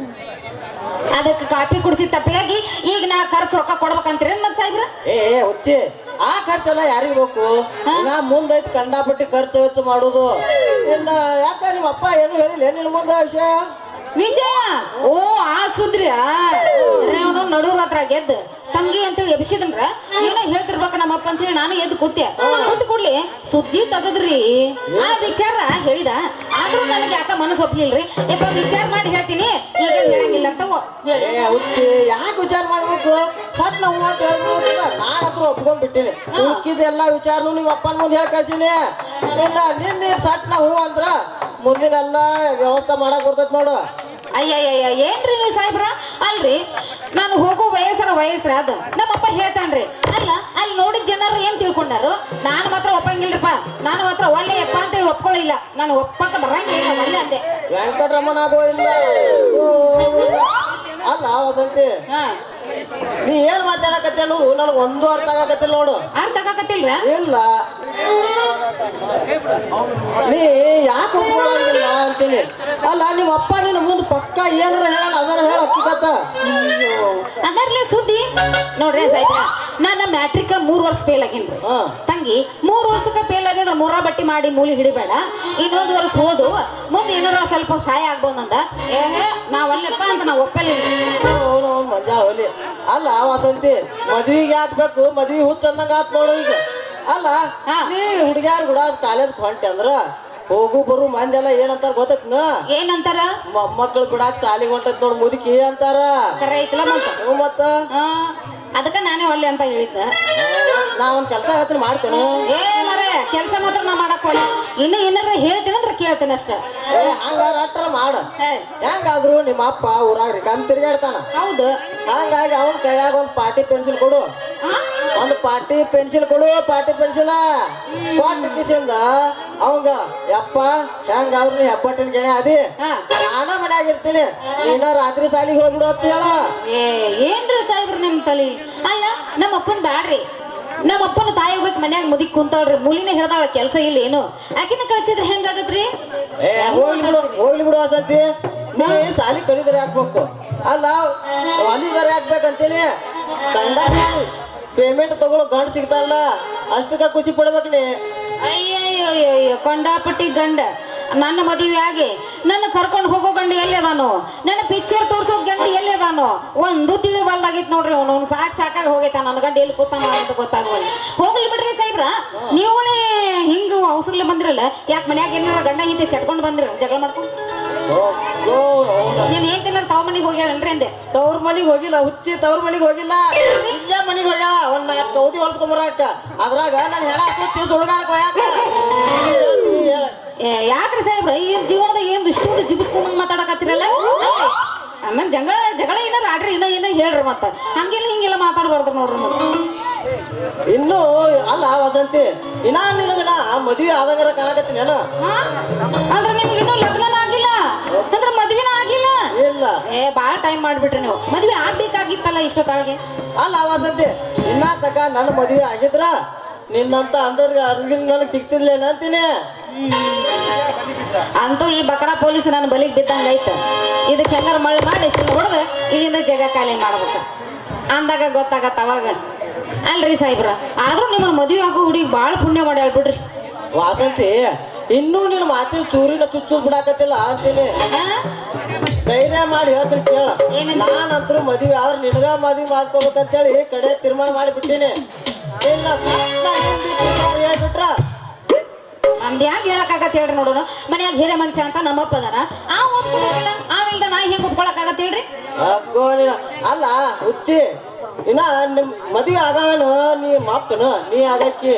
ಅದಕ್ಕೆ ಕಾಫಿ ಕುಡಿಸಿ ತಪ್ಪಿಗಾಗಿ ಈಗ ನಾ ಖರ್ಚು ರೊಕ್ಕ ಕೊಡ್ಬೇಕಂತೀರ ಮತ್ ಸಾಹೇಬ್ರ? ಏ ಹುಚ್ಚಿ ಆ ಖರ್ಚೆಲ್ಲ ಯಾರಿಗ್ ಬೇಕು? ನಾ ಮುಂದೈತಿ ಕಂಡಾಪಟ್ಟಿ ಖರ್ಚು ವೆಚ್ಚ ಮಾಡುದು. ಇನ್ನ ಯಾಕ ನಿಮ್ಮ ಅಪ್ಪ ಏನು ಹೇಳಿಲ್ಲ ನಿನ್ನ ಮುಂದೆ ವಿಷಯ? ವಿಷಯ ಓ ಆ ಸುದ್ರಿ ಅವನು ನಡು ರಾತ್ರ ಗೆದ್ದು ತಂಗಿ ಅಂತೇಳಿ ಎಬ್ಸಿದನ್ರ ಏನೋ ಹೇಳ್ತಿರ್ಬೇಕ ನಮ್ಮಪ್ಪ ಅಂತೇಳಿ ನಾನು ಎದ್ದು ಕೂತೆ ಕೂತ್ ಕೂಡ್ಲಿ ಸುದ್ದಿ ತೆಗದ್ರಿ ಆ ವಿಚಾರ ಹೇಳಿದ. ಆದ್ರೂ ನನಗೆ ಯಾಕ ಮನಸ್ಸು ಒಪ್ಲಿಲ್ರಿ. ಯಪ್ಪ ವಿಚಾರ ಮಾಡಿ ಹೇಳ್ತೀನಿ ಈಗ ಹೇಳಂಗಿಲ್ಲ ಅಂತ ಹೇಳಿ. ಏ ಹುಚ್ಚಿ ಯಾಕೆ ವಿಚಾರ ಮಾಡ್ಬೇಕು? ಸಟ್ ನಾವು ಅಂತ ಹೇಳ್ಬಿಡ್ತಿಲ್ಲ, ನಾನು ಹತ್ರ ಒಪ್ಕೊಂಡ್ಬಿಟ್ಟಿನಿ. ಉಕ್ಕಿದೆಲ್ಲ ವಿಚಾರನು ನಿಮ್ಮ ಅಪ್ಪನ ಮುಂದೆ ಹೇಳಿ ಕಳ್ಸೀನಿ. ನಿನ್ನ ಸಟ್ ನಾವು ಅಂದ್ರ ಮುಂದಿನೆಲ್ಲ ವ್ಯವಸ್ಥೆ ಮಾಡಕ್ ಬರ್ತೈತಿ ನೋಡು. ಅಯ್ಯಯ್ಯ ಏನ್ರಿ ನೀವು ಸಾಹೇಬ್ರ? ಅಲ್ರಿ ನಾನು ಹೋಗೋ ವಯಸ್ಸರ ಅದ ನಮ್ಮಪ್ಪ ಹೇಳ್ತಾನ್ರಿ. ಅಲ್ಲ ಅಲ್ಲಿ ನೋಡಿದ ಜನರು ಏನ್ ತಿಳ್ಕೊಂಡಾರು? ನಾನು ಮಾತ್ರ ಒಪ್ಪಂಗಿಲ್ರಪ್ಪ, ನಾನು ಮಾತ್ರ ಒಳ್ಳೆಯಪ್ಪ ಅಂತೇಳಿ ಒಪ್ಕೊಳ್ಳಿಲ್ಲ. ನಾನು ಒಪ್ಪಕ್ಕ ಬರಂಗಿಲ್ಲ ಒಳ್ಳೆ ಅಂದೆ. ವೆಂಕಟರಮಣ ಆಗೋ ಇಲ್ಲ ಅಲ್ಲ ವಸಂತಿ, ಹಾ ನೀ ಏನ್ ಮಾತಾಡಕತ್ತೇನು ನನಗೆ ಒಂದು ಅರ್ಥ ಆಗಕತ್ತಿಲ್ಲ ನೋಡು. ಅರ್ಥ ಆಗಾಕತ್ತಿಲ್ರ? ಇಲ್ಲ ನೀ ಯಾಕೆ ಒಪ್ಕೊಳ್ಳಂಗಿಲ್ಲ ಅಂತೀನಿ. ಅಲ್ಲ ನಿಮ್ಮ ಅಪ್ಪ ನಿನ್ನ ಮುಂದೆ ಪಕ್ಕ ಏನಾರ ಹೇಳಲ್ಲ ಅದರ ಹೇಳ ಹಕ್ಕಿಕತ್ತ. ಅದರ್ಲೆ ಸುದ್ದಿ ನೋಡ್ರಿ ಸಾಹೇಬ್ರ, ನಾನು ಮ್ಯಾಟ್ರಿಕ್ 3 ವರ್ಷ ಫೇಲ್ ಆಗೇನ್ರಿ. ತಂಗಿ 3 ವರ್ಷಕ್ಕೆ ಫೇಲ್ ಆಗಿದ್ರೆ 3 ಬಟ್ಟಿ ಮಾಡಿ ಮೂಲಿ ಹಿಡಿಬೇಡ, ಇನ್ನೊಂದು ವರ್ಷ ಓದು, ಮುಂದೆ ಏನಾರ ಸ್ವಲ್ಪ ಸಹಾಯ ಆಗ್ಬೋದಂದ. ನಾ ಒಳ್ಳೆಪ್ಪ ಅಂತ ನಾ ಒಪ್ಪಲಿಲ್ಲ. ಮಜಾ ಹೋಲಿ. ಅಲ್ಲ ವಸಂತಿ ಮದ್ವಿಗೆ ಹಾಕ್ಬೇಕು, ಮದ್ವಿ ಹುಚ್ಚ ಅಂದಂಗ ಆತ್ ನೋಡು ಈಗ. ಅಲ್ಲ ನೀ ಹುಡುಗ್ಯಾರ ಕೂಡ ಕಾಲೇಜ್ ಹೊಂಟೆ ಅಂದ್ರ ಹೋಗು ಬರು ಮಂದಿ ಎಲ್ಲ ಏನಂತಾರ ಗೊತ್ತೈತ್ನ? ಏನಂತಾರ? ಮೊಮ್ಮಕ್ಕಳು ಬಿಡಾಕ್ ಸಾಲಿಗೆ ಹೊಂಟೈತ್ ನೋಡ್ ಮುದುಕಿ ಅಂತಾರ. ಕರೆ ಐತಲ್ಲ ಮತ್ತ ಅದಕ್ಕ ನಾನೇ ಒಳ್ಳೆ ಅಂತ ಹೇಳಿದ್ದ. ನಾ ಒಂದ್ ಕೆಲಸ ಹೇಳ್ತೀನಿ ಮಾಡ್ತೇನೆ. ಏ ಮರೆ ಕೆಲಸ ಮಾತ್ರ ನಾ ಮಾಡಕ್ ಹೋಗಿ ಇನ್ನು ಏನಾರ ಹೇಳ್ತೀನಿ ಅಂದ್ರೆ ಕೇಳ್ತೇನೆ ಅಷ್ಟ. ಹಂಗಾರ ಅಟ್ರ ಮಾಡ. ಹೆಂಗಾದ್ರು ನಿಮ್ಮ ಅಪ್ಪ ಊರಾಗ ರಿಕಾಮ್ ತಿರ್ಗಾಡ್ತಾನ. ಹೌದು. ಹಂಗಾಗಿ ಅವನ ಕೈಯಾಗ ಒಂದ್ ಪಾಟಿ ಪೆನ್ಸಿಲ್ ಕೊಡು, ಒಂದು ಪಾಟಿ ಪೆನ್ಸಿಲ್ ಕೊಡು. ಪಾಟಿ ಪೆನ್ಸಿಲ್ ಕೊಟ್ಟ ಕಿಸಿಂದ ಅವಂಗ ಯಪ್ಪ ಹೆಂಗಾದ್ರು ನೀ ಹೆಬ್ಬಟ್ಟಿನ ಗೆಣೆ ಅದಿ, ನಾನ ಮನ್ಯಾಗ ಇರ್ತೀನಿ, ನೀನ ರಾತ್ರಿ ಸಾಲಿಗೆ ಹೋಗ್ಬಿಡು ಅಂತ ಹೇಳ. ಏನ್ರಿ ಸಾಹೇಬ್ರು ನಿಮ್ ತಲಿ? ಅಲ್ಲ ನಮ್ಮ ಅಪ್ಪನ್ ಬ್ಯಾಡ್ರಿ, ನಮ್ಮ ಅಪ್ಪನ ತಾಯಿ ಹೋಗ್ಬೇಕು ಮನ್ಯಾಗ ಮುದಿಕ್ ಕುಂತಾಳ್ರಿ, ಮೂಲಿನೇ ಹಿಡ್ದಾಳ ಕೆಲಸ ಇಲ್ಲ ಏನು, ಆಕಿನ ಕಳ್ಸಿದ್ರೆ ಹೆಂಗಾಗತ್ರಿ? ಹೋಗ್ಲಿ ಬಿಡು ವಸಂತಿ, ನೀ ಸಾಲಿ ಕಲಿದರೆ ಹಾಕ್ಬೇಕು. ಅಲ್ಲ ಅಲ್ಲಿದಾರೆ ಹಾಕ್ಬೇಕಂತೇಳಿ ಗಂಡ ಪೇಮೆಂಟ್ ತಗೊಳ್ಳೋ ಗಂಡ ಸಿಗ್ತಾರಲ್ಲ ಅಷ್ಟಕ್ಕ ಖುಷಿ ಪಡ್ಬೇಕು ನೀ. ಅಯ್ಯಯ್ಯೋ ಕೊಂಡಾಪಟ್ಟಿ ಗಂಡ ನನ್ನ ಮದುವೆ ಆಗಿ ನನ್ನ ಕರ್ಕೊಂಡು ಹೋಗೋ ಗಂಡ ಎಲ್ಲದಾನು, ನನ್ನ ಪಿಕ್ಚರ್ ತೋರ್ಸೋ ಗಂಡ ಎಲ್ಲದಾನು ಒಂದು ತಿಳಿವಲ್ದಾಗಿತ್ತು ನೋಡ್ರಿ. ಅವನು ಸಾಕಾಗಿ ಹೋಗೈತ ನನ್ನ ಗಂಡ ಎಲ್ಲಿ ಕೂತಾನ ಅಂತ ಗೊತ್ತಾಗವಲ್ಲ. ಹೋಗ್ಲಿ ಬಿಡ್ರಿ ಸಾಹೇಬ್ರ, ನೀವುಗಳೇ ಹಿಂಗ ಅವಸರಲ್ಲ ಬಂದ್ರಲ್ಲ, ಯಾಕೆ ಮನ್ಯಾಗ ಏನಾರ ಗಂಡ ಹಿಂದೆ ಸೆಟ್ಕೊಂಡು ಬಂದ್ರಿ ಜಗಳ ಮಾಡ್ಕೊಂಡು? ನೀನ್ ಏನ್ ತಿನ್ನಾರ ತಾವ್ ಮನಿಗೆ ಹೋಗ್ಯಾರನ್ರಿ ಅಂದೆ. ತವ್ರ ಮನಿಗೆ ಹೋಗಿಲ್ಲ ಹುಚ್ಚಿ, ತವ್ರ ಮನಿಗೆ ಹೋಗಿಲ್ಲ, ಇಲ್ಲೇ ಮನಿಗೆ ಹೋಗ್ಯ. ಒಂದ್ 4 ಕೌದಿ ಹೊಲ್ಸ್ಕೊಂಬರಾಕ, ಅದ್ರಾಗ ನಾನು ಹೆಣ ಕೂತಿಸ್ ಹುಡುಗಾಡಕ ಯಾಕ್ರಿ ಸಾಹೇಬ್ರ ಏನ್ ಜೀವನದಾಗ ಏನ್ ಇಷ್ಟೊಂದು ಜಿಬಿಸ್ಕೊಂಡ್ ಮಾತಾಡಕತ್ತಿರಲ್ಲ? ಆಮೇಲೆ ಜಗಳ ಏನಾರ ಆಡ್ರಿ ಏನ ಹೇಳ್ರಿ ಮತ್ತ ಹಂಗೆಲ್ಲ ಹಿಂಗೆಲ್ಲ ಮಾತಾಡ್ಬಾರ್ದು ನೋಡ್ರಿ. ಮತ್ತೆ ಇನ್ನು ಅಲ್ಲ ವಸಂತಿ, ಇನ್ನ ನಿನಗನ ಮದುವೆ ಆದಂಗಾರ ಕಾಣಕತ್ತೀನಿ ನಾನು. ಅಂದ್ರೆ ನಿಮ್ಗೆ ಇನ್ನೂ ಲಗ್ನ ಆಗಿಲ್ಲ ಅಂದ್ರೆ ಮದ್ವಿನ ಆಗಿಲ್ಲ? ಇಲ್ಲ. ಬಾಳ ಟೈಮ್ ಮಾಡ್ಬಿಟ್ರಿ ನೀವು. ಮದ್ವೆ ಆಗ್ಬೇಕಾಗಿತ್ತಲ್ಲ ಇಷ್ಟೊತ್ತಾಗೆ. ಅಲ್ಲ ವಸಂತಿ, ಇನ್ನ ತಕ ನನ್ನ ಮದುವೆ ಆಗಿದ್ರ ನಿನ್ನಂತ ಅಂದರ್ಗ ಅರ್ಗಿನ ನನಗೆ ಸಿಗ್ತಿರ್ಲೇನ ಅಂತೀನಿ. ಅಂತೂ ಈ ಬಕರಾ ಪೊಲೀಸ್ ನನ್ನ ಬಲಿಗೆ ಬಿದ್ದಂಗ ಐತ. ಇದಕ್ಕೆ ಹೆಂಗಾರ ಮಳೆ ಮಾಡಿ ಸುಮ್ಮನೆ ಹೊಡೆದು ಇಲ್ಲಿಂದ ಜಗ ಖಾಲಿ ಮಾಡ್ಬೇಕು ಅಂದಾಗ ಗೊತ್ತಾಗತ್ತ ಅವಾಗ. ಅಲ್ರಿ ಸಾಹೇಬ್ರ, ಆದ್ರೂ ನಿಮ್ಮನ್ನ ಮದುವೆ ಆಗೋ ಹುಡುಗಿ ಬಾಳ ಪುಣ್ಯ ಮಾಡಿ ಹೇಳ್ಬಿಡ್ರಿ. ವಾಸಂತಿ, ಇನ್ನೂ ನಿನ್ನ ಮಾತಿನ ಚೂರಿನ ಚುಚ್ಚು ಬಿಡಾಕತ್ತಿಲ್ಲ ಅಂತೀನಿ. ಧೈರ್ಯ ಮಾಡಿ ಹೇಳ್ತೀನಿ ಕೇಳ. ನಾನಂತರೂ ಮದುವೆ ಆದ್ರೆ ನಿನಗ ಮದುವೆ ಮಾಡ್ಕೋಬೇಕಂತೇಳಿ ಕಡೆ ತೀರ್ಮಾನ ಮಾಡಿಬಿಟ್ಟಿನಿ. ಇಲ್ಲ ಹೇಳ್ಬಿಟ್ರ ನಮ್ದು ಯಾಕೆ ಹೇಳಕ್ಕಾಗತ್ತೆ ಹೇಳ್ರಿ ನೋಡೋಣ. ಮನ್ಯಾಗ ಹಿರೇ ಮನುಷ್ಯ ಅಂತ ನಮ್ಮಪ್ಪ ಅದಾನ, ಆ ಒಪ್ಕೋಬೇಕಿಲ್ಲ. ಆಮೇಲೆ ನಾ ಹೆಂಗ್ ಒಪ್ಕೊಳಕ್ಕಾಗತ್ತೆ ಹೇಳ್ರಿ? ಅಲ್ಲ ಹುಚ್ಚಿ, ಇನ್ನ ನಿಮ್ ಮದುವೆ ಆಗವೇನು ನೀ ಮಪ್ಪನ ನೀ ಆಗಕ್ಕಿ.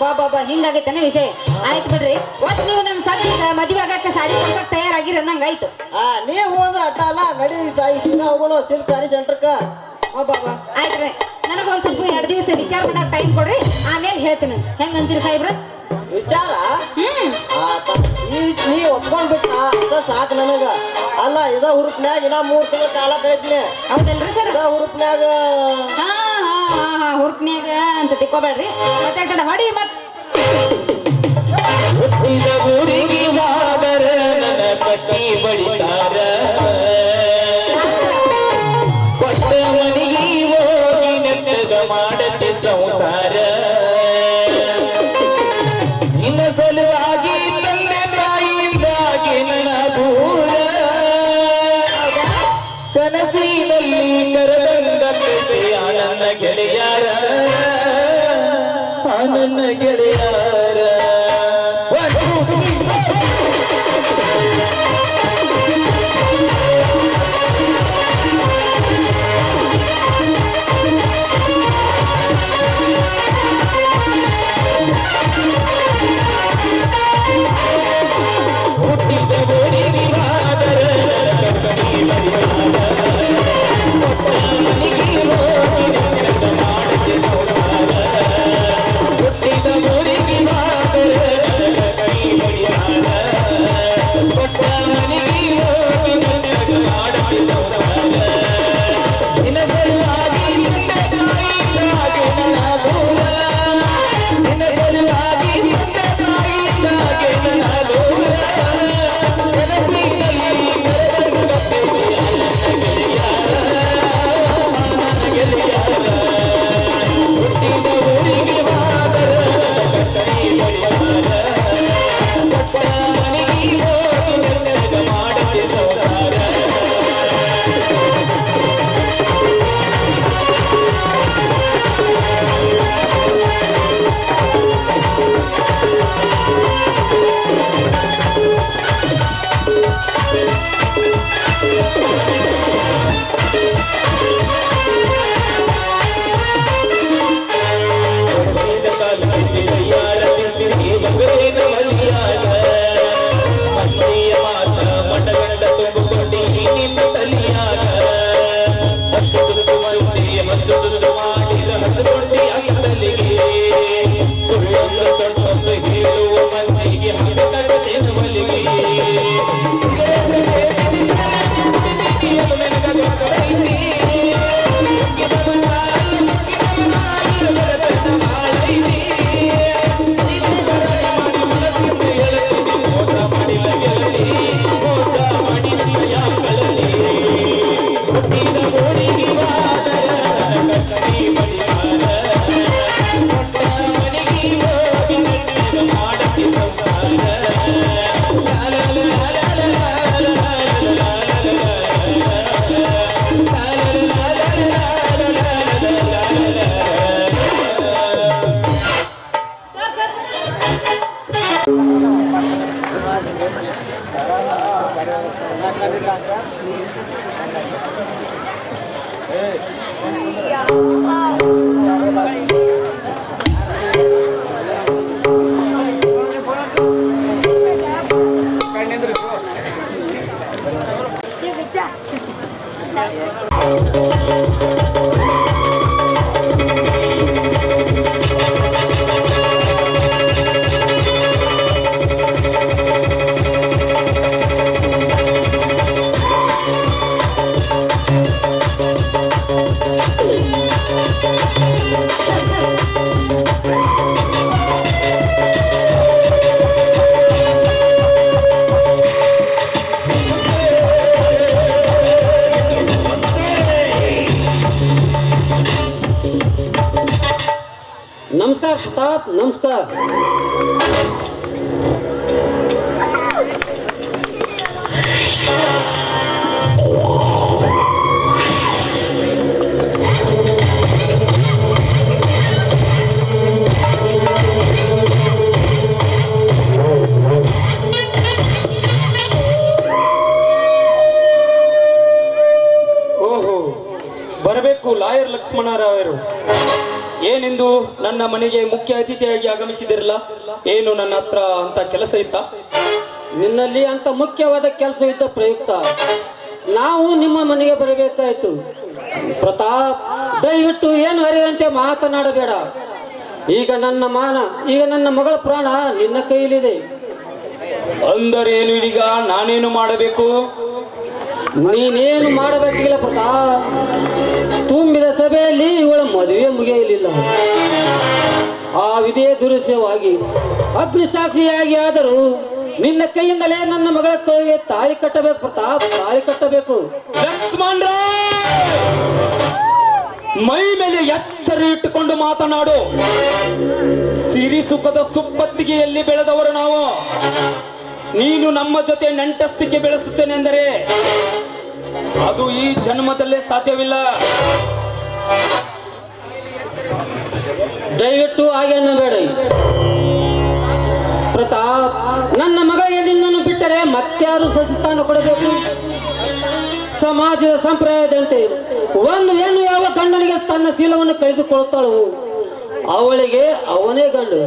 ಬಾ ಹಿಂಗಾಗೈತಾನೆ ವಿಷಯ. ಆಯ್ತು ಬಿಡ್ರಿ, ಒಟ್ಟು ನೀವು ನನ್ನ ಸದ್ಯ ಮದುವೆ ಆಗಕ್ಕೆ ಸಾರಿ ಕೊಡ್ಸಕ್ ತಯಾರಾಗಿರಿ ಅನ್ನಂಗ ಆಯ್ತು. ನೀವು ಹೋದ್ರ ಅಟ್ಟ ಅಲ್ಲ, ನಡಿ ಹೋಗೋಣ ಸಿಲ್ಕ್ ಸಾರಿ ಸೆಂಟ್ರಕ್ಕ. ಬಾಬಾ ಆಯ್ತ್ರಿ, ನನಗೊಂದ್ ಸ್ವಲ್ಪ 2 ದಿವಸ ವಿಚಾರ ಮಾಡಕ್ ಟೈಮ್ ಕೊಡ್ರಿ, ಆಮೇಲೆ ಹೇಳ್ತೀನಿ. ಹೆಂಗ್ ಅಂತೀರಿ ಸಾಹೇಬ್ರ? ವಿಚಾರ ನೀ ಒಪ್ಕೊಂಡ್ಬಿಟ್ಟ ಸಾಕು ನನಗ. ಅಲ್ಲ ಇದ ಹುರುಪ್ನ್ಯಾಗ ಇನ್ನ 3 ತಿಂಗಳ ಕಾಲ ಕಳಿತೀನಿ. ಹೌದಲ್ರಿ ಸರ್? ಹುರುಪ್ನ್ಯಾಗ ಹುರುಪ್ನ್ಯಾಗ ಅಂತ ತಿಕ್ಕೋಬೇಡ್ರಿ. ಮತ್ತೆ ಹೊಡಿ ಮತ್ ಹುಟ್ಟಿದ ಊರಿಗೆ ಮಾದರ ನನ್ನ ಕಟ್ಟಿ ಬಡಿತಾರ, ಕೊಟ್ಟ ಮನಿಗೆ ಹೋಗಿ ನೆಟ್ಟಗ ಮಾಡತ್ತೆ ಸಂಸಾರ. ನಿನ್ನ ಸಲುವಾಗಿ ತಂದೆ ತಾಯಿಯಿಂದಾಗಿ ನನ್ನ ದೂರ, ಕನಸಿನಲ್ಲಿ ಕರೆದಂದ ಪ್ರೀತಿಯ ನನ್ನ ಗೆಳೆಯರ, ನನ್ನ ಗೆಳೆಯರ. ಹುಟ್ಟಿದ ಊರಿಗೆ ಮಾದರ ಕಟ್ಟಿ ಬಡಿತಾರ, ಕೊಟ್ಟ ಮನಿಗೆ ಹೋಗಿ ನೆಟ್ಟಗ ಮಾಡತ್ತೆ ಸಂಸಾರ. ಹುಟ್ಟಿದ ಊರಿಗೆ ಮಾದರ ಕಟ್ಟಿ ಬಡಿತಾರ, ಕೊಟ್ಟ ಮನಿಗೆ ಹೋಗಿ ನೆಟ್ಟಗ ಮಾಡತ್ತೆ ಸಂಸಾರ. ನಿನ್ನ ಸಲುವಾಗಿ ತಂದೆ ತಾಯಿಯಿಂದಾಗಿ ನನ್ನ ದೂರ, ನಿನ್ನ ಸಲುವಾಗಿ ತಂದೆ ತಾಯಿಯಿಂದಾಗಿ ನನ್ನ ದೂರ, ಕನಸಿನಲ್ಲಿ ಕರೆದಂಗ ಪ್ರೀತಿಯ ನನ್ನ ಗೆಳೆಯರ, ನನ್ನ ಗೆಳೆಯರ. ಹುಟ್ಟಿದ ಊರಿಗೆ ಮಾದರ ಕಟ್ಟಿ ಬಡಿತಾರ, ಕೊಟ್ಟ ಮನಿಗೆ ಹೋಗಿ ನೆಟ್ಟಗ ಮಾಡತ್ತೆ ಸಂಸಾರ. ಮಟಗಂಡ ತುಂಬುಕೊಂಡಿ ನಿನ್ನ ತಲಿಯಾಗ, ಹಚ್ಚು ಚುಚ್ಚು ಮಂದಿ ಹಚ್ಚು ಚುಚ್ಚು ಮಾಡಿರ ಹಚ್ಕೊಂಡಿ ಅಂಗಲಿಗೆ, ಸುಳ್ಳೊಂದು ಸೊಟ್ಟೊಂದು ಹೇಳುವ ಮಂದಿಗೆ ಹಾಕತೇನ ಬಲಿಗೆ. ಮೋಸ ಮಾಡಿಲ್ಲ ಗೆಳತಿ, ಮೋಸ ಮಾಡಿಲ್ಲ ಯಾಕಳಲಿ. ಹುಟ್ಟಿದ ಊರಿಗೆ ಮಾದರ ಕಟ್ಟಿ ಬಡಿತಾರ, नमस्कार प्रताप, नमस्कार. ಓಹೋ, ಬರಬೇಕು ಲಾಯರ್ ಲಕ್ಷ್ಮಣರಾಯರು. ಏನೆಂದು ನನ್ನ ಮನೆಗೆ ಮುಖ್ಯ ಅತಿಥಿಯಾಗಿ ಆಗಮಿಸಿದಿರಲ್ಲ? ಏನು ನನ್ನ ಹತ್ರ ಅಂತ ಕೆಲಸ ಇತ್ತ? ನಿನ್ನಲ್ಲಿ ಅಂತ ಮುಖ್ಯವಾದ ಕೆಲಸ ಇದ್ದ ಪ್ರಯುಕ್ತ ನಾವು ನಿಮ್ಮ ಮನೆಗೆ ಬರಬೇಕಾಯ್ತು. ಪ್ರತಾಪ್, ದಯವಿಟ್ಟು ಏನು ಅರಿವಂತೆ ಮಾತನಾಡಬೇಡ. ಈಗ ನನ್ನ ಮಗಳ ಪ್ರಾಣ ನಿನ್ನ ಕೈಯಲ್ಲಿದೆ. ಅಂದರೇನು? ಈಗ ನಾನೇನು ಮಾಡಬೇಕು? ನೀನೇನು ಮಾಡಬೇಕಿಲ್ಲ ಪ್ರತಾಪ್. ತುಂಬಿದ ಸಭೆಯಲ್ಲಿ ಇವಳ ಮದುವೆ ಮುಗಿಯಲಿಲ್ಲ. ಆ ವಿಧಿಯ ದುರಸ್ಯವಾಗಿ ಅಗ್ನಿ ಸಾಕ್ಷಿಯಾಗಿ ಆದರೂ ನಿನ್ನ ಕೈಯಿಂದಲೇ ನನ್ನ ಮಗಳ ಕೈಗೆ ತಾಳಿ ಕಟ್ಟಬೇಕು ಪ್ರತಾಪ್, ತಾಳಿ ಕಟ್ಟಬೇಕು. ಲಕ್ಷ್ಮಣ, ಮೈ ಮೇಲೆ ಎಚ್ಚರ ಇಟ್ಟುಕೊಂಡು ಮಾತನಾಡು. ಸಿರಿ ಸುಖದ ಸುಪ್ಪತ್ತಿಗೆಯಲ್ಲಿ ಬೆಳೆದವರು ನಾವು. ನೀನು ನಮ್ಮ ಜೊತೆ ನೆಂಟಸ್ತಿಕೆ ಬೆಳೆಸುತ್ತೇನೆಂದರೆ ಅದು ಈ ಜನ್ಮದಲ್ಲೇ ಸಾಧ್ಯವಿಲ್ಲ. ದಯವಿಟ್ಟು ಹಾಗೆ ಅನ್ನಬೇಡ ಪ್ರತಾಪ್. ನನ್ನ ಮಗಳಿಗೆ ನಿನ್ನನ್ನು ಬಿಟ್ಟರೆ ಮತ್ಯಾರು ಸಚಿತಾನ ಕೊಡಬೇಕು? ಸಮಾಜದ ಸಂಪ್ರದಾಯದಂತೆ ಒಂದು ಹೆಣ್ಣು ಯಾವ ಗಂಡನಿಗೆ ತನ್ನ ಶೀಲವನ್ನು ಕಳೆದುಕೊಳ್ಳುತ್ತಾಳು, ಅವಳಿಗೆ ಅವನೇ ಗಂಡು,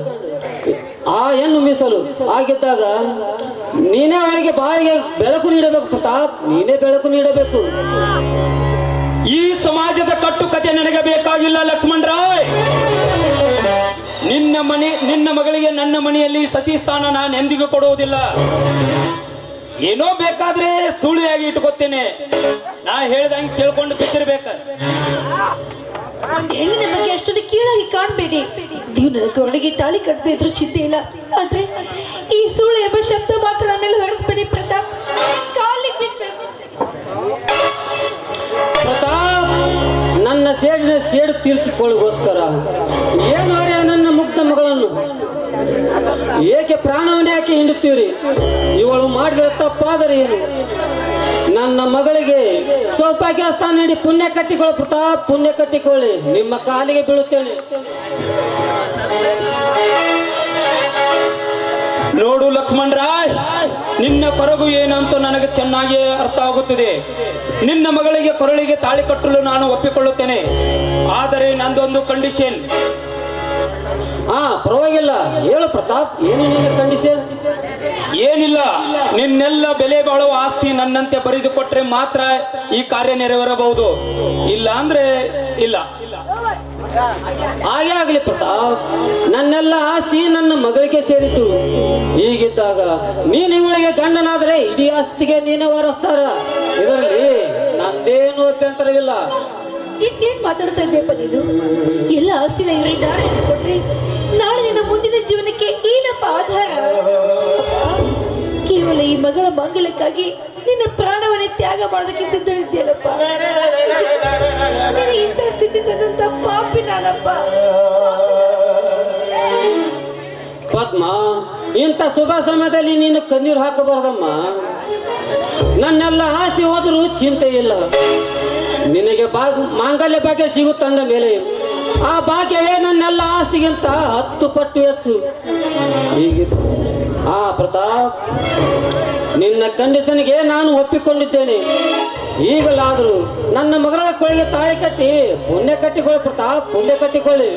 ಆ ಹೆಣ್ಣು ಮೀಸಲು. ಆಗಿದ್ದಾಗ ನೀನೇ ಅವಳಿಗೆ ಬಾಯಿಗೆ ಬೆಳಕು ನೀಡಬೇಕು ಪ್ರತಾಪ್, ನೀನೇ ಬೆಳಕು ನೀಡಬೇಕು. ಈ ಸಮಾಜದ ಕಟ್ಟುಕತೆ ನನಗೆ ಬೇಕಾಗಿಲ್ಲ ಲಕ್ಷ್ಮಣ್ ರಾಯ್. ನಿನ್ನ ಮಗಳಿಗೆ ನನ್ನ ಮನೆಯಲ್ಲಿ ಸತಿ ಸ್ಥಾನ ನಾನು ಎಂದಿಗೂ ಕೊಡುವುದಿಲ್ಲ. ಏನೋ ಬೇಕಾದ್ರೆ ಸುಳಿಯಾಗಿ ಇಟ್ಕೊತೇನೆ. ನಾ ಹೇಳ್ದಂಗೆ ಕೇಳ್ಕೊಂಡು ಬಿದ್ದಿರ್ಬೇಕ. ಒಂದು ಹೆಣ್ಣಿನ ಬಗ್ಗೆ ಅಷ್ಟೊಂದು ಕೀಳಾಗಿ ಕಾಣಬೇಡಿ. ನೀವು ನನ್ನ ಕೊರಳಿಗೆ ತಾಳಿ ಕಟ್ತಾ ಇದ್ರು ಚಿಂತೆ ಇಲ್ಲ, ಆದ್ರೆ ಈ ಸುಳ್ಳು ಎಂಬ ಶಬ್ದ ಮಾತ್ರ ಆಮೇಲೆ ಹೊರಸ್ಬೇಡಿ ಪ್ರತಾಪ್. ಕಾಲಿಗೆ ಬಿಡ್ಬೇಕು ಪ್ರತಾಪ್. ನನ್ನ ಸೇಡಿನ ಸೇಡು ತೀರಿಸಿಕೊಳ್ಳುಗೋಸ್ಕರ ಏನು ಅರೆ ನನ್ನ ಮುಗ್ಧ ಮಗಳನ್ನು ಏಕೆ ಪ್ರಾಣವನ್ನೇ ಯಾಕೆ ಹಿಂಡುತ್ತೀರಿ? ಇವಳು ಮಾಡಿದ ತಪ್ಪಾದರೆ ಏನು? ನನ್ನ ಮಗಳಿಗೆ ಸೌಭಾಗ್ಯ ಸ್ಥಾನ ನೀಡಿ ಪುಣ್ಯ ಕಟ್ಟಿಕೊಳ್ಳಿ ಪ್ರತಾಪ್, ಪುಣ್ಯ ಕಟ್ಟಿಕೊಳ್ಳಿ. ನಿಮ್ಮ ಕಾಲಿಗೆ ಬೀಳುತ್ತೇನೆ. ನೋಡು ಲಕ್ಷ್ಮಣ್ ರಾಯ್, ನಿನ್ನ ಕೊರಗು ಏನು ಅಂತ ನನಗೆ ಚೆನ್ನಾಗಿ ಅರ್ಥ ಆಗುತ್ತದೆ. ನಿನ್ನ ಮಗಳಿಗೆ ಕೊರಳಿಗೆ ತಾಳಿ ಕಟ್ಟಲು ನಾನು ಒಪ್ಪಿಕೊಳ್ಳುತ್ತೇನೆ. ಆದರೆ ನಂದೊಂದು ಕಂಡೀಷನ್. ಪರವಾಗಿಲ್ಲ, ಹೇಳು ಪ್ರತಾಪ್, ಏನು ನಿನ್ನ ಕಂಡೀಷನ್? ಏನಿಲ್ಲ, ನಿನ್ನೆಲ್ಲ ಬೆಲೆ ಬಾಳುವ ಆಸ್ತಿ ನನ್ನಂತೆ ಬರೆದುಕೊಟ್ರೆ ಮಾತ್ರ ಈ ಕಾರ್ಯ ನೆರವೇರಬಹುದು. ಇಲ್ಲ ಅಂದ್ರೆ ಇಲ್ಲ. ಹಾಗೆ ಆಗಲಿ ಪ್ರತಾಪ್. ನನ್ನೆಲ್ಲ ಆಸ್ತಿ ನನ್ನ ಮಗಳಿಗೆ ಸೇರಿತು. ಹೀಗಿದ್ದಾಗ ನೀನು ಇವಳಿಗೆ ಗಂಡನಾದರೆ ಇಡೀ ಆಸ್ತಿಗೆ ನೀನೇ ವಾರಸ್ತಾರ. ಇದರಲ್ಲಿ ನಂದೇನು ಅಭ್ಯಂತರವಿಲ್ಲ. ಇನ್ನೇನ್ ಮಾತಾಡ್ತಾ ಇದ್ದೀಯಪ್ಪ ನೀನು? ಎಲ್ಲ ಆಸ್ತಿನ ಇವರಿಂದ ಕೊಟ್ರೆ ನಾಳೆ ನಿನ್ನ ಮುಂದಿನ ಜೀವನಕ್ಕೆ ಏನಪ್ಪ ಆಧಾರ? ಕೇವಲ ಈ ಮಗಳ ಮಂಗಲಕ್ಕಾಗಿ ನಿನ್ನ ಪ್ರಾಣವನ್ನೇ ತ್ಯಾಗ ಮಾಡೋದಕ್ಕೆ ಸಿದ್ಧರಿದ್ದೀಯಲ್ಲಪ್ಪ. ಇಂಥ ಸ್ಥಿತಿ ತಂದಂತ ಪಾಪಿ ನಾನಪ್ಪ. ಪದ್ಮ, ಇಂಥ ಶುಭ ಸಮಯದಲ್ಲಿ ನೀನು ಕಣ್ಣೀರು ಹಾಕಬಾರ್ದಮ್ಮ. ನನ್ನೆಲ್ಲ ಆಸ್ತಿ ಹೋದರೂ ಚಿಂತೆ ಇಲ್ಲ. ನಿನಗೆ ಮಾಂಗಲ್ಯ ಭಾಗ್ಯ ಸಿಗುತ್ತಂದ ಮೇಲೆ ಆ ಭಾಗ್ಯವೇ ನನ್ನೆಲ್ಲ ಆಸ್ತಿಗಿಂತ 10 ಪಟ್ಟು ಹೆಚ್ಚು. ಹೀಗೆ ಪ್ರತಾಪ್, ನಿನ್ನ ಕಂಡೀಷನ್ಗೆ ನಾನು ಒಪ್ಪಿಕೊಂಡಿದ್ದೇನೆ. ಈಗಲಾದರೂ ನನ್ನ ಮಗಳ ಕೊಳಗೆ ತಾಳಿ ಕಟ್ಟಿ ಪುಣ್ಯ ಕಟ್ಟಿಕೊಳ್ಳಿ ಪ್ರತಾಪ್, ಪುಣ್ಯ ಕಟ್ಟಿಕೊಳ್ಳಿ.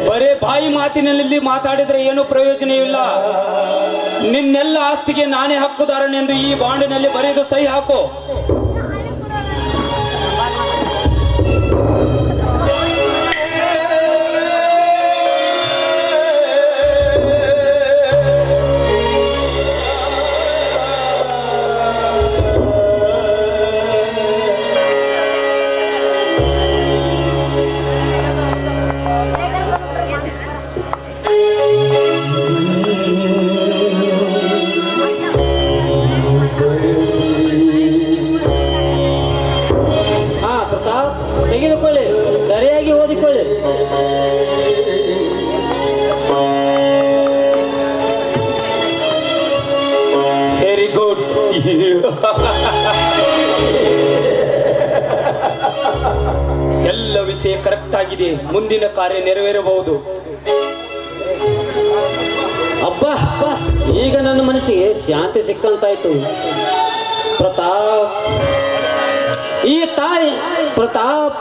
ಬರೇ ಬಾಯಿ ಮಾತಿನಲ್ಲಿ ಮಾತಾಡಿದ್ರೆ ಏನು ಪ್ರಯೋಜನವಿಲ್ಲ. ನಿನ್ನೆಲ್ಲ ಆಸ್ತಿಗೆ ನಾನೇ ಹಕ್ಕುದಾರನೆಂದು ಈ ಬಾಂಡಿನಲ್ಲಿ ಬರೆದು ಸಹಿ ಹಾಕು. ಹಾ ಪ್ರತಾಪ್, ತೆಗೆದುಕೊಳ್ಳಿ, ಸರಿಯಾಗಿ ಓದಿಕೊಳ್ಳಿ. Very good. ಎಲ್ಲ ವಿಷಯ ಕರೆಕ್ಟ್ ಆಗಿದೆ. ಮುಂದಿನ ಕಾರ್ಯ ನೆರವೇರಬಹುದು. ಅಬ್ಬಾ, ಈಗ ನನ್ನ ಮನಸ್ಸಿಗೆ ಶಾಂತಿ ಸಿಕ್ಕಂತಾಯ್ತು. ಪ್ರತಾಪ್, ಈ ತಾಯಿ ಪ್ರತಾಪ್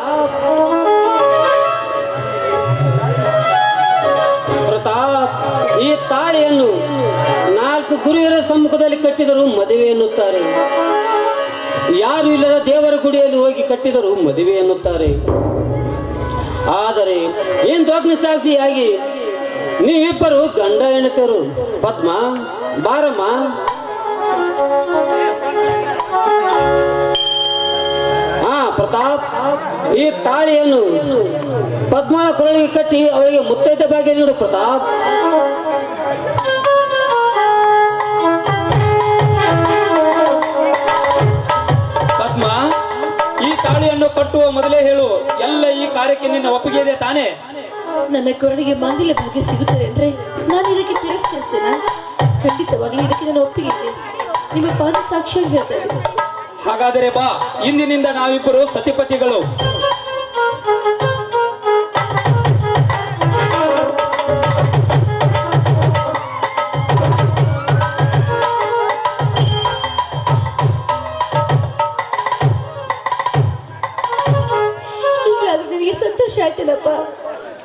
ಈ ತಾಳಿಯನ್ನು 4 ಗುರುವಿನ ಸಮ್ಮುಖದಲ್ಲಿ ಕಟ್ಟಿದರೂ ಮದುವೆ ಎನ್ನುತ್ತಾರೆ. ಯಾರು ಇಲ್ಲದ ದೇವರ ಗುಡಿಯಲ್ಲಿ ಹೋಗಿ ಕಟ್ಟಿದರೂ ಮದುವೆ ಎನ್ನುತ್ತಾರೆ. ಆದರೆ ಏನು ದೊಡ್ಡ ಸಾಕ್ಷಿಯಾಗಿ ನೀವಿಬ್ಬರು ಗಂಡ ಹೆಣ್ಣುತ್ತರು. ಪದ್ಮ, ಬಾರಮ್ಮ. ಹಾ ಪ್ರತಾಪ್, ಈ ತಾಳಿಯನ್ನು ಪದ್ಮಳ ಕೊರಳಿಗೆ ಕಟ್ಟಿ ಅವಳಿಗೆ ಮುತ್ತೈದೆ ಭಾಗ್ಯ ನೀಡು ಪ್ರತಾಪ್. ಪದ್ಮ, ಈ ತಾಳಿಯನ್ನು ಕಟ್ಟುವ ಮೊದಲೇ ಹೇಳು, ಎಲ್ಲ ಈ ಕಾರ್ಯಕ್ಕೆ ನಿನ್ನ ಒಪ್ಪಿಗೆ ಇದೆ ತಾನೇ? ನನ್ನ ಕೊರಳಿಗೆ ಮಾಂಗಲ್ಯ ಭಾಗ್ಯ ಸಿಗುತ್ತದೆ ಅಂದ್ರೆ ನಾನು ಇದಕ್ಕೆ ತಿರಸ್ಕರಿಸ್ತೇನೆ? ಖಂಡಿತವಾಗ್ಲೂ ಇದಕ್ಕೆ ನನ್ನ ಒಪ್ಪಿಗೆ ಇದೆ. ನಿಮ್ಮ ಪಾದ ಸಾಕ್ಷಿಯಾಗಿ ಹೇಳ್ತಾ ಇದ್ದೀನಿ. ಹಾಗಾದರೆ ಬಾ, ಇಂದಿನಿಂದ ನಾವಿಬ್ಬರು ಸತಿಪತಿಗಳು. ಈಗಲಾದ್ರೂ ನಿನಗೆ ಸಂತೋಷ ಆಯ್ತೇನಪ್ಪ?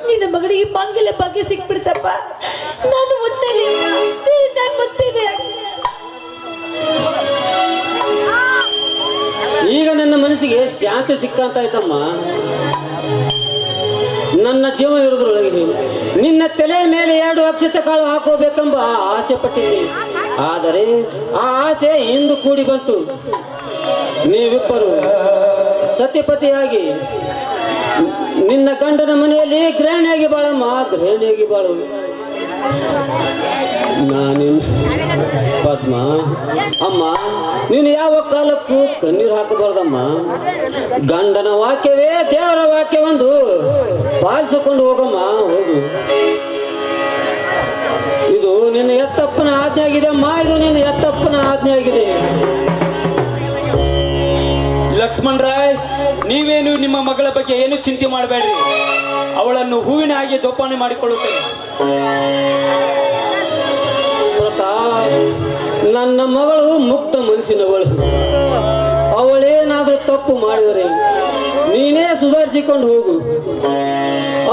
ನಿನ್ನ ಮಗಳಿಗೆ ಮಾಂಗಲ್ಯ ಭಾಗ್ಯ ಸಿಕ್ಬಿಡ್ತಪ್ಪ. ನಾನು ಮುತ್ತೈದೆ, ನಾನು ಮುತ್ತೈದೆ. ಈಗ ನನ್ನ ಮನಸ್ಸಿಗೆ ಶಾಂತಿ ಸಿಕ್ಕಂತಾಯ್ತಮ್ಮ. ನನ್ನ ಜೀವ ಇರೋದ್ರೊಳಗೆ ನಿನ್ನ ತಲೆ ಮೇಲೆ 2 ಅಕ್ಷತೆ ಕಾಳು ಹಾಕೋಬೇಕೆಂಬ ಆಸೆ ಪಟ್ಟಿದ್ದೆ. ಆದರೆ ಆ ಆಸೆ ಇಂದು ಕೂಡಿ ಬಂತು. ನೀವಿಬ್ಬರು ಸತಿಪತಿಯಾಗಿ ನಿನ್ನ ಗಂಡನ ಮನೆಯಲ್ಲಿ ಗೃಹಿಣಿಯಾಗಿ ಬಾಳಮ್ಮ, ಗೃಹಿಣಿಯಾಗಿ ಬಾಳು. ನಾನಿನ್ ಪದ್ಮ, ಅಮ್ಮ, ನೀನು ಯಾವ ಕಾಲಕ್ಕೂ ಕಣ್ಣೀರು ಹಾಕಬಾರ್ದಮ್ಮ. ಗಂಡನ ವಾಕ್ಯವೇ ದೇವರ ವಾಕ್ಯವೆಂದು ಪಾಲಿಸಿಕೊಂಡು ಹೋಗಮ್ಮ, ಹೋಗು. ಇದು ನಿನ್ನ ಎತ್ತಪ್ಪನ ಆಜ್ಞೆ ಆಗಿದೆ ಅಮ್ಮ, ಇದು ನಿನ್ನ ಎತ್ತಪ್ಪನ ಆಜ್ಞೆ ಆಗಿದೆ. ಲಕ್ಷ್ಮಣ್ ರಾಯ್, ನೀವೇನು ನಿಮ್ಮ ಮಗಳ ಬಗ್ಗೆ ಏನು ಚಿಂತೆ ಮಾಡಬೇಡ್ರಿ. ಅವಳನ್ನು ಹೂವಿನ ಹಾಗೆ ಜೋಪಾನೆ ಮಾಡಿಕೊಳ್ಳುತ್ತೇನೆ. ನನ್ನ ಮಗಳು ಮುಕ್ತ ಮನಸ್ಸಿನವಳು. ಅವಳೇನಾದ್ರೂ ತಪ್ಪು ಮಾಡಿದರೆ ನೀನೇ ಸುಧಾರಿಸಿಕೊಂಡು ಹೋಗು.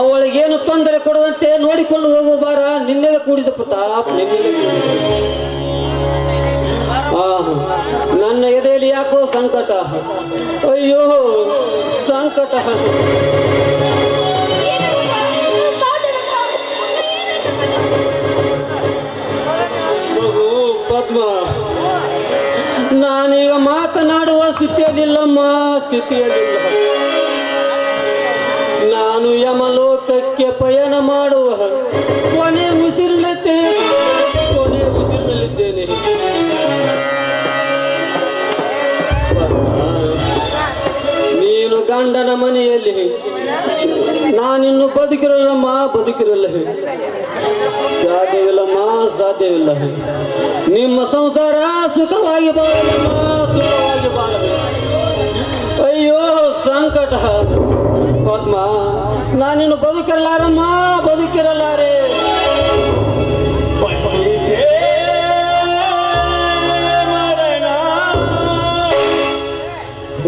ಅವಳಿಗೇನು ತೊಂದರೆ ಕೊಡುವಂತೆ ನೋಡಿಕೊಂಡು ಹೋಗು. ಬಾರ, ನಿನ್ನೆಗೆ ಕೂಡಿದ ಪ್ರತಾಪ್, ನಿನ್ನೆಗೆ ನನ್ನ ಎದೆಯಲ್ಲಿ ಯಾಕೋ ಸಂಕಟ. ಅಯ್ಯೋ ಸಂಕಟ. ಪದ್ಮ, ನಾನೀಗ ಮಾತನಾಡುವ ಸ್ಥಿತಿಯಲ್ಲಿಲ್ಲಮ್ಮ, ಸ್ಥಿತಿಯಲ್ಲಿಲ್ಲ. ನಾನು ಯಮಲೋಕಕ್ಕೆ ಪಯಣ ಮಾಡುವ ಕೊನೆ ಉಸಿರಿನಲ್ಲಿದ್ದೇನೆ. ನೀನು ಗಂಡನ ಮನೆಯಲ್ಲಿ, ನಾನಿನ್ನು ಬದುಕಿರಲ್ಲಮ್ಮ, ಬದುಕಿರಲ್ಲ. ಸಾಧ್ಯವಿಲ್ಲಮ್ಮ, ಸಾಧ್ಯವಿಲ್ಲ. ನಿಮ್ಮ ಸಂಸಾರ ಸುಖವಾಗಿ ಬಾಳಮ್ಮ, ಸುಖವಾಗಿ ಬಾಳಬೇಕು. ಅಯ್ಯೋ ಸಂಕಟ. ಪದ್ಮ, ನಾನಿನ್ನು ಬದುಕಿರಲಾರಮ್ಮ, ಬದುಕಿರಲಾರೆ.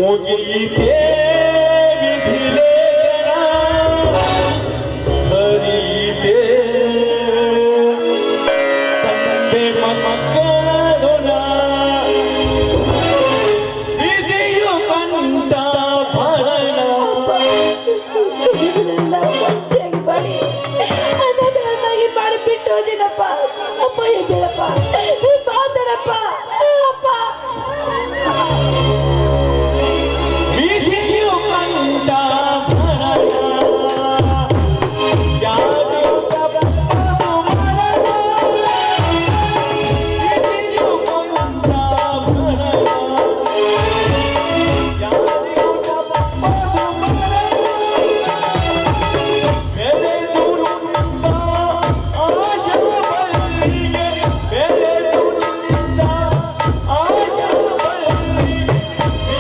ಮುಗಿಯಿತೇ